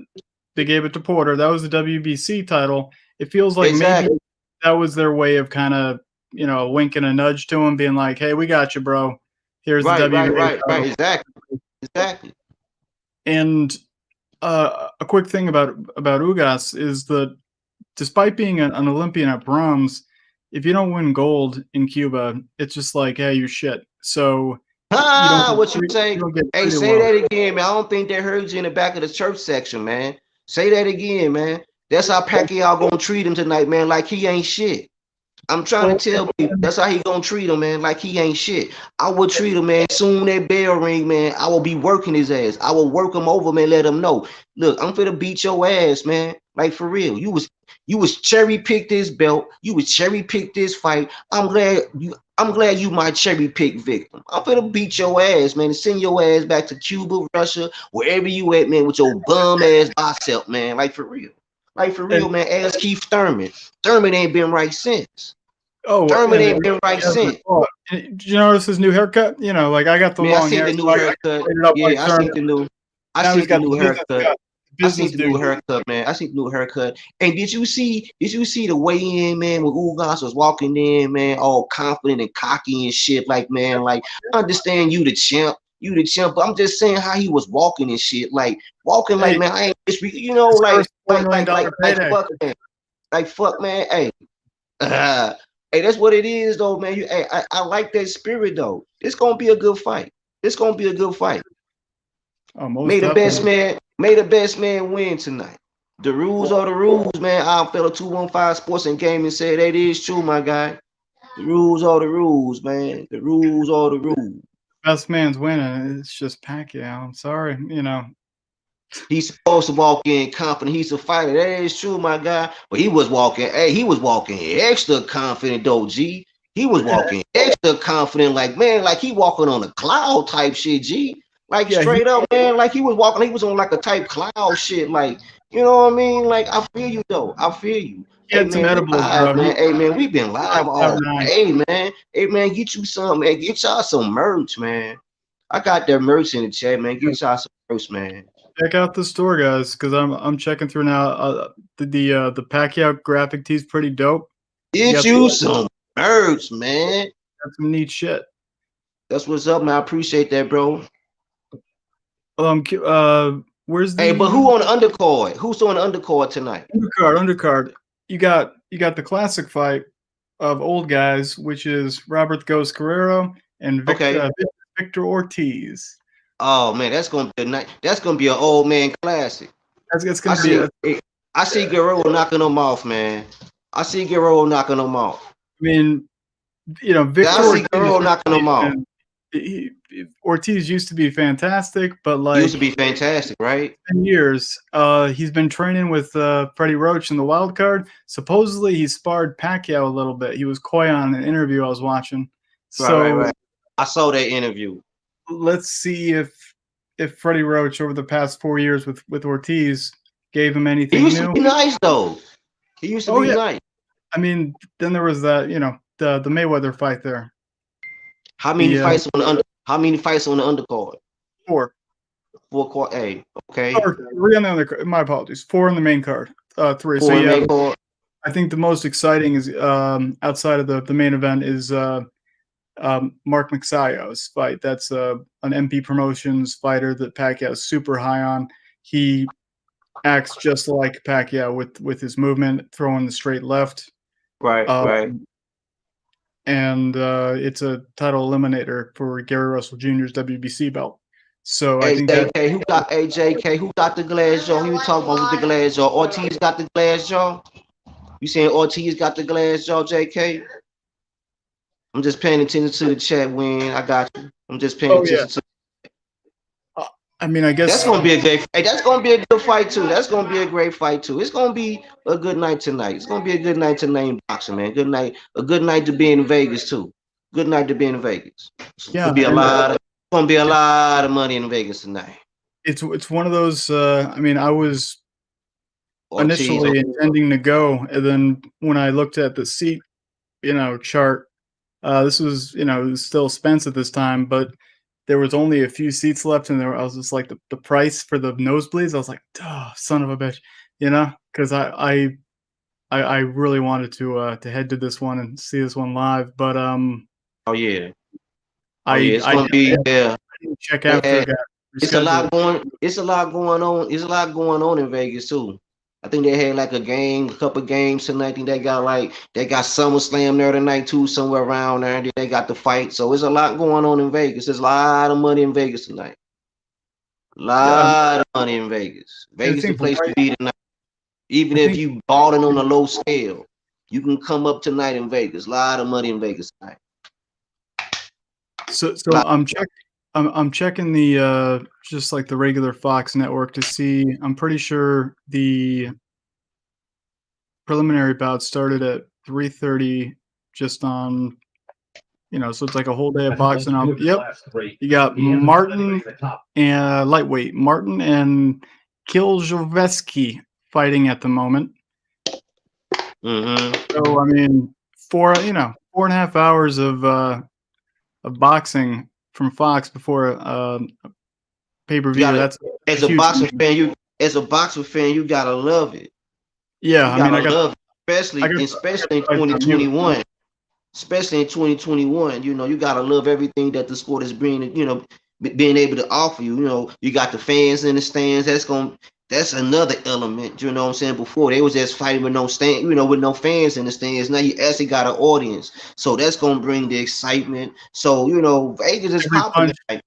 Speaker 3: they gave it to Porter. That was the WBC title. It feels like maybe that was their way of kind of, you know, winking a nudge to him, being like, "Hey, we got you, bro. Here's the WBC
Speaker 1: title." Exactly.
Speaker 3: And a quick thing about Ugas is that despite being an Olympian at bronze, if you don't win gold in Cuba, it's just like, hey, you're shit. So
Speaker 1: what you say? Hey, say that again, man. I don't think they heard you in the back of the church section, man. Say that again, man. That's how Pacquiao gonna treat him tonight, man. Like he ain't shit. I'm trying to tell people that's how he gonna treat him, man. Like he ain't shit. I will treat him, man. Soon that bell ring, man. I will be working his ass. I will work him over, man. Let him know. Look, I'm finna beat your ass, man. Like for real. You was cherry picked this belt. You was cherry picked this fight. I'm glad you my cherry pick victim. I'm finna beat your ass, man, and send your ass back to Cuba, Russia, wherever you at, man, with your bum ass bicep, man. Like for real. Like for real, man. Ask Keith Thurman. Thurman ain't been right since. Thurman ain't been right since.
Speaker 3: Did you notice his new haircut? You know, like I got the long hair.
Speaker 1: I seen the new haircut. Yeah, I seen the new. I seen the new haircut. I seen the new haircut, man. I seen the new haircut. And did you see the weigh-in, man, when Ugas was walking in, man, all confident and cocky and shit, like, man, like, I understand you the champ, but I'm just saying how he was walking and shit, like, walking like, man, I ain't, you know, like fuck, man. Like, fuck, man, hey. Hey, that's what it is, though, man. I like that spirit, though. It's gonna be a good fight. May the best man win tonight. The rules are the rules, man. Our fellow 215 Sports and Gaming said that is true, my guy. The rules are the rules, man. The rules are the rules.
Speaker 3: Best man's winning. It's just Pacquiao. I'm sorry, you know.
Speaker 1: He's supposed to walk in confident. He's a fighter. That is true, my guy. But he was walking extra confident, though, G. He was walking extra confident, like, man, like he walking on a cloud type shit, G. Like straight up, man, like he was on like a type cloud shit, like, you know what I mean? Like, I feel you, though. I feel you.
Speaker 3: Hey, man,
Speaker 1: man. Hey, man, we've been live all day, man. Hey, man, get you some, man. Get y'all some merch, man. I got their merch in the chat, man. Get y'all some merch, man.
Speaker 3: Check out the store, guys, because I'm checking through now. The Pacquiao graphic tee's pretty dope.
Speaker 1: Get you some merch, man.
Speaker 3: That's some neat shit.
Speaker 1: That's what's up, man. I appreciate that, bro.
Speaker 3: Where's the
Speaker 1: Hey, but who on the undercard? Who's on the undercard tonight?
Speaker 3: undercard? You got the classic fight of old guys, which is Robert Ghost Guerrero and Victor Ortiz.
Speaker 1: Oh man, that's gonna be a night. That's gonna be an old man classic.
Speaker 3: That's gonna be.
Speaker 1: I see Guerrero knocking them off, man. I see Guerrero knocking them off.
Speaker 3: I mean, Victor.
Speaker 1: I see Guerrero knocking them off.
Speaker 3: Ortiz used to be fantastic, but like
Speaker 1: used to be fantastic, right?
Speaker 3: 10 years. He's been training with Freddie Roach in the wild card. Supposedly, he sparred Pacquiao a little bit. He was coy on an interview I was watching. So
Speaker 1: right. I saw that interview.
Speaker 3: Let's see if Freddie Roach over the past 4 years with Ortiz gave him anything new.
Speaker 1: He used to be nice though. He used to be nice.
Speaker 3: I mean, then there was that, the Mayweather fight there.
Speaker 1: How many fights on the undercard?
Speaker 3: 4.
Speaker 1: 4 card. Hey, okay.
Speaker 3: 3 on the undercard. My apologies. 4 on the main card. 3.
Speaker 1: 4 so yeah, card.
Speaker 3: I think the most exciting is outside of the main event is Mark Magsayo's fight. That's an MP Promotions fighter that Pacquiao is super high on. He acts just like Pacquiao with his movement, throwing the straight left.
Speaker 1: Right.
Speaker 3: And it's a title eliminator for Gary Russell Jr.'s WBC belt. So I think
Speaker 1: JK, who got the glass jaw? Who you talking about with the glass jaw? Ortiz got the glass jaw? You saying Ortiz got the glass jaw, JK? I'm just paying attention to the chat, Win. I got you. I'm just paying attention to.
Speaker 3: I mean, I guess
Speaker 1: that's gonna be a great. Hey, that's gonna be a good fight too. That's gonna be a great fight too. It's gonna be a good night tonight. It's gonna be a good night tonight in boxing, man. Good night. A good night to be in Vegas too. Good night to be in Vegas. It's gonna be a lot of money in Vegas tonight.
Speaker 3: It's one of those. I mean, I was initially intending to go, and then when I looked at the seat, chart, this was it was still Spence at this time, but there was only a few seats left, and I was just like the price for the nosebleeds. I was like, oh, son of a bitch, because I really wanted to head to this one and see this one live, but
Speaker 1: it's
Speaker 3: gonna
Speaker 1: be
Speaker 3: check after.
Speaker 1: It's a lot going on. It's a lot going on in Vegas too. I think they had like a couple games tonight. I think they got SummerSlam there tonight too, somewhere around there. They got the fight. So there's a lot going on in Vegas. There's a lot of money in Vegas tonight. A lot of money in Vegas. Vegas is the place to be tonight. Even if you balling on a low scale, you can come up tonight in Vegas. A lot of money in Vegas tonight.
Speaker 3: So I'm checking the just like the regular Fox network to see. I'm pretty sure the preliminary bout started at 3:30, just on, so it's like a whole day of boxing. Yep, you got Martin and lightweight Martin and Kiljoveski fighting at the moment. So I mean, 4.5 hours of boxing from Fox before pay-per-view.
Speaker 1: As a boxing fan, you gotta love it.
Speaker 3: Yeah, I
Speaker 1: love it, especially in 2021. Especially in 2021, you gotta love everything that the sport is bringing. Being able to offer you. You got the fans in the stands. That's another element. You know what I'm saying? Before they was just fighting with no stand, with no fans in the stands. Now you actually got an audience, so that's gonna bring the excitement. So Vegas is popping tonight.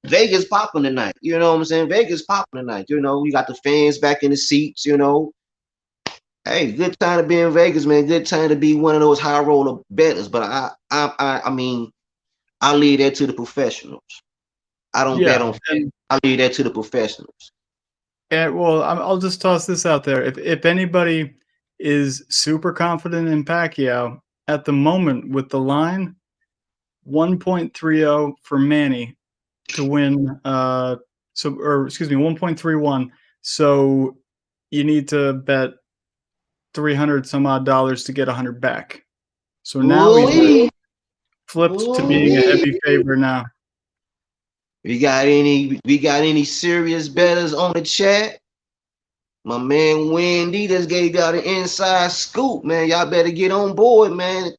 Speaker 1: Vegas popping tonight. You know what I'm saying? Vegas popping tonight. You got the fans back in the seats. Hey, good time to be in Vegas, man. Good time to be one of those high roller bettors. But I mean, I leave that to the professionals. I don't bet on fans. I leave that to the professionals.
Speaker 3: Yeah, well, I'll just toss this out there. If anybody is super confident in Pacquiao at the moment with the line 1.30 for Manny to win, 1.31. So you need to bet $300 some odd to get 100 back. So now he's flipped to being a heavy favorite now. We
Speaker 1: got any serious bettors on the chat? My man Wendy just gave y'all the inside scoop, man. Y'all better get on board, man.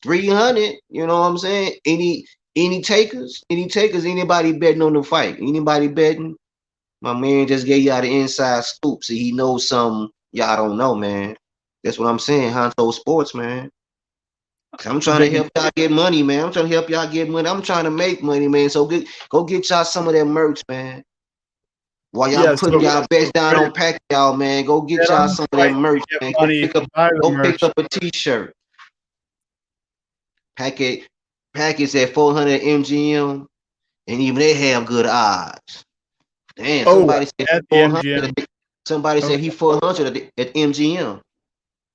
Speaker 1: 300, you know what I'm saying? Any takers? Any takers? Anybody betting on the fight? Anybody betting? My man just gave y'all the inside scoop. See, he knows something y'all don't know, man. That's what I'm saying. Honcho Sports, man. I'm trying to help y'all get money, man. I'm trying to help y'all get money. I'm trying to make money, man. So go get y'all some of that merch, man. While y'all putting y'all bets down on Pacquiao, man, go get y'all some of that merch, man. Go pick up a t-shirt. Package at 400 MGM, and even they have good odds. Damn, somebody said 400. Somebody said he 400 at MGM.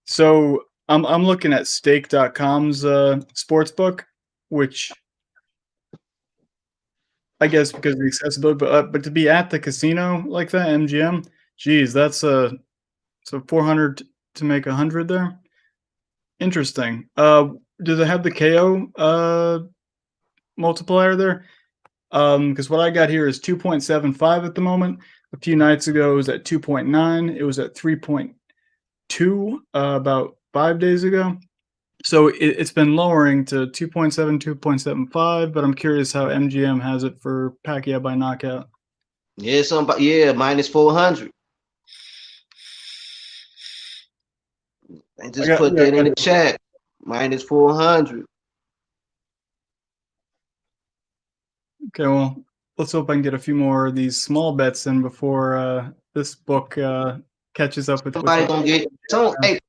Speaker 3: So I'm looking at stake.com's sportsbook, which I guess because of the accessibility, but to be at the casino like that, MGM, geez, that's so 400 to make 100 there. Interesting. Do they have the KO multiplier there? Because what I got here is 2.75 at the moment. A few nights ago, it was at 2.9. It was at 3.2 about 5 days ago. So it's been lowering to 2.7, 2.75, but I'm curious how MGM has it for Pacquiao by knockout.
Speaker 1: Yeah, minus 400. And just put that in the chat. Minus 400.
Speaker 3: Okay, well, let's hope I can get a few more of these small bets in before this book catches up with.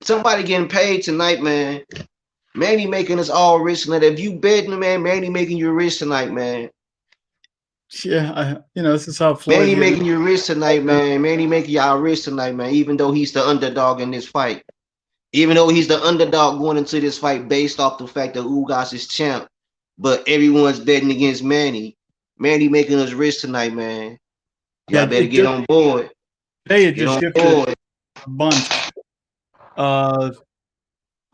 Speaker 1: Somebody getting paid tonight, man. Manny making us all rich tonight. If you betting, man, Manny making you rich tonight, man.
Speaker 3: Yeah, this is how Floyd.
Speaker 1: Manny making you rich tonight, man. Manny making y'all rich tonight, man. Even though he's the underdog in this fight, even though he's the underdog going into this fight based off the fact that Ugas is champ, but everyone's betting against Manny. Manny making us rich tonight, man. Y'all better get on board.
Speaker 3: It just shifted a bunch.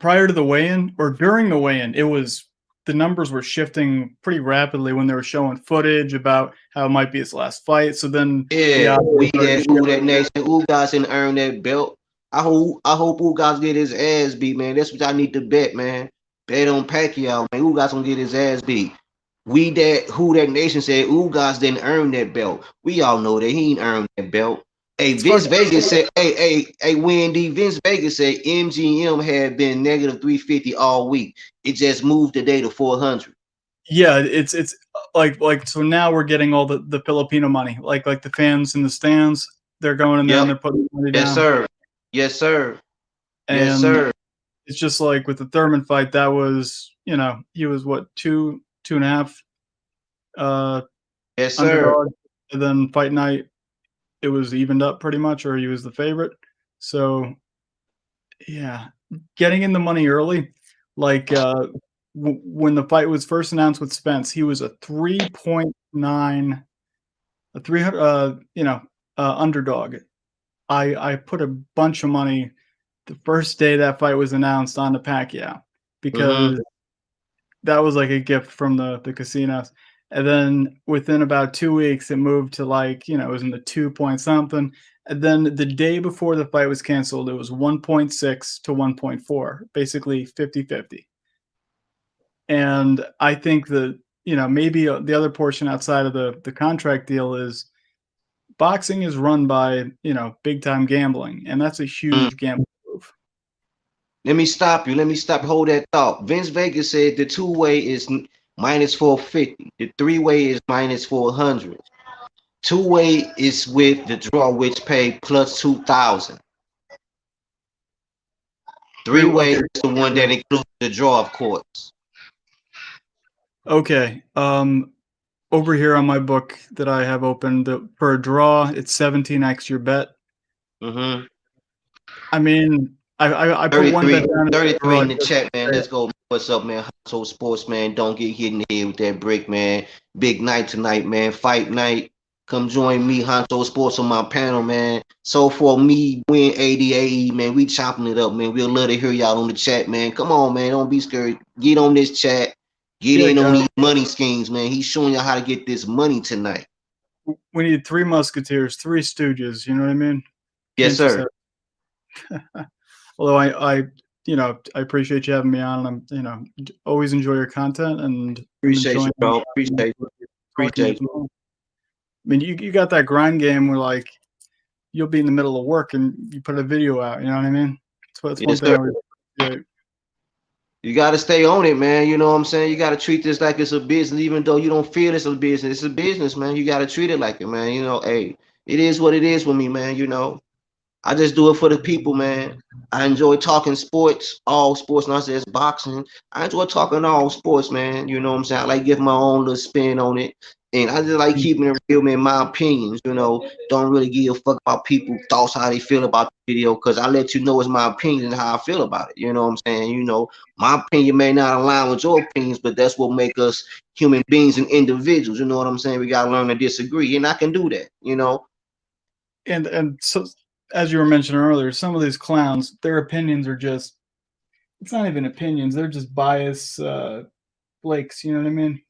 Speaker 3: Prior to the weigh-in or during the weigh-in, the numbers were shifting pretty rapidly when they were showing footage about how it might be his last fight. So then,
Speaker 1: that nation Ugas didn't earn that belt. I hope Ugas get his ass beat, man. That's what I need to bet, man. Bet on Pacquiao, man. Ugas gonna get his ass beat. That nation said Ugas didn't earn that belt. We all know that he ain't earned that belt. Hey, Vince Vegas said, Wendy, Vince Vegas said MGM had been negative 350 all week. It just moved today to 400.
Speaker 3: Yeah, it's like so now we're getting all the Filipino money, like the fans in the stands, they're going in there and they're putting money down.
Speaker 1: Yes, sir.
Speaker 3: It's just like with the Thurman fight, that was, he was what, 2.5
Speaker 1: yes,
Speaker 3: underdog. And then fight night, it was evened up pretty much, or he was the favorite. So yeah, getting in the money early, like when the fight was first announced with Spence, he was a 3.9, a 300, underdog. I put a bunch of money the first day that fight was announced on the Pacquiao because that was like a gift from the casinos. And then within about 2 weeks, it moved to it was in the 2 point something. And then the day before the fight was canceled, it was 1.6 to 1.4, basically 50-50. And I think that, maybe the other portion outside of the contract deal is boxing is run by, big time gambling. And that's a huge gamble move.
Speaker 1: Let me stop you. Hold that thought. Vince Vegas said the two-way is minus 450. The three-way is minus 400. Two-way is with the draw, which pay plus 2,000. Three-way is the one that includes the draw, of course.
Speaker 3: Okay. Over here on my book that I have open, for a draw, it's 17x your bet. I mean, I put one bet down.
Speaker 1: 33 in the chat, man. Let's go. What's up, man? Honcho Sports, man. Don't get hit in the head with that brick, man. Big night tonight, man. Fight night. Come join me, Honcho Sports, on my panel, man. So for me, win ADAE, man. We chopping it up, man. We'll love to hear y'all on the chat, man. Come on, man. Don't be scared. Get on this chat. Get in on these money schemes, man. He's showing you how to get this money tonight.
Speaker 3: We need 3 musketeers, 3 stooges. You know what I mean?
Speaker 1: Yes, sir.
Speaker 3: Although I I appreciate you having me on, and I'm always enjoy your content, and I'm
Speaker 1: Appreciate you,
Speaker 3: enjoying
Speaker 1: bro. Appreciate you.
Speaker 3: talking
Speaker 1: Appreciate
Speaker 3: as
Speaker 1: you.
Speaker 3: well. I mean, you got that grind game where like you'll be in the middle of work and you put a video out. You know what I mean? That's one
Speaker 1: Yes,
Speaker 3: thing I
Speaker 1: sir.
Speaker 3: always appreciate.
Speaker 1: You got to stay on it, man. You know what I'm saying? You got to treat this like it's a business, even though you don't feel it's a business. It's a business, man. You got to treat it like it, man. Hey, it is what it is with me, man. I just do it for the people, man. I enjoy talking sports, all sports, not just boxing. I enjoy talking all sports, man. You know what I'm saying? I like giving my own little spin on it. And I just like keeping it real, man. My opinions, don't really give a fuck about people's thoughts, how they feel about the video, because I let you know it's my opinion and how I feel about it. You know what I'm saying? My opinion may not align with your opinions, but that's what make us human beings and individuals. You know what I'm saying? We gotta learn to disagree, and I can do that.
Speaker 3: And so, as you were mentioning earlier, some of these clowns, their opinions are just—it's not even opinions; they're just bias flakes. You know what I mean?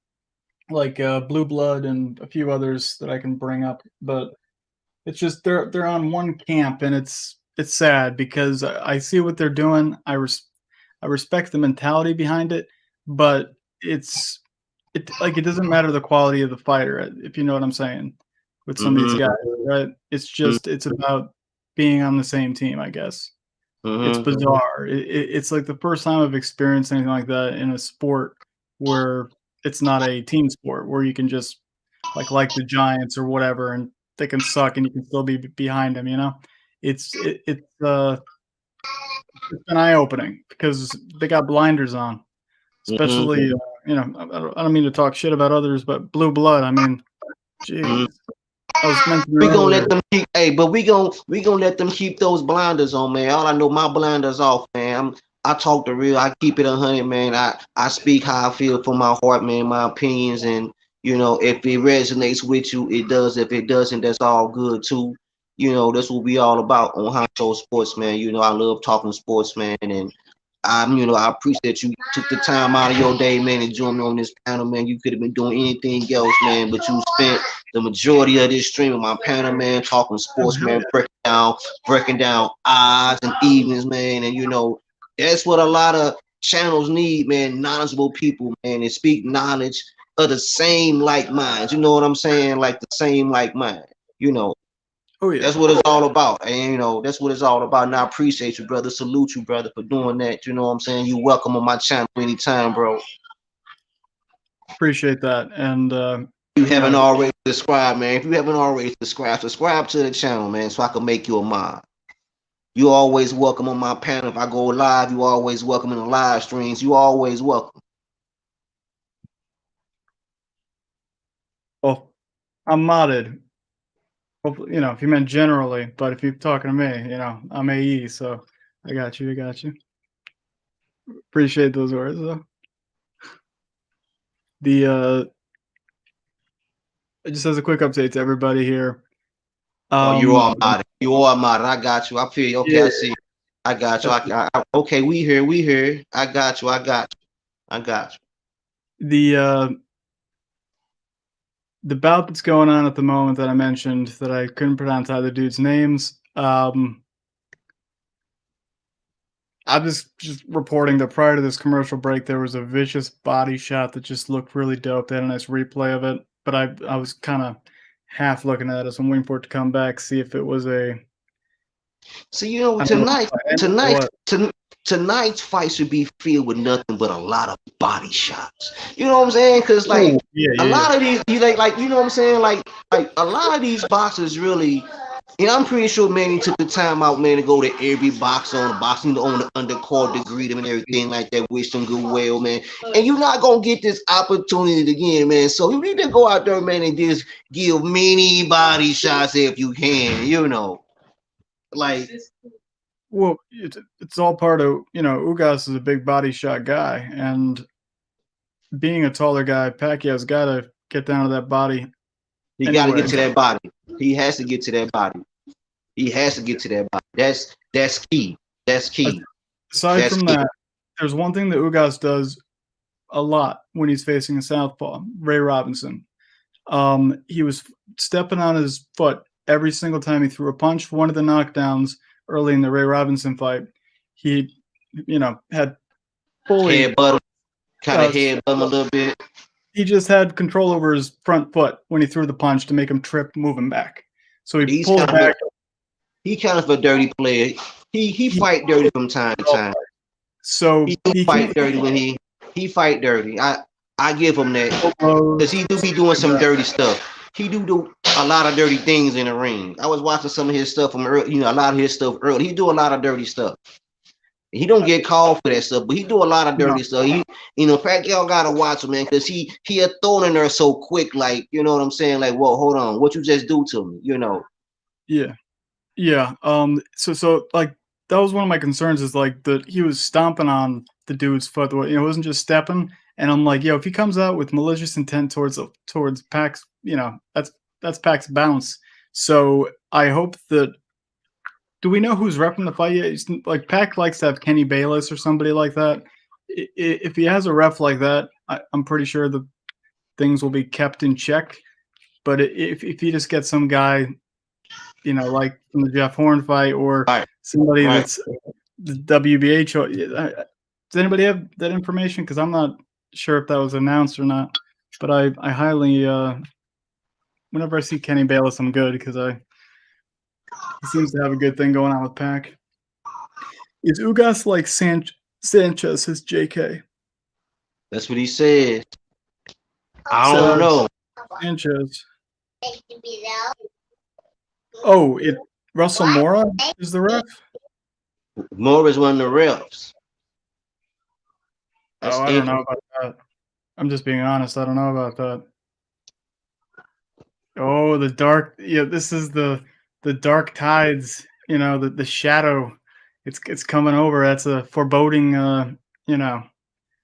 Speaker 3: Like Blue Blood and a few others that I can bring up, but it's just they're on one camp, and it's sad because I see what they're doing. I respect the mentality behind it, but it doesn't matter the quality of the fighter, if you know what I'm saying. With some of these guys, right? It's about being on the same team, I guess. It's bizarre. It's like the first time I've experienced anything like that in a sport where it's not a team sport, where you can just like the Giants or whatever, and they can suck and you can still be behind them. It's been eye opening because they got blinders on, especially I don't mean to talk shit about others, but Blue Blood. I mean, jeez. I was mentioning
Speaker 1: We gonna
Speaker 3: earlier.
Speaker 1: let them keep, hey, but we gonna let them keep those blinders on, man. All I know, my blinders off, man. I talk the real. I keep it 100, man. I speak how I feel from my heart, man. My opinions, and if it resonates with you, it does. If it doesn't, that's all good too. That's what we all about on Honcho Sports, man. I love talking sports, man, and I appreciate you took the time out of your day, man, and join me on this panel, man. You could have been doing anything else, man, but you spent the majority of this stream with my panel, man, talking sports, man, breaking down odds and evens, man, and that's what a lot of channels need, man. Knowledgeable people, man, and speak knowledge of the same like minds. You know what I'm saying? Like the same like mind. You know,
Speaker 3: Oh yeah,
Speaker 1: that's what it's all about. And that's what it's all about. And I appreciate you, brother. Salute you, brother, for doing that. You know what I'm saying? You welcome on my channel anytime, bro.
Speaker 3: appreciate that. And
Speaker 1: You haven't already subscribed, man. If you haven't already subscribe to the channel, man, so I can make you a mod. You always welcome on my panel. If I go live, you always welcome in the live streams. You always welcome.
Speaker 3: well, I'm modded. Hopefully, if you meant generally, but if you're talking to me, I'm AE, so I got you. Appreciate those words, though. Just as a quick update to everybody here.
Speaker 1: You are modded. You are modded. I got you. I feel you. Okay, yeah. I see. I got you. Okay, we here. I got you.
Speaker 3: The bout that's going on at the moment that I mentioned that I couldn't pronounce either dude's names. I'm just reporting that prior to this commercial break, there was a vicious body shot that just looked really dope. They had a nice replay of it, but I was kind of half looking at it, so I'm waiting for it to come back, see if it was a.
Speaker 1: So tonight's fight should be filled with nothing but a lot of body shots. You know what I'm saying? Because a lot of these, you know what I'm saying? Like a lot of these boxers really. I'm pretty sure Manny took the time out, man, to go to every boxer on the boxing, on the undercard, to greet him and everything like that. Wish them good well, man. And you're not gonna get this opportunity again, man. So you need to go out there, man, and just give many body shots if you can.
Speaker 3: Well, it's all part of Ugas is a big body shot guy, and being a taller guy, Pacquiao's got to get down to that body.
Speaker 1: He got to get to that body. He has to get to that body. That's key.
Speaker 3: Aside from that, there's one thing that Ugas does a lot when he's facing a southpaw, Ray Robinson. He was stepping on his foot every single time he threw a punch. One of the knockdowns early in the Ray Robinson fight. He, had fully
Speaker 1: Headbutt him, kind of headbutt him a little bit.
Speaker 3: He just had control over his front foot when he threw the punch to make him trip, move him back. So he pulled back.
Speaker 1: He kind of a dirty player. He fight dirty from time to time.
Speaker 3: So
Speaker 1: he fight dirty when he fight dirty. I give him that because he do be doing some dirty stuff. He do a lot of dirty things in the ring. I was watching some of his stuff from early, a lot of his stuff early. He do a lot of dirty stuff. He don't get called for that stuff, but he do a lot of dirty stuff. Pacquiao gotta watch him, man, because he had thrown in there so quick, like, you know what I'm saying? Like, whoa, hold on, what you just do to me,
Speaker 3: Yeah. So like that was one of my concerns is like that he was stomping on the dude's foot. It wasn't just stepping. And I'm like, if he comes out with malicious intent towards Pac's, that's Pac's bounce. So I hope that. Do we know who's repping the fight yet? Like Pac likes to have Kenny Bayless or somebody like that. If he has a ref like that, I'm pretty sure that things will be kept in check. But if he just gets some guy, like from the Jeff Horn fight or somebody that's the WBH, does anybody have that information? Because I'm not sure if that was announced or not. But I highly, whenever I see Kenny Bayless, I'm good because he seems to have a good thing going on with Pac. Is Ugas like Sanchez, his JK?
Speaker 1: That's what he said. I don't know.
Speaker 3: Sanchez. Oh, Russell Mora is the ref?
Speaker 1: Mora's one of the refs.
Speaker 3: I don't know about that. I'm just being honest. I don't know about that. Oh, the dark. This is the dark tides. The shadow. It's coming over. That's a foreboding.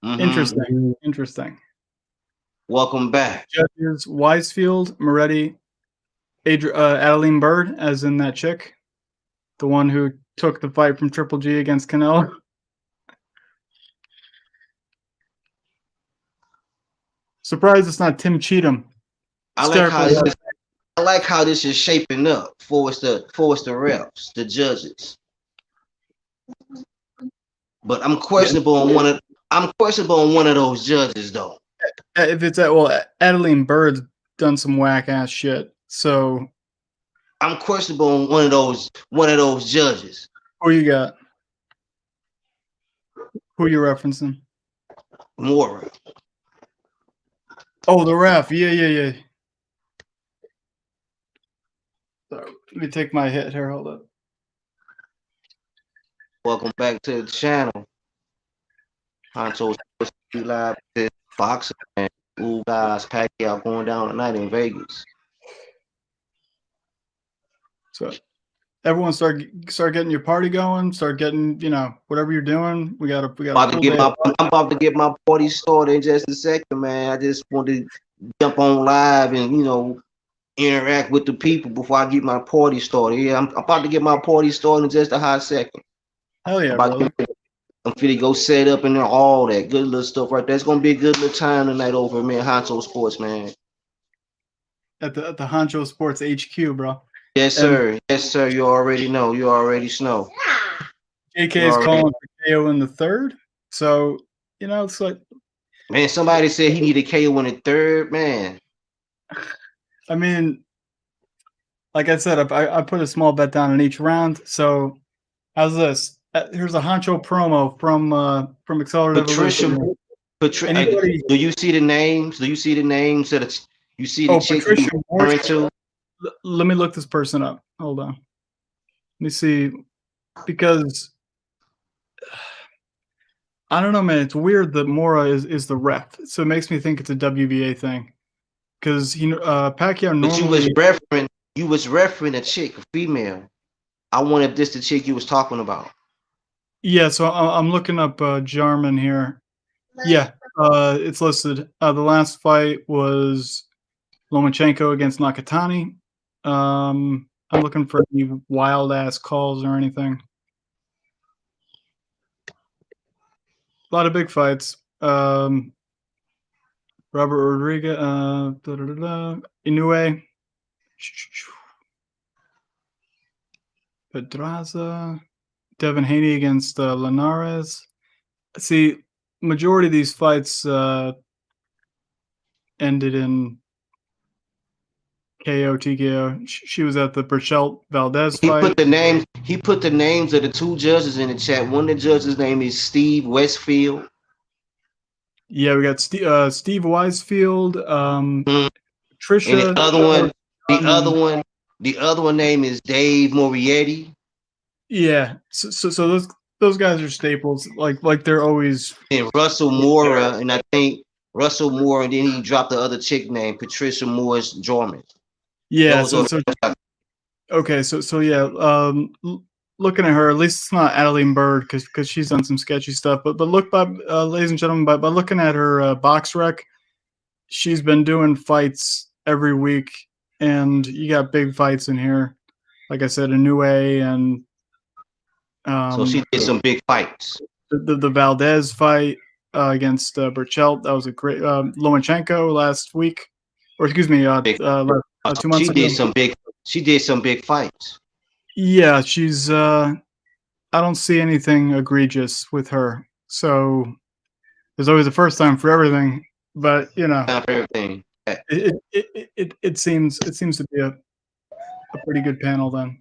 Speaker 3: Interesting.
Speaker 1: Welcome back.
Speaker 3: Judges Weisfield, Moretti, Adeline Bird, as in that chick, the one who took the fight from Triple G against Canelo. Surprised it's not Tim Cheatham.
Speaker 1: I like how this is shaping up for us the refs, the judges. But I'm questionable on one of those judges though.
Speaker 3: If it's Adeline Bird's done some whack ass shit. So
Speaker 1: I'm questionable on one of those judges.
Speaker 3: Who you got? Who you referencing?
Speaker 1: Mora.
Speaker 3: Oh, the ref. Yeah. So, let me take my hit here. Hold up.
Speaker 1: Welcome back to the channel. Honcho live boxing and Ugas Pacquiao going down tonight in Vegas.
Speaker 3: So everyone start getting your party going. Start getting whatever you're doing. We got
Speaker 1: I'm about to get my party started in just a second, man. I just want to jump on live and interact with the people before I get my party started. Yeah, I'm about to get my party started in just a hot second.
Speaker 3: Hell yeah, brother.
Speaker 1: I'm finna go set up and all that good little stuff right there. It's gonna be a good little time tonight over at Honcho Sports, man.
Speaker 3: At the Honcho Sports HQ, bro.
Speaker 1: Yes, sir. Yes, sir. You already know. You already know.
Speaker 3: JK is calling for KO in the third. So, it's like,
Speaker 1: man, somebody said he needed KO in the third, man.
Speaker 3: I mean, like I said, I put a small bet down in each round. So, how's this? Here's a Honcho promo from Accelerated Evolution.
Speaker 1: Do you see the names? Do you see the names that you see the chick
Speaker 3: Patricia
Speaker 1: you're referring to?
Speaker 3: Let me look this person up. Hold on. Let me see, because I don't know, man. It's weird that Mora is the ref, so it makes me think it's a WBA thing. Because Pacquiao normally.
Speaker 1: But you was referring a chick, a female. I wonder if this the chick you was talking about.
Speaker 3: Yeah, so I'm looking up Jarman here. Yeah, it's listed. The last fight was Lomachenko against Nakatani. I'm looking for any wild ass calls or anything. A lot of big fights. Robert Rodriguez, Inoue. Pedraza, Devin Haney against Linares. See, majority of these fights ended in KO, TKO. She was at the Burchelt Valdez
Speaker 1: He
Speaker 3: fight.
Speaker 1: put the names of the two judges in the chat. One of the judges' name is Steve Westfield.
Speaker 3: Yeah, we got Steve Weisfield, Trisha.
Speaker 1: And the other one name is Dave Morietti.
Speaker 3: Yeah, so those guys are staples. Like they're always.
Speaker 1: And Russell Mora, and I think Russell Moore, and then he dropped the other chick named Patricia Morris Jorman.
Speaker 3: Yeah, okay, so yeah, looking at her, at least it's not Adeline Bird because she's done some sketchy stuff. But look, ladies and gentlemen, by looking at her box rec, she's been doing fights every week, and you got big fights in here. Like I said, Inoue and
Speaker 1: so she did some big fights.
Speaker 3: The Valdez fight against Burchelt, that was a great Lomachenko last week, or excuse me, 2 months ago.
Speaker 1: She did some big fights.
Speaker 3: Yeah, she's. I don't see anything egregious with her. So there's always a first time for everything, but you know,
Speaker 1: Time for everything.
Speaker 3: It seems to be a pretty good panel then.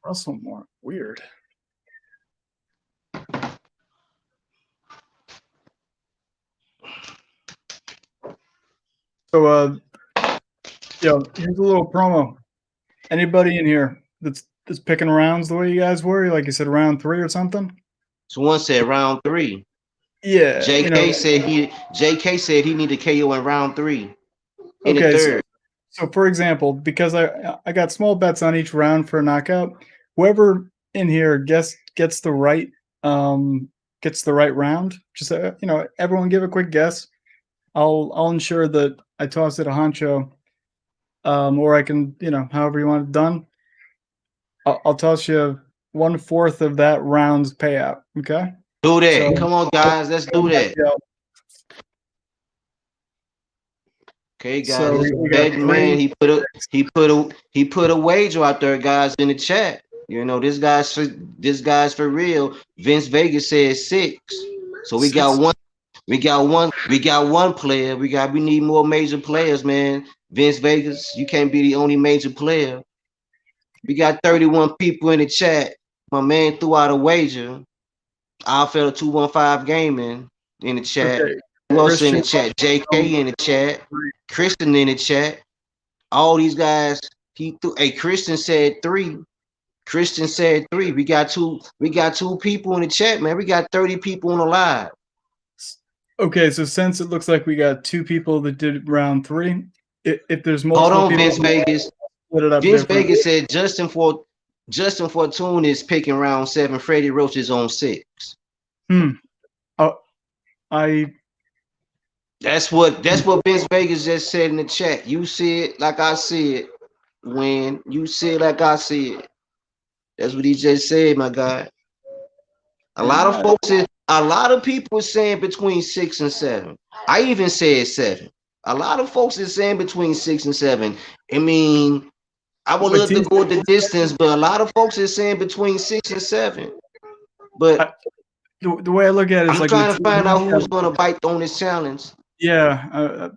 Speaker 3: Russell Moore, weird. So here's a little promo. Anybody in here that's picking rounds the way you guys were, like you said, round 3 or something?
Speaker 1: Someone said round 3.
Speaker 3: Yeah.
Speaker 1: JK said he needed KO in round 3. In the third.
Speaker 3: So for example, because I got small bets on each round for a knockout, whoever in here gets the right round, just everyone give a quick guess. I'll ensure that I toss it a Honcho, or I can, however you want it done. I'll toss you 1/4 of that round's payout. Okay.
Speaker 1: Do that. So, come on, guys. Let's do that. Okay, guys. So man, he put a wager out there, guys, in the chat. This guy's for real. Vince Vegas said 6. So we got one. We got one player. We need more major players, man. Vince Vegas, you can't be the only major player. We got 31 people in the chat. My man threw out a wager. Alfred 215 Gaming in the chat. Okay. Who else in the chat? JK in the chat. Kristen in the chat. All these guys. He threw. Hey, Kristen said 3. Kristen said 3. We got two people in the chat, man. We got 30 people on the live.
Speaker 3: Okay, so since it looks like we got 2 people that did round 3, if there's multiple
Speaker 1: hold on,
Speaker 3: people,
Speaker 1: Vince Vegas. Vince Vegas said Justin Fortune is picking round 7. Freddie Roach is on 6. That's what Vince Vegas just said in the chat. You see it like I see it. When you see it like I see it. That's what he just said, my guy. A lot of people are saying between 6 and 7. I even said 7. A lot of folks are saying between 6 and 7. I mean, I would love to go the distance, but a lot of folks are saying between 6 and 7. But
Speaker 3: the way I look at it is,
Speaker 1: I'm trying to find out who's going to bite on this challenge.
Speaker 3: Yeah,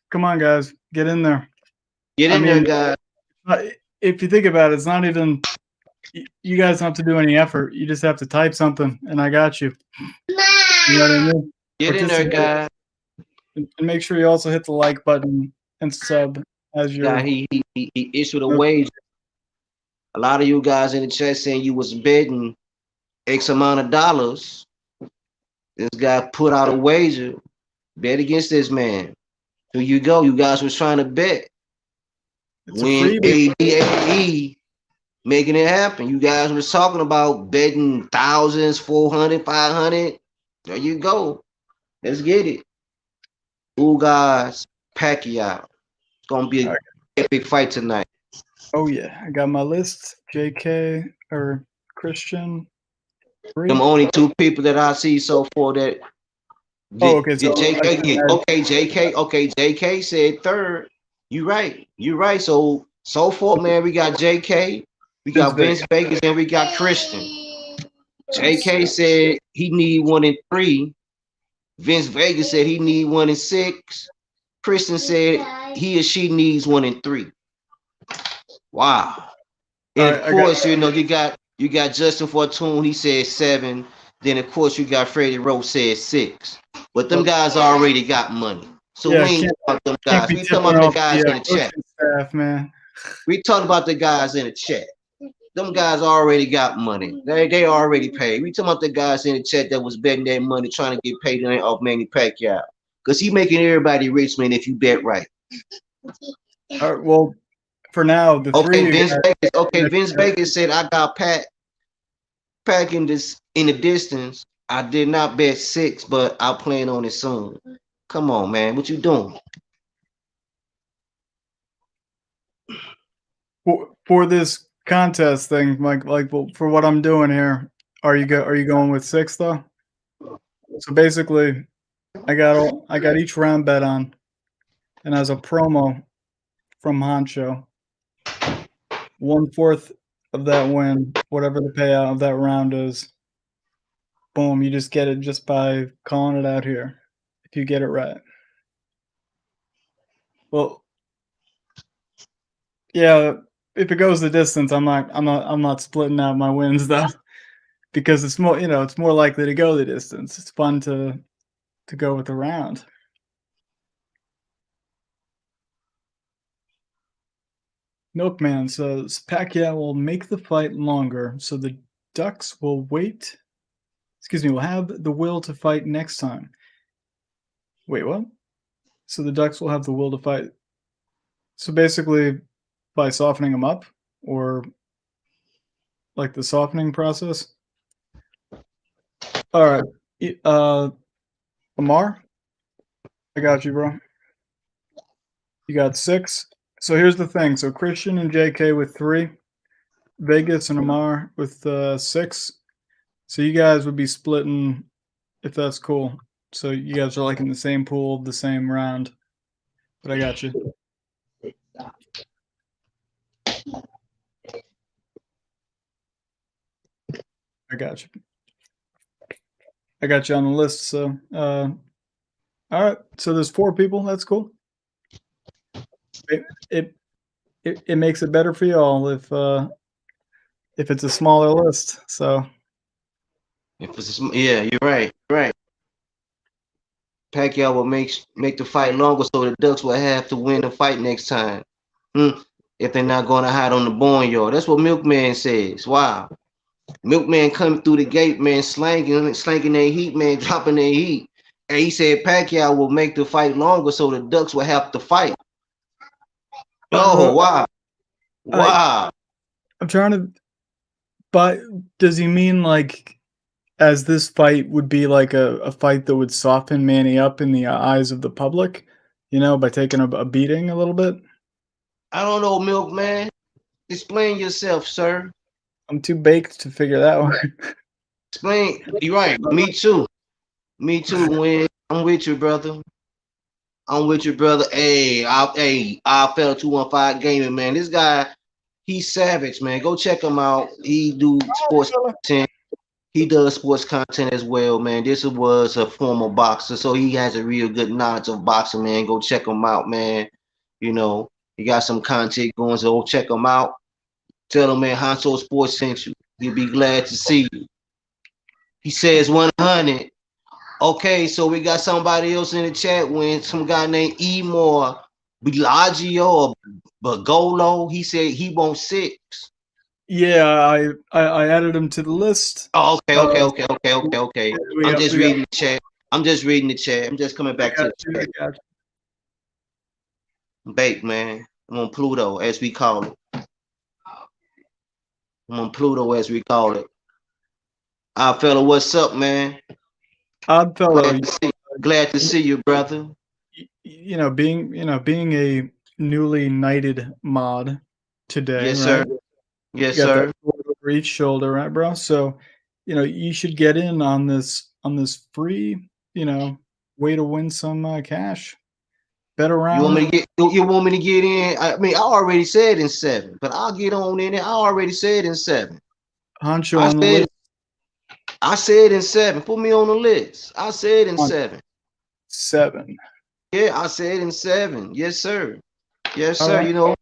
Speaker 3: come on, guys, get in there.
Speaker 1: Get in there, guys.
Speaker 3: If you think about it, it's not even. You guys don't have to do any effort. You just have to type something, and I got you. You know what I mean?
Speaker 1: Get in there, guys.
Speaker 3: And make sure you also hit the like button and sub as your.
Speaker 1: Yeah, he issued a wager. A lot of you guys in the chat saying you was betting X amount of dollars. This guy put out a wager. Bet against this man. Here you go. You guys was trying to bet. When ADAE making it happen. You guys was talking about betting thousands, 400, 500. There you go. Let's get it. Ugas, Pacquiao. It's going to be an epic fight tonight.
Speaker 3: Oh, yeah. I got my list. JK or Christian.
Speaker 1: Them only 2 people that I see so far that.
Speaker 3: Okay. So
Speaker 1: JK. Okay, JK said 3rd. You're right. So So forth, man. We got JK, we got Vince Vegas, and we got Christian. JK said he need 1 in 3. Vince Vegas said he need 1 in 6. Christian said he or she needs 1 in 3. Wow. And of course, you know, you got Justin Fortune, he said 7. Then of course you got Freddie Rowe said 6. But them guys already got money. So we ain't talking about them guys. We talking about the guys in the chat.
Speaker 3: Staff, man.
Speaker 1: We talking about the guys in the chat. Them guys already got money. They already paid. We talking about the guys in the chat that was betting their money trying to get paid off Manny Pacquiao. Because he making everybody rich, man, if you bet right.
Speaker 3: All right, well, for now, the three.
Speaker 1: Vince Vegas said I got Pac in the distance. I did not bet 6, but I'll plan on it soon. Come on, man. What you doing?
Speaker 3: For this contest thing, like for what I'm doing here, are you going with 6 though? So basically, I got each round bet on, and as a promo from Honcho, 1/4 of that win, whatever the payout of that round is, boom, you just get it just by calling it out here. If you get it right. Well, yeah, if it goes the distance, I'm not splitting out my wins though, because it's more, it's more likely to go the distance. It's fun to go with the round. Milkman says Pacquiao will make the fight longer, so the Ducks will wait. Excuse me, will have the will to fight next time. Wait, what? So the Ducks will have the will to fight. So basically, by softening them up, or like the softening process. All right, Lamar, I got you, bro. You got 6. So here's the thing. So Christian and JK with 3, Vegas and Amar with 6. So you guys would be splitting, if that's cool. So you guys are like in the same pool, the same round. But I got you. I got you. I got you on the list. So, all right. So there's 4 people. That's cool. It makes it better for y'all if it's a smaller list. So,
Speaker 1: if it's yeah, you're right. Pacquiao will make the fight longer, so the Ducks will have to win the fight next time. If they're not going to hide on the barnyard. That's what Milkman says. Wow. Milkman coming through the gate, man, slanging their heat, man, dropping their heat. And he said Pacquiao will make the fight longer, so the Ducks will have to fight. Oh, wow. Wow.
Speaker 3: I'm trying to, but does he mean like, as this fight would be like a fight that would soften Manny up in the eyes of the public, by taking a beating a little bit?
Speaker 1: I don't know, Milkman. Explain yourself, sir.
Speaker 3: I'm too baked to figure that one.
Speaker 1: Explain. You're right. Me too. Win. I'm with you, brother. Hey, I fell 215 gaming, man. This guy, he's savage, man. Go check him out. He do sports content. He does sports content as well, man. This was a former boxer, so he has a real good knowledge of boxing, man. Go check him out, man. He got some content going, so go check him out. Tell him, man, Honcho Sports sent you. He'll be glad to see you. He says 100. Okay, so we got somebody else in the chat when some guy named Emor Bellagio or Bagolo. He said he wants 6.
Speaker 3: Yeah, I added him to the list.
Speaker 1: Oh, okay. I'm just reading the chat. I'm just coming back to the chat. Bake, man. I'm on Pluto, as we call it. Odd fella, what's up, man?
Speaker 3: Odd fella,
Speaker 1: glad to see you, brother.
Speaker 3: Being a newly knighted mod today.
Speaker 1: Yes,
Speaker 3: right?
Speaker 1: sir. Yes, sir.
Speaker 3: Over each shoulder, right, bro? So, you should get in on this free, way to win some cash. Bet
Speaker 1: You want
Speaker 3: around.
Speaker 1: me to get? You want me to get in? I mean, I already said in 7, but I'll get on in it. I already said in 7.
Speaker 3: Honcho
Speaker 1: I
Speaker 3: on the
Speaker 1: said
Speaker 3: list.
Speaker 1: I said in 7. Put me on the list. I said in 7.
Speaker 3: 7.
Speaker 1: Yeah, I said in 7. Yes, sir. Yes,
Speaker 3: All
Speaker 1: sir.
Speaker 3: right.
Speaker 1: You know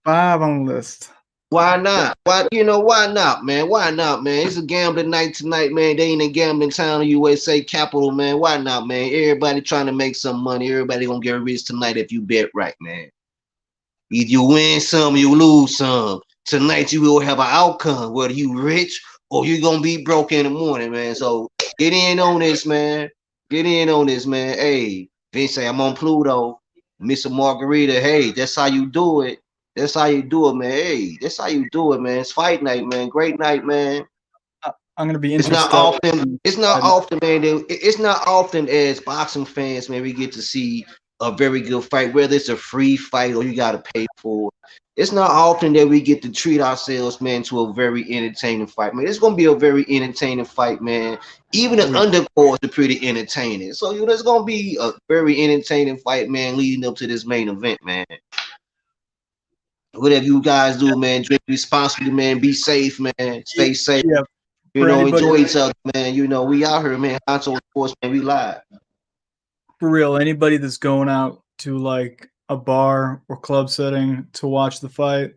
Speaker 3: 5 on the list.
Speaker 1: why not? Why not, man? Why not, man? It's a gambling night tonight, man. They ain't a gambling town in USA capital, man. Why not, man? Everybody trying to make some money. Everybody gonna get rich tonight if you bet right, man. Either you win some, you lose some. Tonight you will have an outcome, whether you rich or you gonna be broke in the morning, man. So get in on this, man. Get in on this, man. Hey, Vince say I'm on Pluto. Mr. Margarita, hey, that's how you do it. That's how you do it, man. Hey, that's how you do it, man. It's fight night, man. Great night, man.
Speaker 3: I'm gonna be
Speaker 1: It's not
Speaker 3: interstellar.
Speaker 1: often. It's not often, man. It's not often as boxing fans, man. We get to see a very good fight, whether it's a free fight or you got to pay for it. It's not often that we get to treat ourselves, man, to a very entertaining fight, man. It's gonna be a very entertaining fight, man. Even the undercards are pretty entertaining. So you know, it's gonna be a very entertaining fight, man, leading up to this main event, man. Whatever you guys do, man, drink responsibly, man. Be safe, man. Stay safe.
Speaker 3: Yeah.
Speaker 1: You
Speaker 3: For
Speaker 1: know,
Speaker 3: anybody,
Speaker 1: enjoy each other, man. You know, we out here, man. Honcho Sports, man. We live.
Speaker 3: for real, anybody that's going out to like a bar or club setting to watch the fight,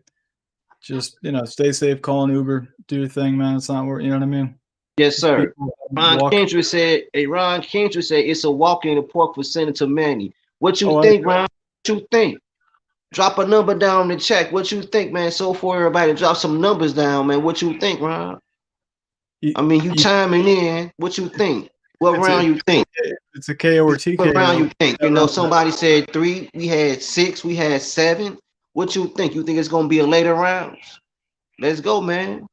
Speaker 3: just stay safe, call an Uber, do your thing, man. It's not worth, you know what I mean?
Speaker 1: Yes, sir. Ron
Speaker 3: Walk.
Speaker 1: Kendrick said, it's a walk in the park for Senator Manny. What you
Speaker 3: Oh,
Speaker 1: think, Ron? What you think? Drop a number down in the check. What you think, man? So for everybody, drop some numbers down, man. What you think, Ron? I mean, you chiming in. What you think? What round you think?
Speaker 3: It's a KO or TKO.
Speaker 1: What round you think? You know, somebody said 3. We had 6. We had 7. What you think? You think it's gonna be a later round? Let's go, man.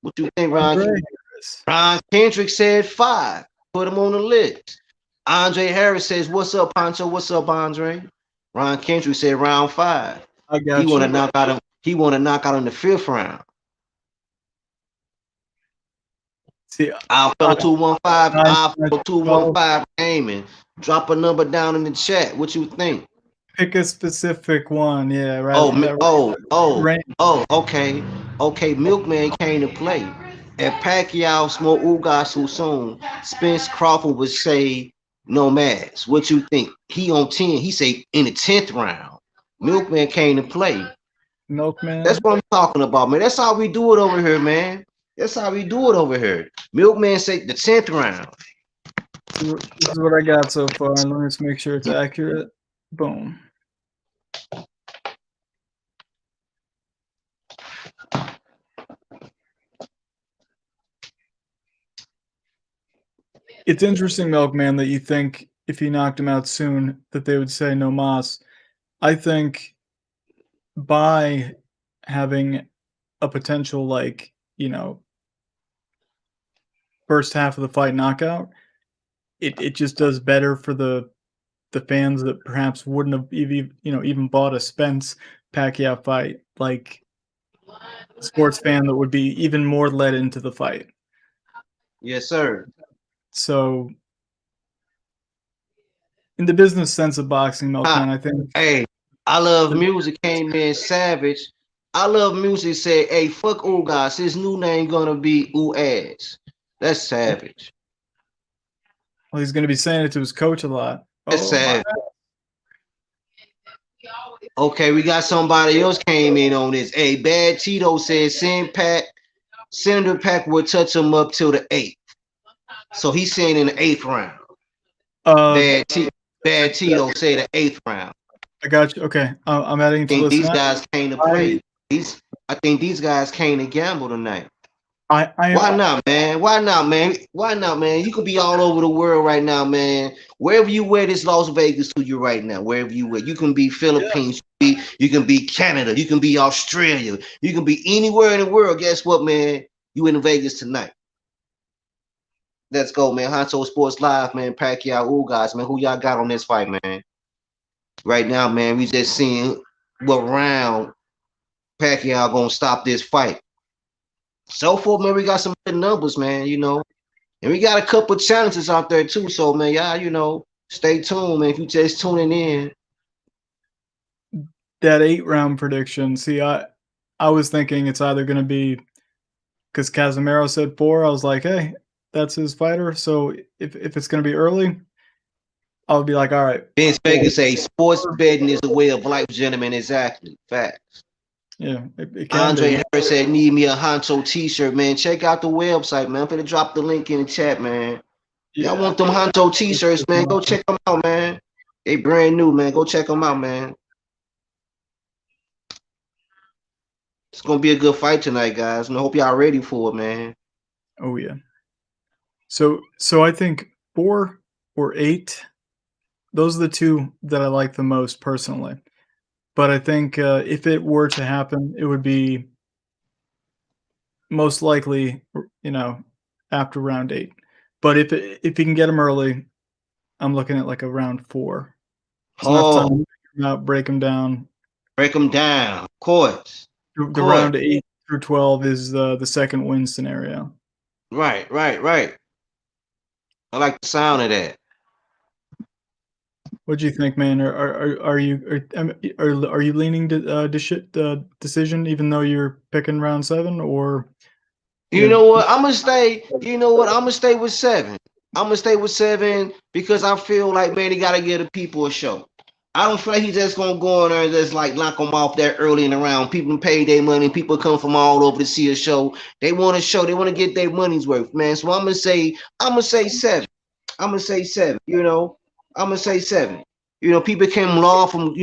Speaker 1: What you think, Ron? Ron Kendrick said 5. Put him on the list. Andre Harris says, "What's up, Honcho? What's up, Andre?" Ron Kendrick said round 5.
Speaker 3: I got
Speaker 1: he want to knock out him. He want to knock out in the 5th round.
Speaker 3: See,
Speaker 1: I'll follow 215. I'll follow 215 gaming. Drop a number down in the chat. What you think?
Speaker 3: Pick a specific one. Yeah, right.
Speaker 1: Okay. Okay, Milkman came to play. If Pacquiao smoke Ugas too soon, Spence Crawford would say no match. What you think? He on 10. He say in the 10th round. Milkman came to play.
Speaker 3: Milkman.
Speaker 1: That's what I'm talking about, man. That's how we do it over here, man. That's how we do it over here. Milkman say the 10th round.
Speaker 3: This is what I got so far. And let's make sure it's accurate. Boom. It's interesting, Milkman, that you think if he knocked him out soon that they would say no mas. I think by having a potential first half of the fight knockout, it just does better for the fans that perhaps wouldn't have even bought a Spence Pacquiao fight, like a sports fan that would be even more led into the fight.
Speaker 1: Yes, sir.
Speaker 3: So in the business sense of boxing, Milkman, I think.
Speaker 1: Hey, I love music came in savage. I love music said, hey, fuck Ugas. His new name gonna be Ugas. That's savage.
Speaker 3: Well, he's gonna be saying it to his coach a lot.
Speaker 1: That's savage. Okay, we got somebody else came in on this. Hey, Bad Tito says Senator Pack will touch him up till the 8th. So he's saying in the 8th round. Bad Tito say the 8th round.
Speaker 3: I got you. Okay, I'm adding to
Speaker 1: these guys came to play. I think these guys came to gamble tonight. Why not, man? Why not, man? Why not, man? You could be all over the world right now, man. Wherever you wear this Las Vegas to you right now, wherever you wear, you can be Philippines, you can be Canada, you can be Australia, you can be anywhere in the world. Guess what, man? You in Vegas tonight. Let's go, man. Honcho Sports Live, man. Pacquiao Ugas, man. Who y'all got on this fight, man? Right now, man, we just seeing what round Pacquiao gonna stop this fight. So far, man, we got some good numbers, man, and we got a couple challenges out there too. So, man, y'all, Stay tuned, man. If you just tuning in,
Speaker 3: That 8-round prediction. See, I was thinking it's either going to be because Casemiro said 4. I was like, hey, that's his fighter. So if it's going to be early, I'll be like, all right.
Speaker 1: Vince Vegas say sports betting is a way of life, gentlemen. Exactly. Facts.
Speaker 3: Yeah, it can
Speaker 1: Andre
Speaker 3: be.
Speaker 1: Harris said, need me a Honcho t-shirt, man. Check out the website, man. I'm going to drop the link in the chat, man.
Speaker 3: Yeah.
Speaker 1: Y'all want them Honcho t-shirts, man. Go check them out, man. They brand new, man. Go check them out, man. It's going to be a good fight tonight, guys. And I hope y'all ready for it, man.
Speaker 3: Oh, yeah. So I think 4 or 8, those are the two that I like the most personally. But I think if it were to happen, it would be most likely, after round 8. But if you can get them early, I'm looking at like a round 4. It's enough time to figure them out, break them down.
Speaker 1: Break them down, of course.
Speaker 3: The round 8 through 12 is the second win scenario.
Speaker 1: Right. I like the sound of that.
Speaker 3: What do you think, man? Are you leaning to decision even though you're picking round 7, or
Speaker 1: you know what? I'm gonna stay. You know what? I'm gonna stay with 7. I'm gonna stay with 7 because I feel like, man, he gotta give the people a show. I don't feel like he's just gonna go in there and just like knock them off that early in the round. People pay their money. People come from all over to see a show. They want a show. They want to get their money's worth, man. So I'm gonna say 7. I'm gonna say 7. I'm gonna say 7. People came long from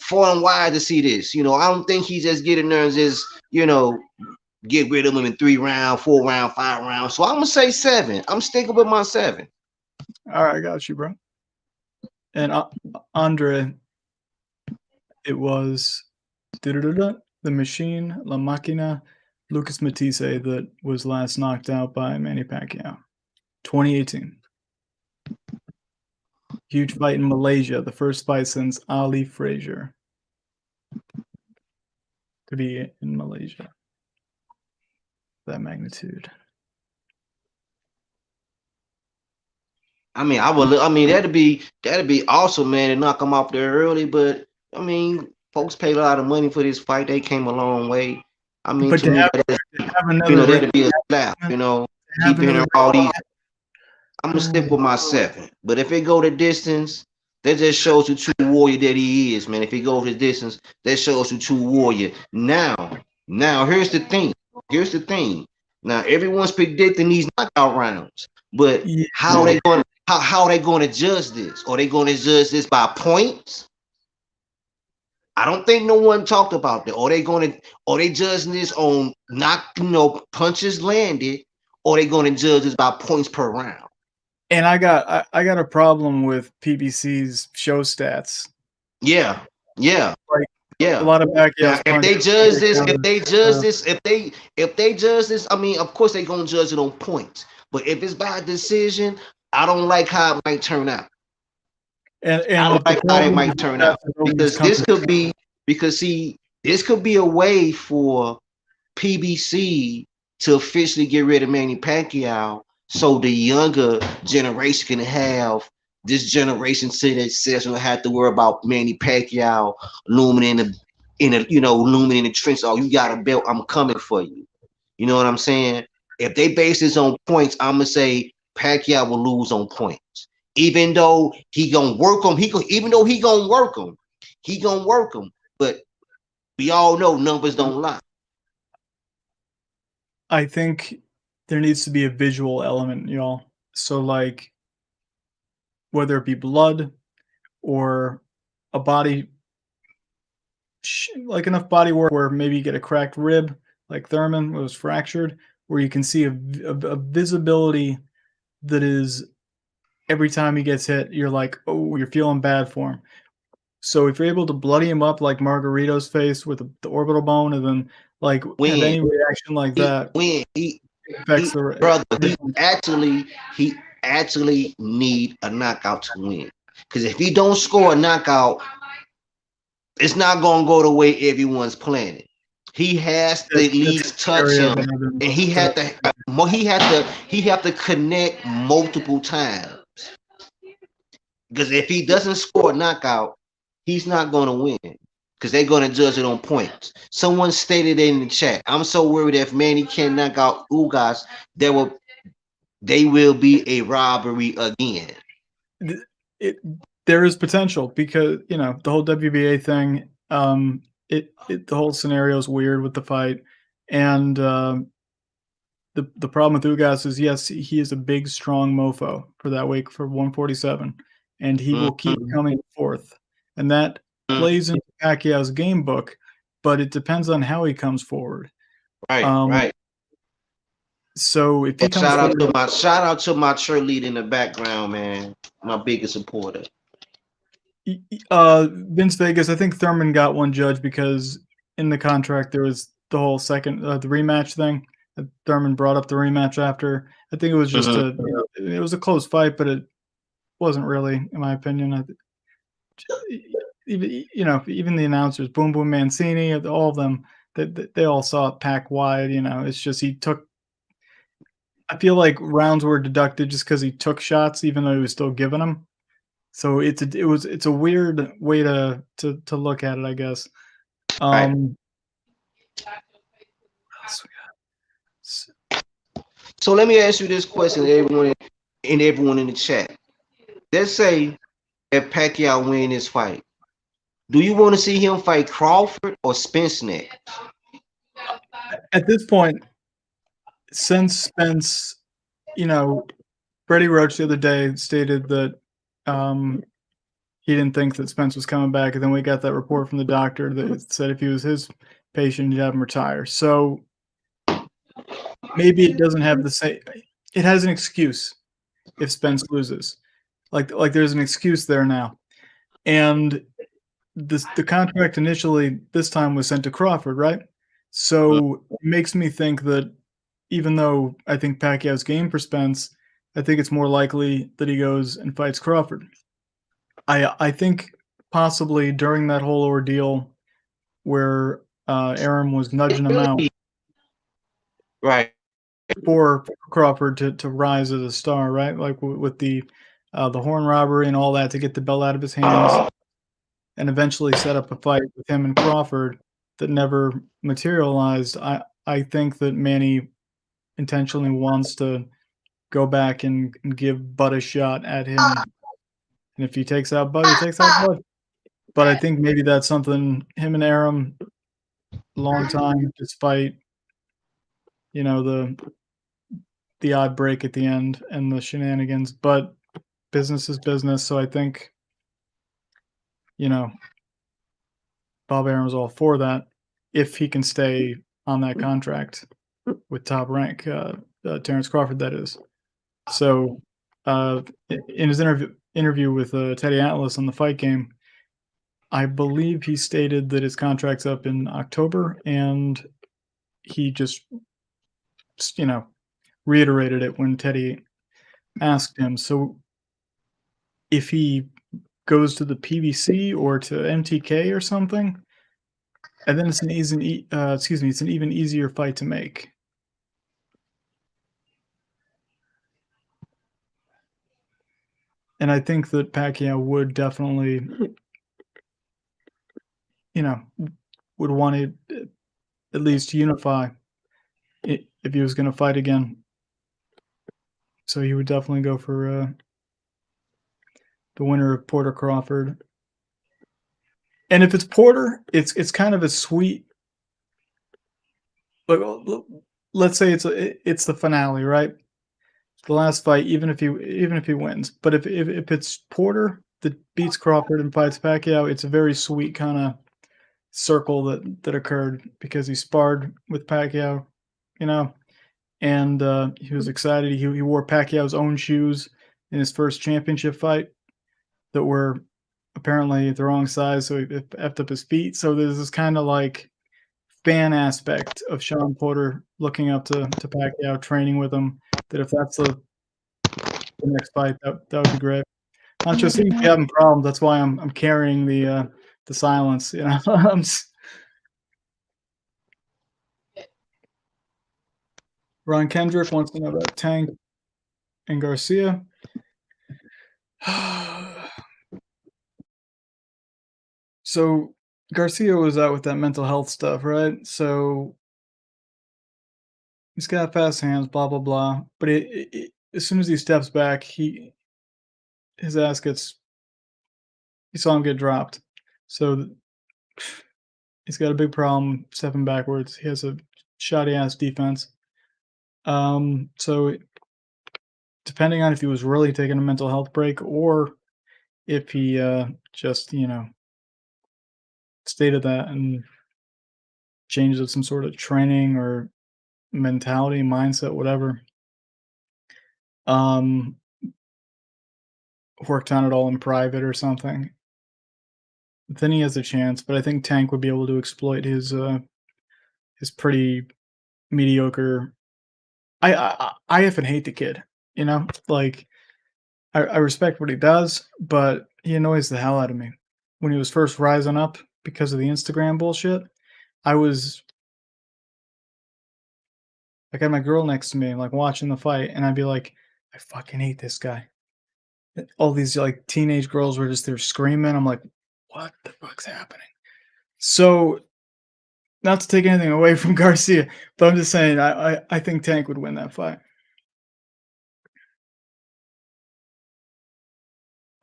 Speaker 1: far and wide to see this. I don't think he's just getting there and just get rid of him in 3 rounds, 4 rounds, 5 rounds. So I'm gonna say 7. I'm sticking with my 7.
Speaker 3: All right, I got you, bro. And Andre, it was the Machine, La Máquina, Lucas Matisse that was last knocked out by Manny Pacquiao, 2018. Huge fight in Malaysia, the first fight since Ali Frazier to be in Malaysia. That magnitude.
Speaker 1: I mean, that'd be awesome, man, to knock him off there early. But I mean, folks paid a lot of money for this fight. They came a long way. I mean, to me, that'd be a slap. Keep hearing all these. I'm gonna stick with my 7. But if it go the distance, that just shows the true warrior that he is, man. If it goes the distance, that shows the true warrior. Now, here's the thing. Now, everyone's predicting these knockout rounds, but how they going to judge this? Are they going to judge this by points? I don't think no one talked about that. Are they judging this on punches landed, or are they going to judge this by points per round?
Speaker 3: And I got a problem with PBC's show stats.
Speaker 1: Yeah.
Speaker 3: A lot of Pacquiao's
Speaker 1: if they judge this, I mean, of course they're gonna judge it on points. But if it's by decision, I don't like how it might turn out.
Speaker 3: And
Speaker 1: I don't like how it might turn out because this could be a way for PBC to officially get rid of Manny Pacquiao, so the younger generation can have this generation say that says don't have to worry about Manny Pacquiao looming in the trench. Oh, you got a belt, I'm coming for you. You know what I'm saying? If they base this on points, I'm gonna say Pacquiao will lose on points. Even though he gonna work him, he gonna work him. But we all know numbers don't lie.
Speaker 3: I think there needs to be a visual element, y'all. So like, whether it be blood or a body, like enough body work where maybe you get a cracked rib, like Thurman was fractured, where you can see a visibility that is every time he gets hit, you're like, oh, you're feeling bad for him. So if you're able to bloody him up like Margarito's face with the orbital bone, and then like have any reaction like that,
Speaker 1: he actually need a knockout to win. Because if he don't score a knockout, it's not gonna go the way everyone's planning. He has to at least touch him, and he have to connect multiple times. Because if he doesn't score a knockout, he's not going to win. Because they're going to judge it on points. Someone stated in the chat, I'm so worried if Manny can knock out Ugas, they will be a robbery again.
Speaker 3: There is potential because, you know, the whole WBA thing, the whole scenario is weird with the fight. And the problem with Ugas is, yes, he is a big, strong mofo for that weight, for 147, and he will keep coming forth. And that plays into Pacquiao's game book, but it depends on how he comes forward.
Speaker 1: Right.
Speaker 3: So if he comes
Speaker 1: shout
Speaker 3: forward,
Speaker 1: out to my cheerleader in the background, man, my biggest supporter.
Speaker 3: Vince Vegas, I think Thurman got one judge because in the contract there was the whole second the rematch thing. Thurman brought up the rematch after. I think it was just it was a close fight, but it wasn't really, in my opinion. Even the announcers, Boom Boom Mancini, all of them, they all saw it pack wide. You know, it's just he took. I feel like rounds were deducted just because he took shots, even though he was still giving them. So it's a weird way to look at it, I guess.
Speaker 1: So let me ask you this question, everyone in the chat. Let's say if Pacquiao win this fight, do you want to see him fight Crawford or Spence next?
Speaker 3: At this point, since Spence, Freddie Roach the other day stated that he didn't think that Spence was coming back, and then we got that report from the doctor that said if he was his patient, he'd have him retire. So maybe it doesn't have the same. It has an excuse if Spence loses, like there's an excuse there now, and the contract initially this time was sent to Crawford, right? So it makes me think that even though I think Pacquiao's game for Spence, I think it's more likely that he goes and fights Crawford. I think possibly during that whole ordeal where Arum was nudging him out,
Speaker 1: right,
Speaker 3: for Crawford to rise as a star, right? Like with the horn robbery and all that to get the belt out of his hands, and eventually set up a fight with him and Crawford that never materialized. I think that Manny intentionally wants to go back and give Bud a shot at him. And if he takes out Bud, he takes out Bud. But I think maybe that's something him and Arum, long time, despite the odd break at the end and the shenanigans. But business is business, so I think Bob Arum was all for that if he can stay on that contract with Top Rank, Terrence Crawford, that is. So in his interview with Teddy Atlas on the Fight Game, I believe he stated that his contract's up in October, and he just reiterated it when Teddy asked him. So if he goes to the PBC or to MTK or something, and then it's it's an even easier fight to make. And I think that Pacquiao would definitely, would want to at least unify if he was going to fight again. So he would definitely go for the winner of Porter Crawford. And if it's Porter, it's kind of a sweet. Like, let's say it's the finale, right? The last fight, even if he wins. But if it's Porter that beats Crawford and fights Pacquiao, it's a very sweet kind of circle that occurred because he sparred with Pacquiao, and he was excited. He wore Pacquiao's own shoes in his first championship fight that were apparently the wrong size, so he effed up his feet. So there's this kind of like fan aspect of Sean Porter looking up to Pacquiao, training with him, that if that's the next fight, that would be great. Honcho seems to be having problems. That's why I'm carrying the silence. Ron Kendrick wants to know about Tank and Garcia. So Garcia was out with that mental health stuff, right? So he's got fast hands, blah blah blah. But as soon as he steps back, his ass gets. You saw him get dropped. So he's got a big problem stepping backwards. He has a shoddy ass defense. So depending on if he was really taking a mental health break or if he just stated that and changed some sort of training or mentality, mindset, whatever. Worked on it all in private or something. Then he has a chance, but I think Tank would be able to exploit his pretty mediocre. I effing hate the kid, like I respect what he does, but he annoys the hell out of me. When he was first rising up because of the Instagram bullshit, I had my girl next to me, like watching the fight, and I'd be like, I fucking hate this guy. All these like teenage girls were just there screaming. I'm like, what the fuck's happening? So, not to take anything away from Garcia, but I'm just saying I think Tank would win that fight.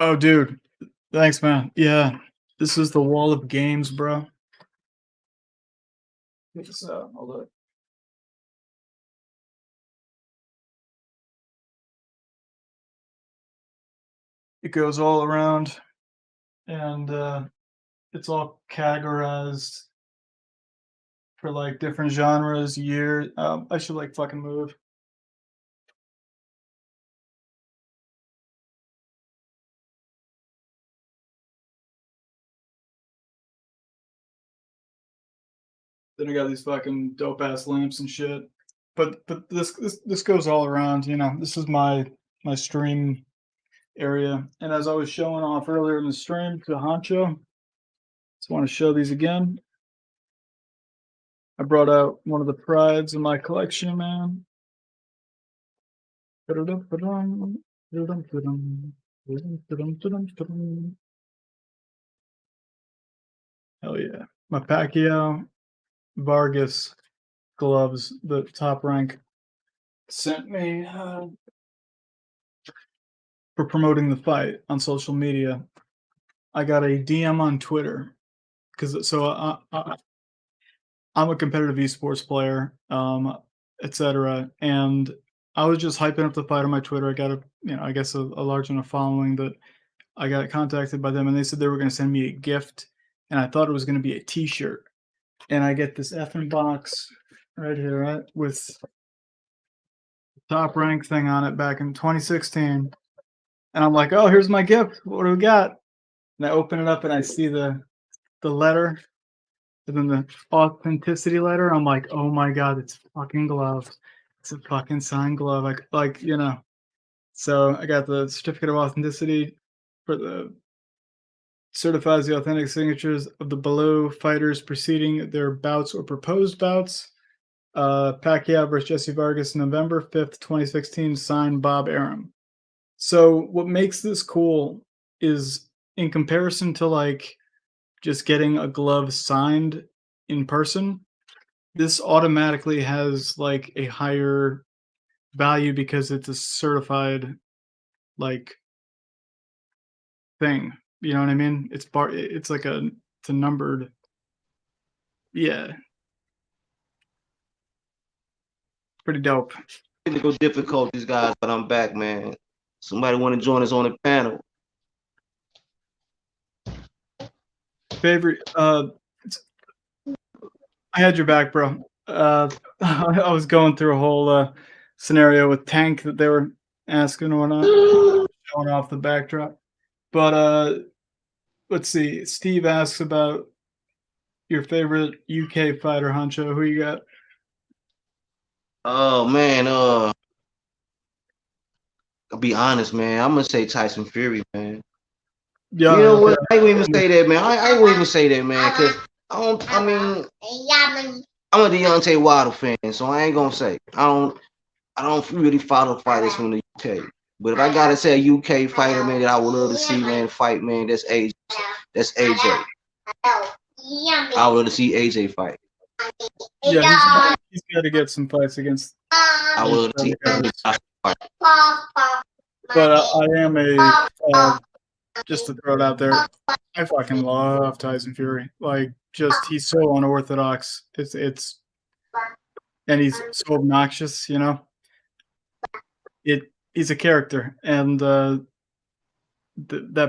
Speaker 3: Oh, dude, thanks, man. Yeah, this is the wall of games, bro. Check this out. Hold up. It goes all around, and it's all categorized for like different genres, year. I should like fucking move. Then I got these fucking dope ass lamps and shit. But this goes all around. This is my stream area, and as I was showing off earlier in the stream to Honcho, just want to show these again. I brought out one of the prides in my collection, man. Hell yeah. My Pacquiao Vargas gloves, the Top Rank sent me for promoting the fight on social media. I got a DM on Twitter because I'm a competitive esports player, etc. And I was just hyping up the fight on my Twitter. I got I guess a large enough following that I got contacted by them, and they said they were going to send me a gift, and I thought it was going to be a T-shirt. And I get this effing box right here, right, with the Top Rank thing on it back in 2016. And I'm like, oh, here's my gift. What do we got? And I open it up and I see the letter and then the authenticity letter. I'm like, oh my God, it's fucking glove. It's a fucking signed glove. So I got the certificate of authenticity for the certifies the authentic signatures of the below fighters preceding their bouts or proposed bouts. Pacquiao versus Jesse Vargas, November 5th, 2016, signed Bob Arum. So what makes this cool is in comparison to like just getting a glove signed in person, this automatically has like a higher value because it's a certified like thing. You know what I mean? It's like it's a numbered. Yeah. Pretty dope.
Speaker 1: Technical difficulties, guys, but I'm back, man. Somebody want to join us on the panel?
Speaker 3: Favorite I had your back, bro. I was going through a whole scenario with Tank that they were asking or whatnot, showing off the backdrop. But let's see. Steve asks about your favorite UK fighter, Honcho. Who you got?
Speaker 1: Oh man, I'll be honest, man. I'm gonna say Tyson Fury, man.
Speaker 3: Yeah,
Speaker 1: you know what? I ain't even say that, man. I won't even say that, man, because I mean, I'm a Deontay Wilder fan, so I ain't gonna say. I don't really follow fighters from the UK. But if I gotta say a UK fighter, man, that I would love to see, man, fight, man, that's AJ. That's AJ. I would rather see AJ fight.
Speaker 3: Yeah, he's got to get some fights against.
Speaker 1: I would rather see AJ fight.
Speaker 3: But I am just to throw it out there, I fucking love Tyson Fury. Like, just he's so unorthodox. It's and he's so obnoxious, you know. He's a character, and that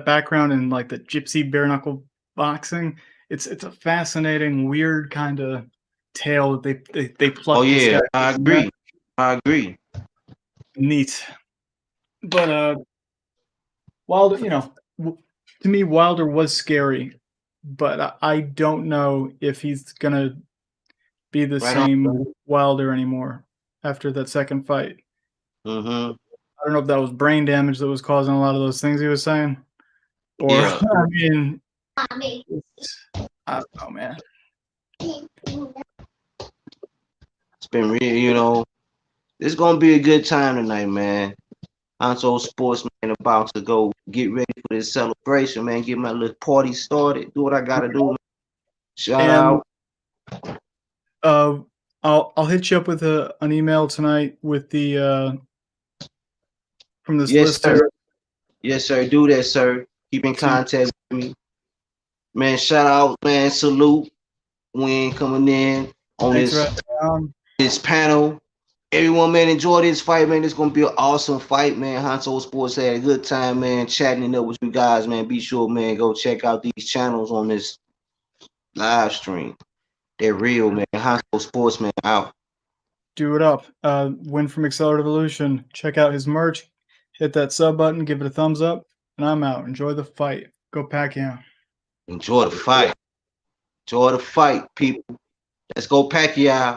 Speaker 3: background in like the gypsy bare knuckle boxing, it's a fascinating, weird kind of tale that they pluck.
Speaker 1: Oh yeah, I agree. I agree.
Speaker 3: Neat. But Wilder, you know, to me, Wilder was scary, but I don't know if he's gonna be the same Wilder anymore after that second fight.
Speaker 1: Mm-hmm.
Speaker 3: I don't know if that was brain damage that was causing a lot of those things he was saying, or
Speaker 1: Yeah.
Speaker 3: I mean, I don't know, man.
Speaker 1: It's been real, you know. It's gonna be a good time tonight, man. Honcho Sports, man, about to go get ready for this celebration, man. Get my little party started. Do what I gotta do. Man. Shout out.
Speaker 3: I'll hit you up with an email tonight with the from this list.
Speaker 1: Sir. Yes, sir. Do that, sir. Keep in contact with me. Man, shout out, man. Salute. Win coming in on this panel. Everyone, man, enjoy this fight, man. It's gonna be an awesome fight, man. Honcho Sports had a good time, man, chatting it up with you guys, man. Be sure, man, go check out these channels on this live stream. They're real, man. Honcho Sports, man, out.
Speaker 3: Do it up. Win from Accelerated Evolution. Check out his merch. Hit that sub button. Give it a thumbs up. And I'm out. Enjoy the fight. Go Pacquiao.
Speaker 1: Enjoy the fight. Enjoy the fight, people. Let's go Pacquiao.